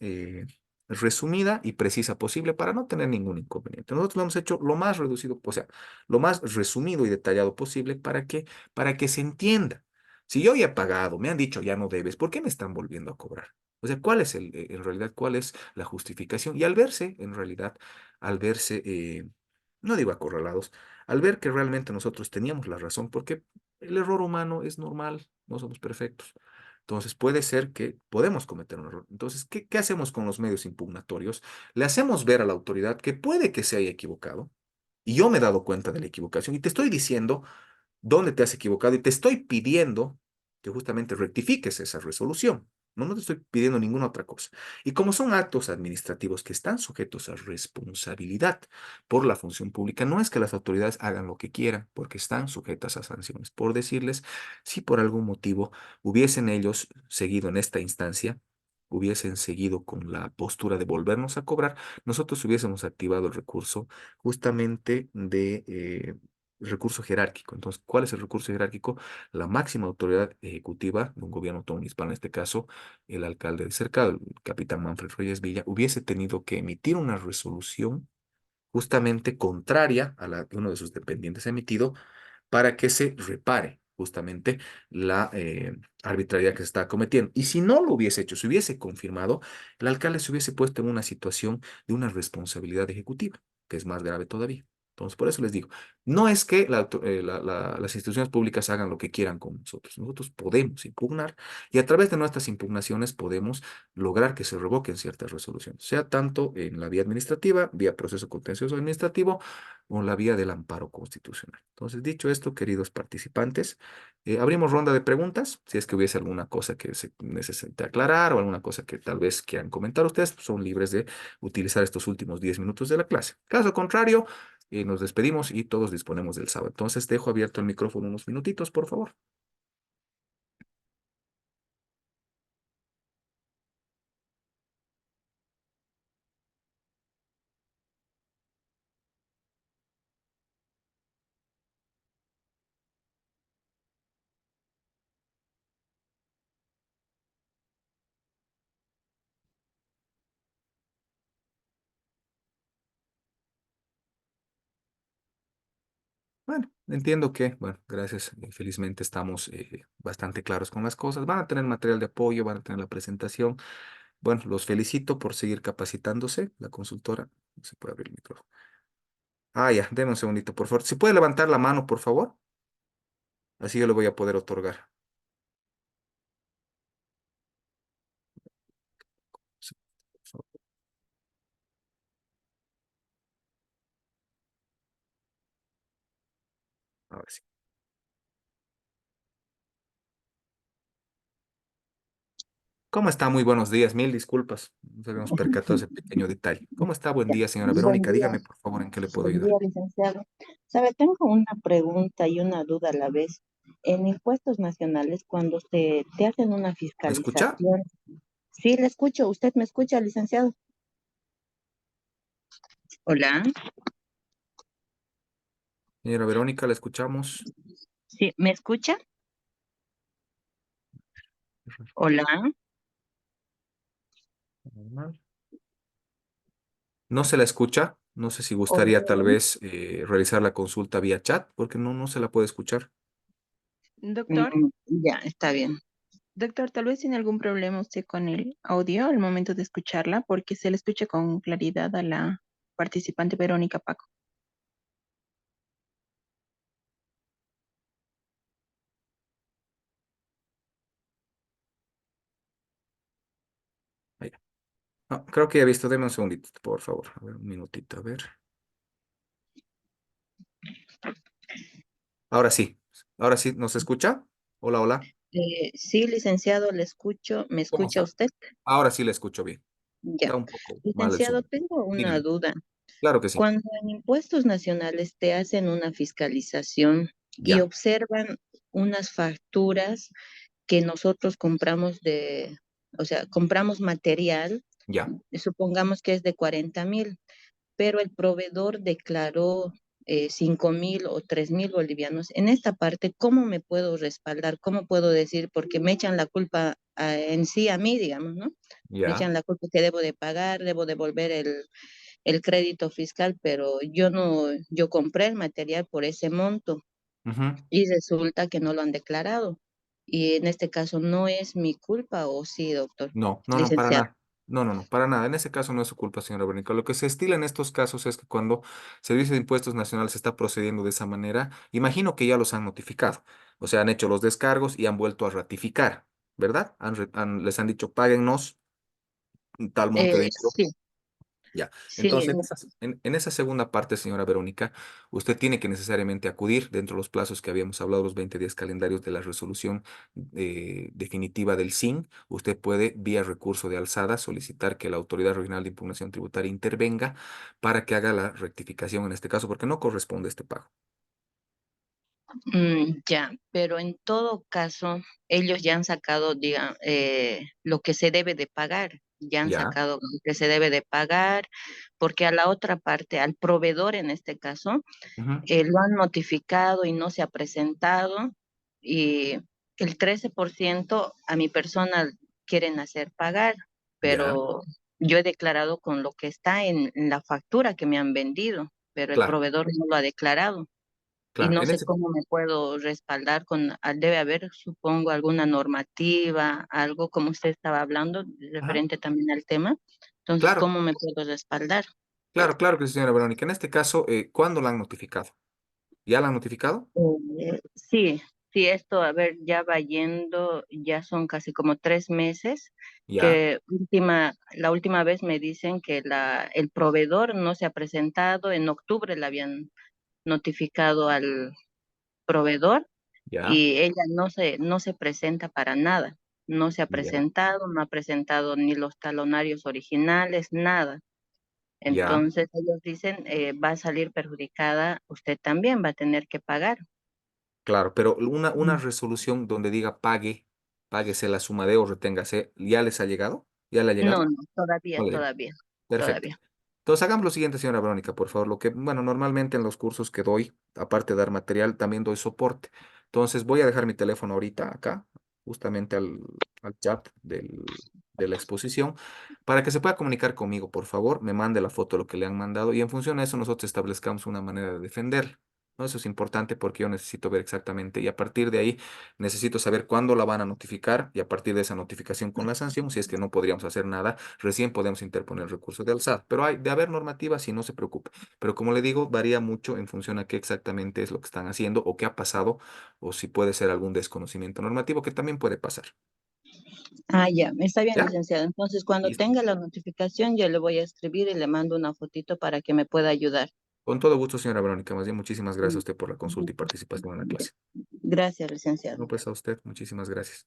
resumida y precisa posible para no tener ningún inconveniente. Nosotros lo hemos hecho lo más reducido, o sea, lo más resumido y detallado posible para que se entienda. Si yo ya he pagado, me han dicho ya no debes, ¿por qué me están volviendo a cobrar? O sea, en realidad, cuál es la justificación? Y al verse, en realidad, al verse, no digo acorralados, al ver que realmente nosotros teníamos la razón, porque el error humano es normal, no somos perfectos. Entonces puede ser que podemos cometer un error. Entonces, ¿qué hacemos con los medios impugnatorios? Le hacemos ver a la autoridad que puede que se haya equivocado, y yo me he dado cuenta de la equivocación, y te estoy diciendo dónde te has equivocado y te estoy pidiendo que justamente rectifiques esa resolución. No te estoy pidiendo ninguna otra cosa. Y como son actos administrativos que están sujetos a responsabilidad por la función pública, no es que las autoridades hagan lo que quieran, porque están sujetas a sanciones. Por decirles, si por algún motivo hubiesen ellos seguido en esta instancia, hubiesen seguido con la postura de volvernos a cobrar, nosotros hubiésemos activado el recurso justamente de recurso jerárquico. Entonces, ¿cuál es el recurso jerárquico? La máxima autoridad ejecutiva de un gobierno autónomo municipal, en este caso, el alcalde de Cercado, el capitán Manfred Reyes Villa, hubiese tenido que emitir una resolución justamente contraria a la que uno de sus dependientes ha emitido para que se repare justamente la arbitrariedad que se está cometiendo. Y si no lo hubiese hecho, si hubiese confirmado, el alcalde se hubiese puesto en una situación de una responsabilidad ejecutiva, que es más grave todavía. Entonces, por eso les digo, no es que las instituciones públicas hagan lo que quieran con nosotros. Nosotros podemos impugnar y a través de nuestras impugnaciones podemos lograr que se revoquen ciertas resoluciones, sea tanto en la vía administrativa, vía proceso contencioso administrativo, o en la vía del amparo constitucional. Entonces, dicho esto, queridos participantes, abrimos ronda de preguntas. Si es que hubiese alguna cosa que se necesite aclarar o alguna cosa que tal vez quieran comentar ustedes, pues, son libres de utilizar estos últimos 10 minutos de la clase. Caso contrario, nos despedimos y todos disponemos del sábado. Entonces, dejo abierto el micrófono unos minutitos, por favor. Bueno, entiendo que, bueno, gracias. Felizmente estamos bastante claros con las cosas. Van a tener material de apoyo, van a tener la presentación. Bueno, los felicito por seguir capacitándose. La consultora, no se puede abrir el micrófono. Ah, ya, deme un segundito, por favor. ¿Se puede levantar la mano, por favor? Así yo le voy a poder otorgar. Sí, por favor. Ahora sí. ¿Cómo está? Muy buenos días. Mil disculpas. Nos habíamos percatado de ese pequeño detalle. ¿Cómo está? Buen Ya. día, señora Buen Verónica. día, Dígame, por favor, en qué le puedo buen día, ayudar. licenciado. Sabe, tengo una pregunta y una duda a la vez. En impuestos nacionales, cuando te hacen una ¿Me escucha? fiscalización, sí, le escucho. ¿Usted me escucha, licenciado? Hola, Señora Verónica, la escuchamos. sí, ¿me escucha? Hola. Normal. No se la escucha. No sé si gustaría tal Hola. vez realizar la consulta vía chat, porque no se la puede escuchar. Doctor, Ya, está bien. doctor, tal vez tiene algún problema usted con el audio al momento de escucharla, porque se le escucha con claridad a la participante Verónica Paco. Ahí. No, creo que ya he visto. Deme un segundito, por favor. A ver, un minutito, a ver. Ahora sí. Ahora sí, ¿nos escucha? Hola, hola. Sí, licenciado, le escucho. ¿Me ¿Cómo escucha está? usted? Ahora sí la escucho bien. Ya. Está un poco mal el Licenciado, sonido. tengo una Dígame. duda. Claro que sí. Cuando en impuestos nacionales te hacen una fiscalización y Ya. observan unas facturas que nosotros compramos o sea, compramos material, Ya, supongamos que es de 40.000, pero el proveedor declaró 5.000 o 3.000 bolivianos. En esta parte, ¿cómo me puedo respaldar? ¿Cómo puedo decir? Porque me echan la culpa en sí a mí, digamos, ¿no? Me ya. echan la culpa que debo de pagar, debo devolver el crédito fiscal, pero yo no, yo compré el material por ese monto Ujú. y resulta que no lo han declarado. Y en este caso no es mi culpa, ¿o sí, doctor? No, no, no, para Licenciado. nada. No, no, no, para nada. En ese caso no es su culpa, señora Bernica. Lo que se estila en estos casos es que cuando Servicio de Impuestos Nacionales está procediendo de esa manera, imagino que ya los han notificado. O sea, han hecho los descargos y han vuelto a ratificar, ¿verdad? Les han dicho, páguennos tal monto de dinero. Sí, Ya. sí, Entonces, en esa segunda parte, señora Verónica, usted tiene que necesariamente acudir dentro de los plazos que habíamos hablado, los 20 días calendarios de la resolución definitiva del SIN. Usted puede, vía recurso de alzada, solicitar que la Autoridad Regional de Impugnación Tributaria intervenga para que haga la rectificación en este caso, porque no corresponde este pago. Ya, pero en todo caso, ellos ya han sacado, lo que se debe de pagar, ya han Ya. sacado lo que se debe de pagar, porque a la otra parte, al proveedor en este caso, Ujú. lo han notificado y no se ha presentado, y el 13% a mi persona quieren hacer pagar, Ya. pero yo he declarado con lo que está en la factura que me han vendido, pero el Claro, proveedor no lo ha declarado y claro. no En sé ese, cómo me puedo respaldar debe haber, supongo, alguna normativa, algo como usted estaba hablando, ajá. referente también al tema. Entonces, Claro, ¿cómo me puedo respaldar? claro, claro que sí, señora Verónica. En este caso, ¿cuándo la han notificado? ¿Ya la han notificado? Sí, sí, esto, a ver, ya va yendo, ya son casi como 3 meses Ya, que la última vez me dicen que el proveedor no se ha presentado, en octubre le habían notificado al proveedor ya, y ella no se presenta para nada, no se ha ya, presentado, no ha presentado ni los talonarios originales, nada. ya. Entonces ellos dicen, va a salir perjudicada, usted también va a tener que pagar. Claro, pero una Mm. resolución donde diga páguese la suma de o reténgase, ¿ya les ha llegado? ¿Ya le ha No, llegado? no, todavía, No le llegó. todavía, Perfecto. todavía. Entonces hagamos lo siguiente, señora Verónica, por favor. Bueno, normalmente en los cursos que doy, aparte de dar material, también doy soporte. Entonces voy a dejar mi teléfono ahorita acá, justamente al chat de la exposición, para que se pueda comunicar conmigo, por favor. Me mande la foto de lo que le han mandado y en función a eso nosotros establezcamos una manera de defenderla. ¿No? Eso es importante porque yo necesito ver exactamente y a partir de ahí necesito saber cuándo la van a notificar y a partir de esa notificación con la sanción, si es que no podríamos hacer nada, recién podemos interponer el recurso de alzada. Pero hay de haber normativa, si no se preocupe. Pero como le digo, varía mucho en función a qué exactamente es lo que están haciendo o qué ha pasado o si puede ser algún desconocimiento normativo que también puede pasar. Ah, ya, está bien, ¿Ya? licenciado. Entonces, cuando Listo. tenga la notificación, yo le voy a escribir y le mando una fotito para que me pueda ayudar. Con todo gusto, señora Verónica. Más bien, muchísimas gracias a Mm, usted por la consulta y participación en la clase. Gracias, licenciado. No, pues a usted, muchísimas gracias.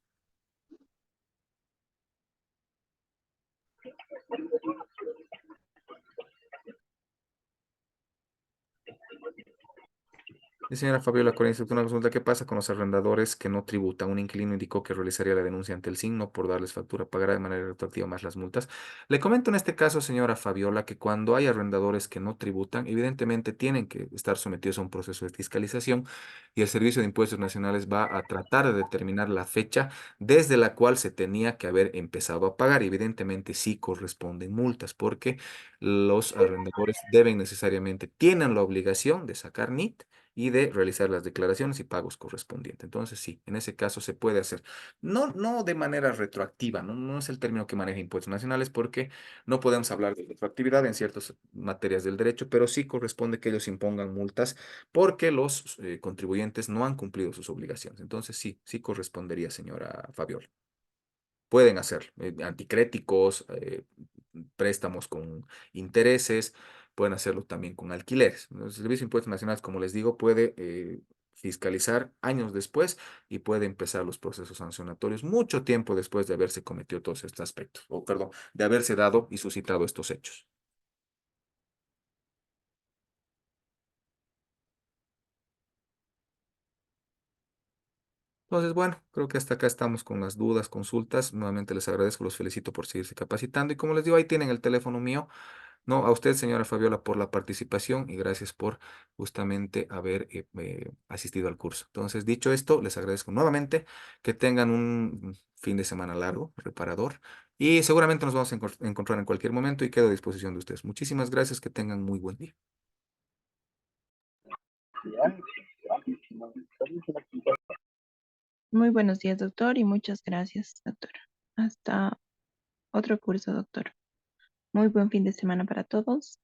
Y señora Fabiola Corín, una consulta. ¿Qué pasa con los arrendadores que no tributan? Un inquilino indicó que realizaría la denuncia ante el SIN, no por darles factura, pagará de manera retroactiva más las multas. Le comento en este caso, señora Fabiola, que cuando hay arrendadores que no tributan, evidentemente tienen que estar sometidos a un proceso de fiscalización y el Servicio de Impuestos Nacionales va a tratar de determinar la fecha desde la cual se tenía que haber empezado a pagar. Y evidentemente sí corresponden multas porque los arrendadores deben necesariamente, tienen la obligación de sacar NIT y de realizar las declaraciones y pagos correspondientes. Entonces, sí, en ese caso se puede hacer. No, no de manera retroactiva, ¿no? No es el término que maneja impuestos nacionales porque no podemos hablar de retroactividad en ciertas materias del derecho, pero sí corresponde que ellos impongan multas porque los contribuyentes no han cumplido sus obligaciones. Entonces, sí, sí correspondería, señora Fabiola. Pueden hacer anticréticos, préstamos con intereses, pueden hacerlo también con alquileres. El Servicio de Impuestos Nacionales, como les digo, puede fiscalizar años después y puede empezar los procesos sancionatorios mucho tiempo después de haberse cometido todos estos aspectos, o perdón, de haberse dado y suscitado estos hechos. Entonces, bueno, creo que hasta acá estamos con las dudas, consultas. Nuevamente les agradezco, los felicito por seguirse capacitando. Y como les digo, ahí tienen el teléfono mío. No, a usted, señora Fabiola, por la participación y gracias por justamente haber asistido al curso. Entonces, dicho esto, les agradezco nuevamente que tengan un fin de semana largo, reparador, y seguramente nos vamos a encontrar en cualquier momento y quedo a disposición de ustedes. Muchísimas gracias, que tengan muy buen día. Muy buenos días, doctor, y muchas gracias, doctor. Hasta otro curso, doctor. Muy buen fin de semana para todos.